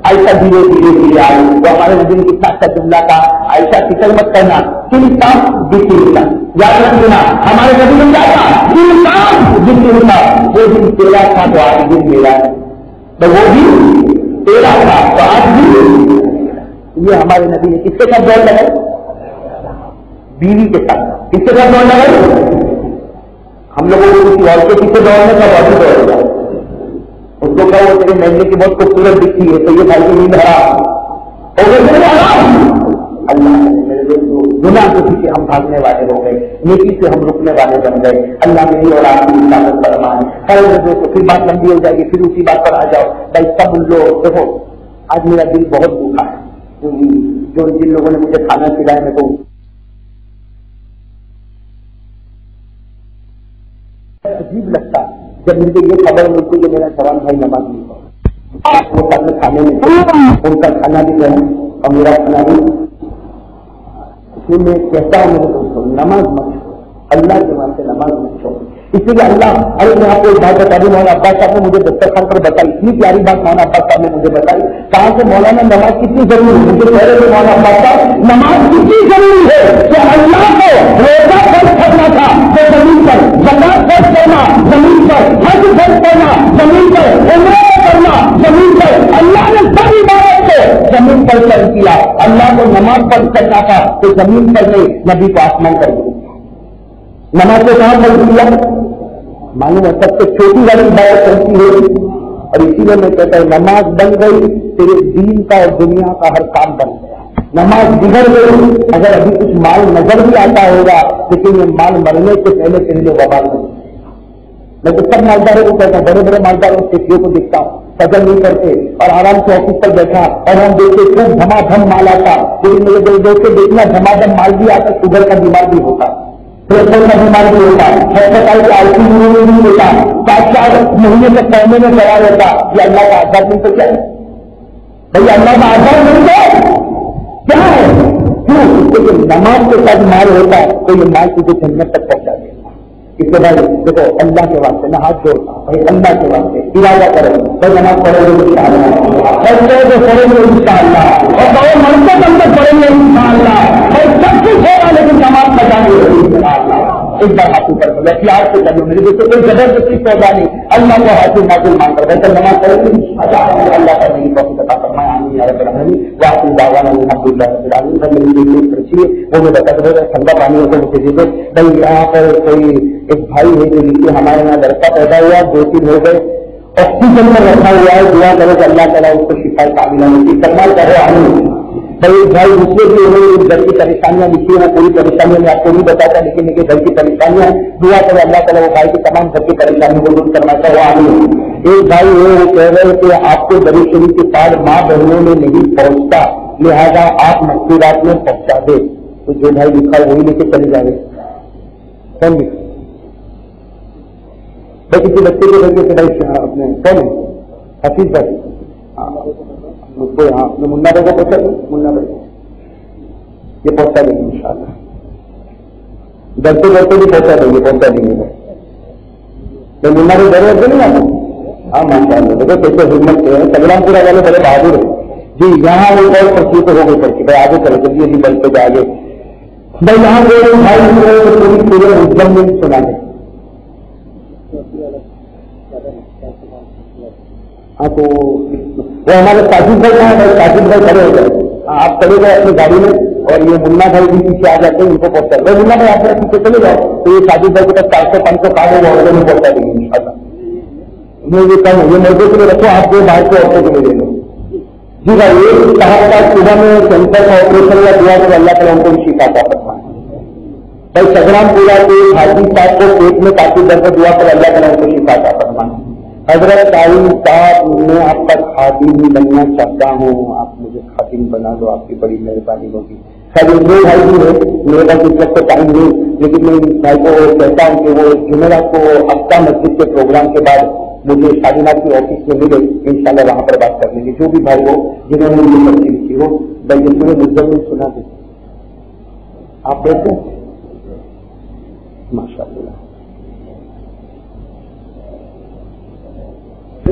عائشہ دھیرے دھیرے دھیرے آئی. تو ہمارے نبی نے کتنا اچھا جملہ تھا, عائشہ فکر مت کرنا, تم کام دیکھیے ہوتا, یاد رکھنا ہمارے نبی نے کیا تھا, تم کام جن ہوتا, وہ دن تیرا تھا تو آج دن میرا, تو وہ بھی تیرا تھا تو آج بھی. یہ ہمارے نبی نے کس کے ساتھ دوڑ لگائی, بیوی کے ساتھ. کس کے ساتھ دوڑ لگائی, ہم لوگوں کو کسی اور کے پیچھے دوڑنے کا بہت دوڑ گیا, اس کو کہا وہ تیرے محلے کی بہت خوبصورت دکھتی ہے تو یہ بھائی کی نیند حرام, اللہ میرے دوستوں گناہ کے پیچھے ہم بھاگنے والے ہو گئے, نیکی سے ہم رکنے والے بن گئے. اللہ میری اور آپ کی حفاظت فرمائے. خیر میرے دوستوں پھر بات لمبی ہو جائے گی, پھر اسی بات پر آ جاؤ بھائی سب لوگ. دیکھو آج میرا دل بہت دکھا ہے, جو جن لوگوں نے مجھے کھانا کھلایا میں تو عجیب لگتا جب مجھے یہ خبر ملتی کہ میرا جوان بھائی نماز نہیں پڑھا, وہ سب میں کھانے میں ان کا کھانا بھی جو ہے اور میرا کھانا بھی. اس لیے میں کہتا ہوں میرے دوستوں نماز مت چھوڑو, اللہ کے واسطے نماز مت چھوڑو. اس لیے اللہ ارے میں آپ کو ایک بات بتا دوں, مولانا عباس صاحب نے مجھے دسترخوان پر بتائی, اتنی پیاری بات مولانا عباس صاحب نے مجھے بتائی. کہاں سے مولانا نماز کتنی ضروری ہے, مجھے کہہ رہے تھے مولانا عباس صاحب نماز کتنی ضروری ہے کہ اللہ کو روزہ فرض کرنا تھا تو زمین پر, زکات فرض کرنا زمین پر, حج فرض کرنا زمین پر, عمرہ کرنا زمین پر, اللہ نے سب عبادت کو زمین پر کر دیا. اللہ کو نماز فرض کرنا تھا تو زمین پر نہیں, نبی کو آسمان کر دیا. نماز کو کہاں فرض کیا معلوم ہے, سب سے چھوٹی والی عبادت کرتی ہے. اور اسی لیے میں کہتا ہوں نماز بن گئی تیرے دین کا اور دنیا کا ہر کام بن گیا. نماز بگڑ گئی, اگر ابھی کچھ مال نظر بھی آتا ہوگا لیکن یہ مال مرنے سے پہلے کے لیے وبال نہیں. میں تو سب مالداروں کو کہتا ہوں, بڑے بڑے مالداروں سیکھیوں کو دیکھتا ہوں قدر نہیں کرتے اور آرام سے آفس پر بیٹھا اور ہم دیکھتے خوب دھما دھم مال آتا, لیکن میرے دوست سے دیکھنا دھما دھم مال بھی آتا, شوگر کا بیمار بھی ہوتا, پریشر کا بیمار بھی ہوتا, ہسپتال کے آئی سی یو میں بھی ہوتا, 4 مہینے سے پہلے میں سوال ہوتا. یہ اللہ کا آزاد نہیں تو کیا ہے بھائی, اللہ کا آزاد نہیں تو کیا ہے, کیوں کیونکہ نماز کے ساتھ مال ہوتا ہے تو یہ مال تجھے جنت تک پہنچا دے. اس کے بعد دیکھو اللہ کے واسطے نہ ہاتھ جوڑتا بھائی, اللہ کے واسطے ارادہ کرو بھائی نماز پڑھیں گے ان شاء اللہ, پڑھیں گے ان شاء اللہ, اور بہت منتے منتے پڑھیں گے ان شاء اللہ, اور سب کچھ ہوگا لیکن نماز پڑھائیں گے ان شاء اللہ. ایک بار حاصل کر لو, احتیاط سے کر لو میرے دوستوں, کوئی زبردستی سودا نہیں, اللہ کو حاصل نازل مان کر بہتر نماز پڑھیں گے اللہ کا نہیں توفیق عطا فرمائے. آمین یا رب العالمین. واقعی دعوانا الحمدللہ رب العالمین. پر میری جو پرچی ہے وہ میں بتا دوں گا, ٹھنڈا پانی ہو تو مجھے دے دو بھائی. یہاں پر کوئی ایک بھائی ہے جو نیچے ہمارے یہاں لڑکا پیدا ہوا, 2-3 ہو گئے, آکسیجن میں رکھا ہوا ہے, دعا کرو کہ اللہ تعالیٰ اس کو شفا کاملہ نصیب کرنا چاہے. آمین. بھائی بھائی دوسرے بھی انہوں گھر کی پریشانیاں لکھی ہیں, پوری پریشانیاں میں آپ کو نہیں بتاتا لیکن ان کے گھر کی پریشانیاں دعا کرو اللہ تعالیٰ وہ بھائی کی تمام گھر کی پریشانیوں کو دور کرنا چاہے. آمین. ایک بھائی ہے وہ کہہ رہے کہ آپ کو بڑی شریف کے پاس ماں بہنوں میں نہیں پہنچتا, لہٰذا آپ مقصورات میں پہنچا دے. تو جو بھائی لکھا وہی لے کے چلے جائیں گے. کون لکھا بھائی کسی بچے کے لڑکے سے بھائی اپنے کون حفیظ بھائی, ہاں منا بھائی کو پہنچا دیں, منا بھائی یہ پہنچا دیں گے ان شاء اللہ, ڈرتے ڈرتے بھی پہنچا دیں گے, پہنچا دیں گے. میں منا بھائی ڈر رہتے نہیں آتے. ہاں ماشاء اللہ دیکھو کیسے حکمت سے سنگرام پورا والے بڑے بہادر ہیں جی. یہاں وہ بہت پرچی تو ہو گئی پڑتی بھائی, آگے کرو جلدی جلدی بل پہ جائے بھائی. یہاں کوئی بھائی پوری پورے حکم میں سنا دیں. ہاں تو وہ ہمارے ساجد بھائی کہاں ہے, ساجد بھائی کھڑے ہو جائے. آپ چلے گئے اپنی گاڑی میں اور یہ منا بھائی بھی پیچھے آ جاتے ہیں, ان کو پہنچا دیں. منا بھائی آپ پیچھے چلے جاؤ تو یہ ساجد بھائی کے پاس 400-500 کار ہے, وہ میں پہنچا دیں گے ان شاء اللہ. یہ کم یہ موضوع کے لیے رکھو, آپ کو باہر کے عورتوں کے لیے لے لو. جی بھائی یہ کہا صبح میں کینسر کا آپریشن یا دعا کر اللہ تعالیٰ ان کو بھی شفا عطا فرمائے. بھائی سگرام پورا کے حاجی صاحب کو پیٹ میں کافی درد دعا کر اللہ تعالیٰ ان کو شفا عطا فرمائے. حضرت تعلیم صاحب میں آپ کا خادم بننا چاہتا ہوں, آپ مجھے خادم بنا دو, آپ کی بڑی مہربانی ہوگی. خیر دو بھائی بھی ہے, میرے پاس اس وقت ٹائم نہیں, لیکن میں اس بھائی کو کہتا ہوں کہ وہ جمعرات کو ہفتہ مسجد کے پروگرام کے بعد مجھے شادینات کی آفس میں ملے, انشاءاللہ وہاں پر بات کر لیں گے. جو بھی بھائی ہو جنہوں نے مجھے پرچی لکھی ہو بھائی یہ پورے ملزم میں سنا دیں. آپ کہتے ہیں ماشاء اللہ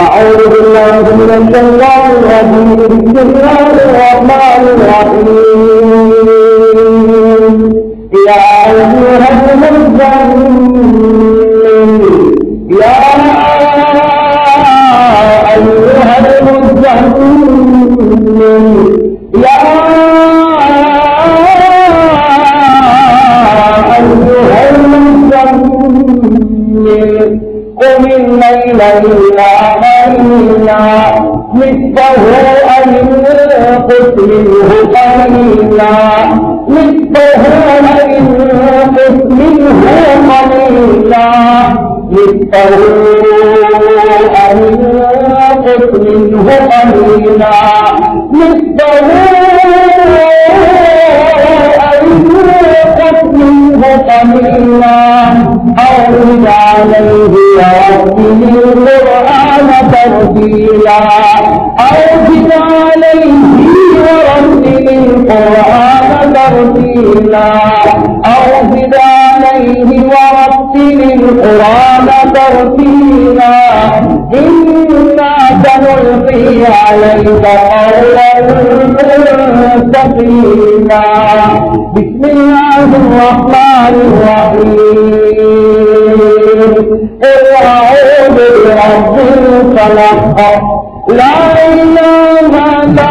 أعوذ بالله من الشيطان الرجيم بسم الله الرحمن الرحيم يا أيها المزمل يا أيها المزمل يا أيها المزمل قم الليل إلا قليلا نصفه أو انقص منه قليلا نصفه أو انقص منه قليلا نصفه أو انقص منه قليلا نصفه أو انقص منه قليلا أو زد عليه ورتل القرآن ترتيلا أو زد عليه ورتل القرآن ترتيلا أو زد عليه ورتل القرآن ترتيلا إنا سنلقي عليك قولا ثقيلا بسم الله الرحمن الرحيم قل أعوذ برب الفلق لا إله إلا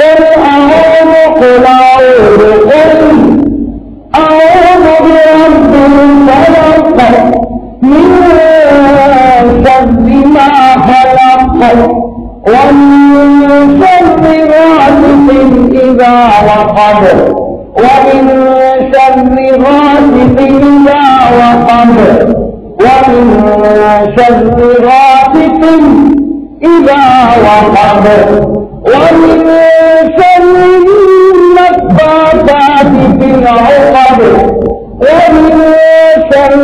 قل أعوذ برب الفلق من شر ما خلق ومن شر غاسق إذا وقب ومن شر غاسق إذا وقب ومن شر غاسق إذا وقب ومن شر النفاثات في العقد ومن شر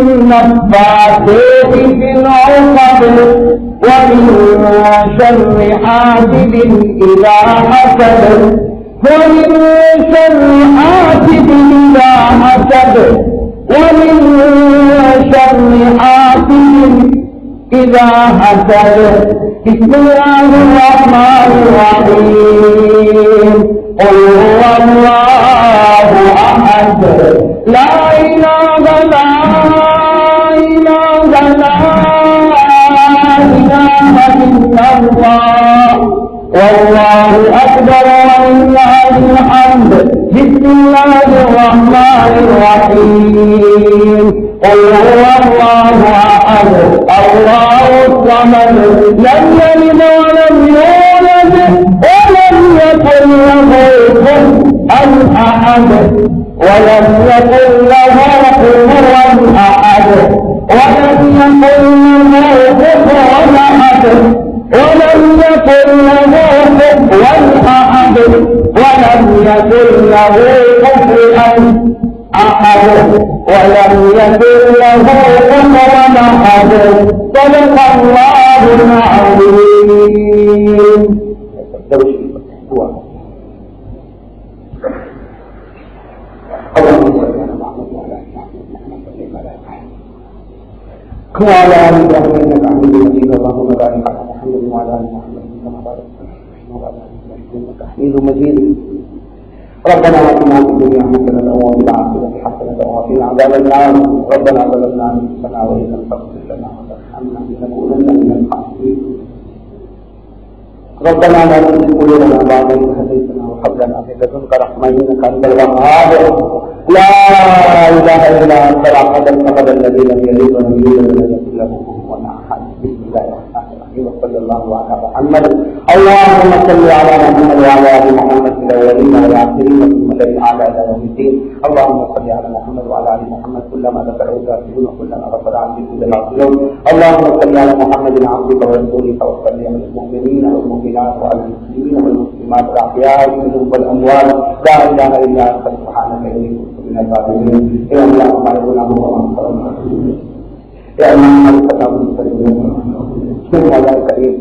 النفاثات في العقد ومن شر حاسد إذا حسد ومن شر حاسد إذا حسد ومن شر حاسد إذا حسد بسم الله الرحمن الرحيم قل هو الله أحد لا إله إلا الله والله أكبر ولله الحمد بسم الله الرحمن الرحيم قل هو الله أحد الله الصمد لم يلد ولم يولد ولم يكن له كفوا أحد ولم يكن له كفوا أحد ولم يكن له كفوا أحد ولم يكن له كفوا أحد ولم يكن له كفوا أحد ولم يكن له كفوا أحد صدق الله العظيم. وعلى آل إبراهيم إنك حميد مجيد اللهم بارك على محمد وعلى آل محمد كما باركت على إبراهيم وعلى آل إبراهيم إنك حميد مجيد. ربنا آتنا في الدنيا حسنة وفي الآخرة حسنة وقنا عذاب النار. ربنا ظلمنا أنفسنا وإن لم تغفر لنا وترحمنا لنكونن من الخاسرين. ربنا لا تزغ قلوبنا بعد إذ هديتنا وهب لنا من لدنك رحمة إنك أنت الوهاب. لا إله إلا أنت الأحد الصمد الذي لم يلد ولم يولد ولم يكن له كفوا أحد. بسم الله الرحمن الرحيم وصلى الله على محمد. اللهم صل على محمد وعلى آل محمد في الأولين والآخرين ثم الذين على يوم الدين. اللهم صل على محمد وعلى آل محمد كلما ذكره الذاكرون وكلما غفر عن ذكر الغافلون. اللهم صل على محمد عبدك ورسولك وصل على المؤمنين والمؤمنات وعلى المسلمين والمسلمات الأحياء منهم والأموات. لا إله إلا أنت سبحانك إني كنت من الظالمين. يا الله ما يقول عنه يا الله ما يقول عنه سبحان الله الكريم.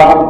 5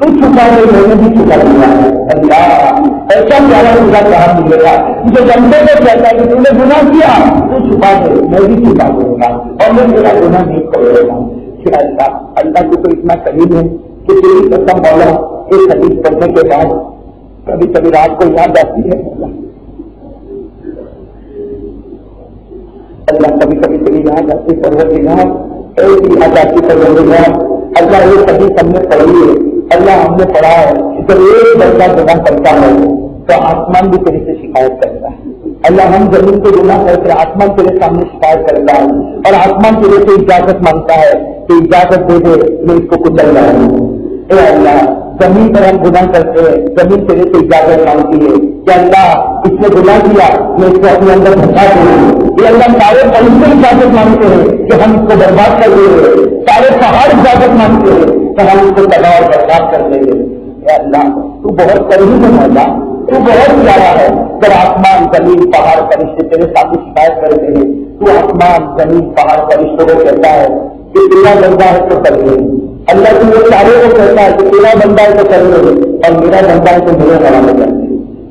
تو چھپا دے میں نے بھی چھپا دیا ہے. اللہ ایسا پیارا خدا کہاں ملے گا جو جنتے کو کہتا ہے کہ تم نے گناہ کیا تو چھپا دے میں بھی چھپا دوں گا اور میں میرا گناہ نہیں کرے گا. اللہ کو تو اتنا قریب ہے کہ تیری قسم والا ایک حدیث پڑھنے کے بعد کبھی کبھی رات کو یاد آتی ہے. اللہ کبھی کبھی تیری یاد آتی پروردگار ایسی یاد آتی پروردگار. اللہ یہ حدیث ہم نے پڑھی ہے, اللہ ہم نے پڑھا ہے کہ جب ایک بندہ گناہ کرتا ہے تو آسمان بھی تیرے سے شکایت کرتا ہے. اللہ ہم زمین کو گناہ کرتے آسمان تیرے سامنے شکایت کرتا ہے اور آسمان تیرے سے اجازت مانگتا ہے کہ اجازت دے دے میں اس کو کچل رہا ہوں. اے اللہ زمین پر ہم گناہ کرتے ہیں, زمین تیرے سے اجازت مانگتی ہے کہ اللہ اس نے گناہ کیا میں اس کو اپنے اندر دھکا دوں. یہ اللہ سارے فرشتے اجازت مانگتے ہیں کہ ہم اس کو برباد کر دیں گے, سارے پہاڑ اجازت مانگتے ہیں کہ ہم اس کو تباہ اور برباد کر دیں گے. اے اللہ تو بہت قریب ہے مولا, تو بہت پیارا ہے. جب آسمان زمین پہاڑ فرشتے تیرے سامنے شکایت کرتے ہیں تو آسمان زمین پہاڑ فرشتوں کو کہتا ہے کہ تیرا بندہ ہے تو کر لے. اللہ تو وہ سارے کو کہتا ہے کہ تیرا بندہ ہے تو کر لے اور میرا بندہ ہے تو میرے حوالے کر دے,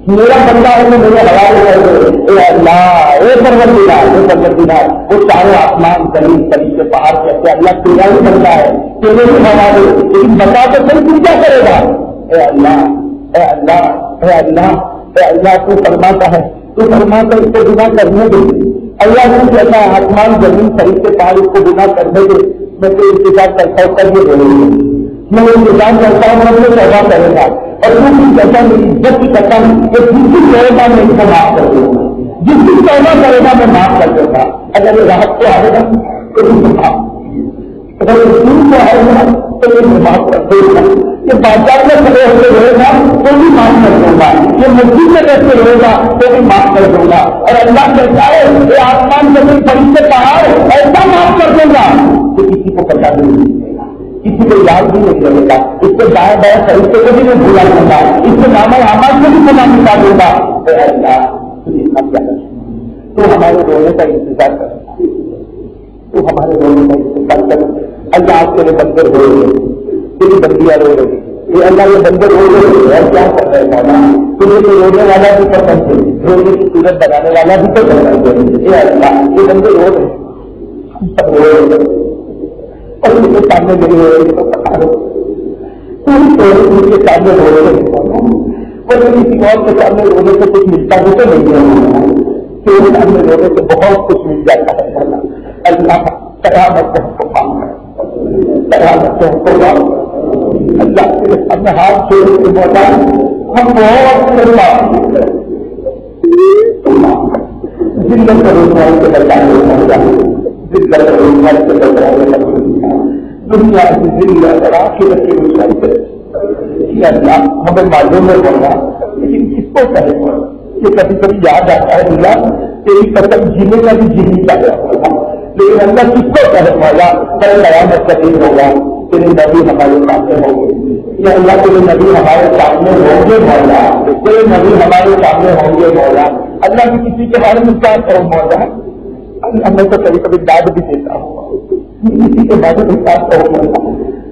میرا بندہ ہے تو میرے حوالے کر دے. اے اللہ اے پروردگار وہ سارے آسمان زمین فرشتے پہاڑ کہتے ہیں اللہ تیرا ہی بندہ ہے تیرے ہی حوالے, لیکن بتا تو پھر تو کیا کرے گا. اے اللہ اے اللہ اے اللہ اے اللہ تو فرماتا ہے تو فرماتا اس کو گناہ کرنے دے. اللہ تو کہتا ہے آسمان زمین فرشتے پہاڑ اس کو گناہ کرنے دے, میں تو انتظار کرتا ہوں کر یہ بولے گی, میں انتظار کرتا ہوں میں تو توبہ کرے گا اور تو بھی کہتا میری عزت کی قسم کہ جس بھی کرے گا میں اس کو معاف کر دوں گا, جس بھی توبہ کرے گا میں معاف کر دوں گا. اگر یہ راحت کو آئے گا تو اگر یہ دور کو آئے گا تو یہ معاف کر دے گا. یہ بازار میں کھڑے ہوتے رہے گا تو بھی معاف کر دوں گا, یہ مسجد میں بیٹھتے رہے گا تو بھی معاف کر دوں گا. اور اللہ کہتا ہے کہ آسمان زمین فرشتے پہاڑ ایسا معاف کر دوں گا کہ کسی کو پتا بھی نہیں چلے گا, کسی کو یاد بھی نہیں چلے گا. اس کے دائیں بائیں فرشتے کو بھی نہیں بھولا دوں گا, اس کے نام آواز کو بھی بنا مٹا دوں گا. اللہ تو ہمارے رونے کا انتظار کر, تو ہمارے رونے کا انتظار کر. اللہ آپ کے بندے رو رہے, تیری بندیاں رو رہی, یہ اللہ یہ بندے رو رہے اور کیا کر رہے مولا, تمہیں تو رونے والا بھی پسند ہے, رونے کی صورت بنانے والا بھی تو پسند ہے. یہ اللہ یہ بندے رو رہے سب رو رہے اور ان کے سامنے میرے رو رہے تو پتا رہو ان کے سامنے رو رہے اور کسی اور کے سامنے رونے سے کچھ ملتا بھی تو نہیں ہے, تیرے سامنے رونے سے بہت کچھ مل جاتا ہے. اللہ قیامت کو کام ہے, قیامت کو اللہ کے سامنے ہاتھ چھوڑ کے بولا ہم بہت ذلت روزگار کے بچانے ذلت روزگار کے بچانے دنیا کی ذلت اور آخرت کے روزگار سے اللہ ہمیں معلوم ہے بولا, لیکن کس کو کہے یہ کبھی کبھی یاد آتا ہے اللہ تیری قسم جینے کا بھی جینے چاہتا ہوگا, لیکن اللہ کس کو کہے والا کل قیامت کا دن ہوگا تیرے نبی ہمارے سامنے ہوں گے. یا اللہ تیرے نبی ہمارے سامنے ہوں گے مولا, تیرے نبی ہمارے سامنے ہوں گے مولا. اللہ بھی کسی کے بارے میں کیا کروں مولا, اللہ میں تو کبھی کبھی داد بھی دیتا ہوں, کسی کے بارے میں کیا کروں مولا.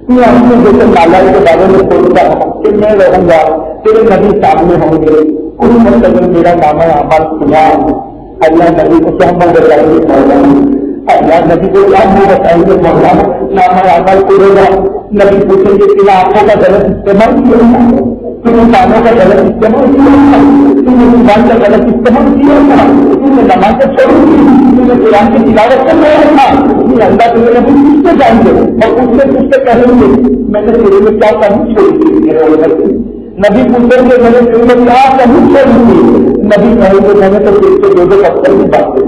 میں اپنے جیسے مالا کے بارے میں سوچتا ہوں کہ میں رہوں گا تیرے نبی سامنے ہوں گے, اس مطلب میرا نام عمل سنا اللہ نبی کو کیا ہم بتائیں گے مولا, اللہ نبی کو کیا ہم بتائیں گے مولا, نام عمل کرے گا. نبی پوچھیں گے تیرا آنکھوں کا غلط استعمال کیا, تم نے کانوں کا غلط استعمال کیا, تم نے زبان کا غلط استعمال کیا, تم نے نماز چھوڑی تھی, تم نے قرآن کی تلاوت کر رہا تھا. اللہ تمہیں نبی کس سے جائیں گے اور اس سے کچھ سے کہیں گے میں نے تیرے میں کیا کمی چھوڑی تھی. نبی پوچھیں گے میں نے تیرے میں کیا کمی چھوڑی تھی, نبی کہیں گے میں نے تو تیرے سے دو پتھر کی بات کی.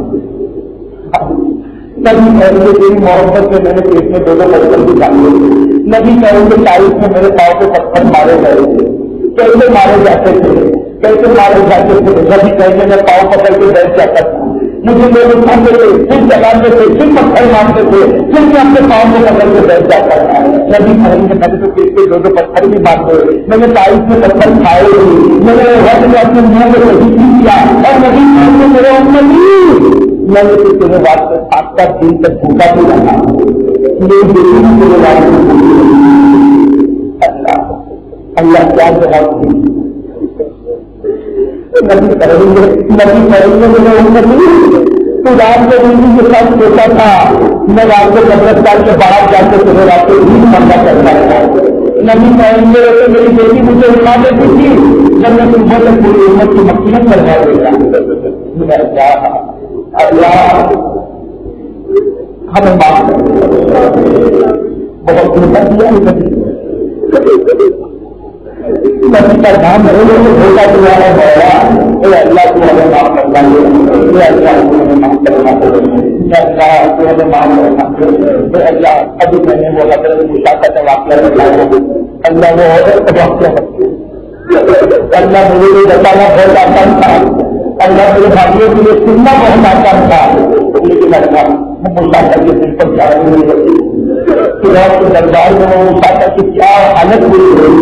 نبی کہیں گے تیری محبت میں نے پیٹ میں دو پتھر بھی ڈالے. نبی کہیں گے تاریخ میں میرے پاؤں کے پتھر مارے گئے تھے, کیسے مارے جاتے تھے, کیسے مارے جاتے تھے. نبی کہیں گے میں پاؤں پکڑ کے بیٹھ جاتا تھا, مجھے لوگ اٹھاتے تھے پھر چلاتے تھے پھر پتھر مارتے تھے, پھر میں اپنے پاؤں کو پکڑ کے بیٹھ جاتا تھا. نبی کہیں گے میں نے تو پیٹ کے دو پتھر بھی مارتے, میں نے تاریخ میں پتھر کھائے ہوئے, میں نے وقت میں اپنے منہ میں صحیح کیا. اور نبی کہیں گے میرے امتی میں نے تو تیرے واسطے آپ کا دن تک بھوکا بھی رہا, میری بیٹی بھی تیرے واسطے. اللہ اللہ کیا جواب دیں؟ نبی کریں گے مجھے امت نہیں تو رات میں بیوی کے ساتھ سوچا تھا میں رات کو قبرستان کے باہر جا کے صبح رات کو بھی مندہ کرتا تھا. نبی کہیں گے تو میری بیٹی مجھے اٹھا دیتی تھی جب میں صبح تک پوری امت کی مقصد کروا دیتا. اللہ ہمیں معاف بہت دھوکہ دیا نبی کا نام دھوکہ دیا ہے مولا. اے اللہ تو ہمیں معاف کرنا ہے. اے اللہ تو ہمیں معاف کرنا ہے. اے اللہ تو ہمیں معاف کرنا ہے. اے اللہ ابھی میں نے وہ حضرت مشاہدہ کا واقعہ بتایا. اللہ وہ عورت کا واقعہ بتایا. اللہ مجھے یہ بتانا بہت آسان تھا. اللہ میرے بھائیوں کے لیے سننا بہت آسان تھا. لیکن اللہ مشاہدہ کے دل پر جانے نہیں ہوتی. کے دربار میں وہ مشاہدہ کی کیا حالت ہوئی ہوئی.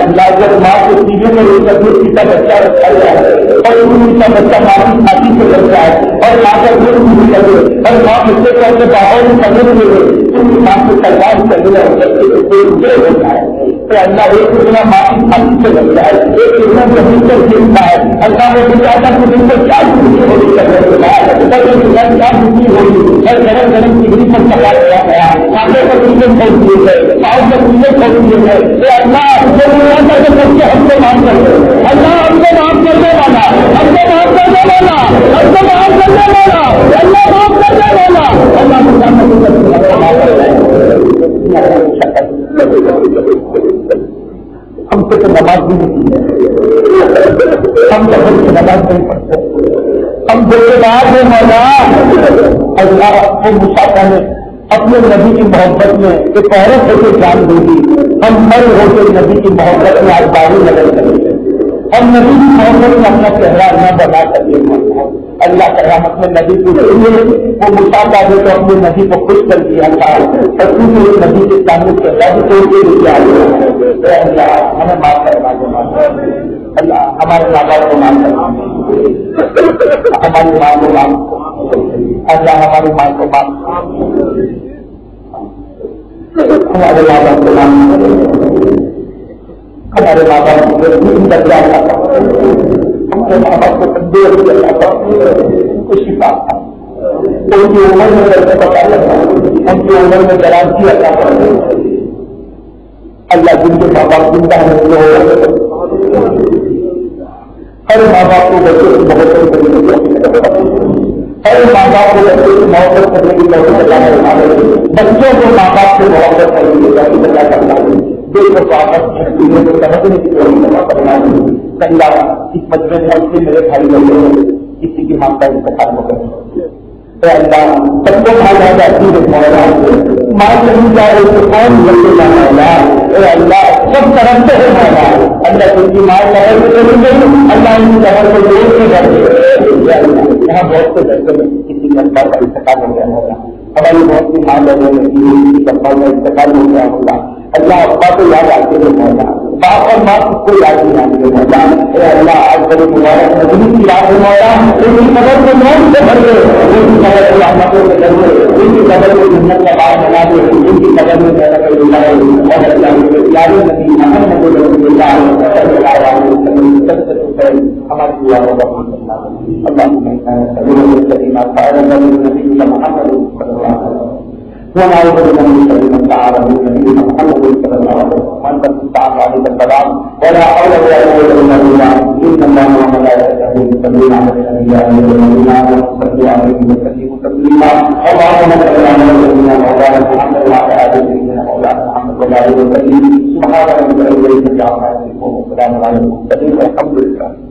اللہ جب ماں کے سینے میں ایک اپنی کا بچہ رکھا گیا ہے اور ان کا بچہ ماں کی چھاتی سے رکھتا ہے اور ماں کا دل نہیں لگے اور ماں بچے کو اپنے باہر میں کرنے لگے ان کی ماں کو سرکار کرنے ہوتا ہے. تو اللہ ایک اتنا ماں کی چھاتی سے رکھتا ہے ایک اتنا زمین پر دیکھتا ہے. اللہ نے بچاتا کہ دن کو کیا خوشی ہوگی کرنے کے بعد کیا خوشی ہوگی اور گرم گرم چگڑی پر چلا دیا گیا. آگے پر پیچھے کھول دیے گئے پاؤں پر پیچھے کھول دیے گئے. اللہ بچے ہم کو معاف کر دے. اللہ ہم کو معاف کرنے والا ہم کو معاف کرنے والا ہم کو معاف کرنے والا اللہ معاف کرنے والا ہم سے تو نماز بھی نہیں ہم تو ہم سے نماز نہیں پڑھتے. ہم دل بات ہے مولا. اللہ کو مشاہدہ نے اپنے نبی کی محبت میں ایک عورت ہو کے جان دے گی. ہم مرد ہو کے نبی کی محبت میں آج باری نظر کریں گے. ہم نبی کی محبت میں اپنا چہرہ نہ بنا سکے. اللہ قیامت میں نبی کو وہ مشاہدہ دے تو اپنے نبی کو خوش کر دیا تھا. نبی کے سامنے چہرہ بھی توڑ کے لے آئے. اللہ ہمیں معاف کرنا دے. اللہ ہمارے ماں باپ کو معاف کرنا. ہماری ماں کو معاف. اللہ ہماری ماں کو معاف. ہمارے ماں باپ کو معاف. ہمارے ماں باپ کو ہمارے ماں باپ کو تندور کیا ان کو شفا تھا. ان کی عمر میں درد پتا لگا ان کی عمر میں گرانتی عطا کر. اللہ جن کے ماں باپ زندہ ہے ہر ماں باپ کو بچوں کی محبت کرنے کی ہر ماں باپ کو بچوں کی محبت کرنے کی ضرورت. بچوں کو ماں باپ سے محبت کرنے کی ضرورت کرنا دیکھو واپس سمجھنے کی ضرورت کرنا. اللہ اس مجمے میں میرے بھائی لوگ کسی کی ماں کا انتخاب ہو گیا. اللہ سب کو کھا جا جاتی ہے مولا. ماں نہیں جائے تو کون بچے کا مولا. اللہ سب طرف سے ہے مولا. اللہ ان کی ماں شہر میں چلی گئی. اللہ ان کی شہر کو دور سے کر دے. یہاں بہت سے بچوں میں کسی لڑکا کا انتخاب ہو گیا ہوگا. ہماری بہت سی ماں لوگوں میں کسی کا انتخاب ہو گیا ہوگا. اللہ ابا کو یاد آتے ہیں مولا. باپ اور ماں کو یاد نہیں آتے مولا. اللہ آج بڑے مبارک مجلس کی یاد ہے مولا. ان کی قبر کو موت سے بھر دے. ان کی قبر کو رحمتوں سے بھر دے. ان کی قبر کو جنت کا باغ بنا دے. ان کی قبر میں پیدا کر دے اور اللہ یاد نبی محمد رسول اللہ صلی اللہ علیہ وسلم سب سے ہماری دعا ہوگا. اللہ ونعوذ بك من شر ما استعاذ به نبينا محمد صلى الله عليه وسلم. وانت المستعان عليك السلام ولا حول ولا قوه الا بالله. ان الله وملائكته يصلون على النبي يا ايها الذين امنوا صلوا عليه وسلموا تسليما. اللهم صل على سيدنا مولانا محمد وعلى ال سيدنا مولانا محمد وعلى اله وسلم. سبحان ربك رب العزه عما يصفون وسلام على المرسلين والحمد لله.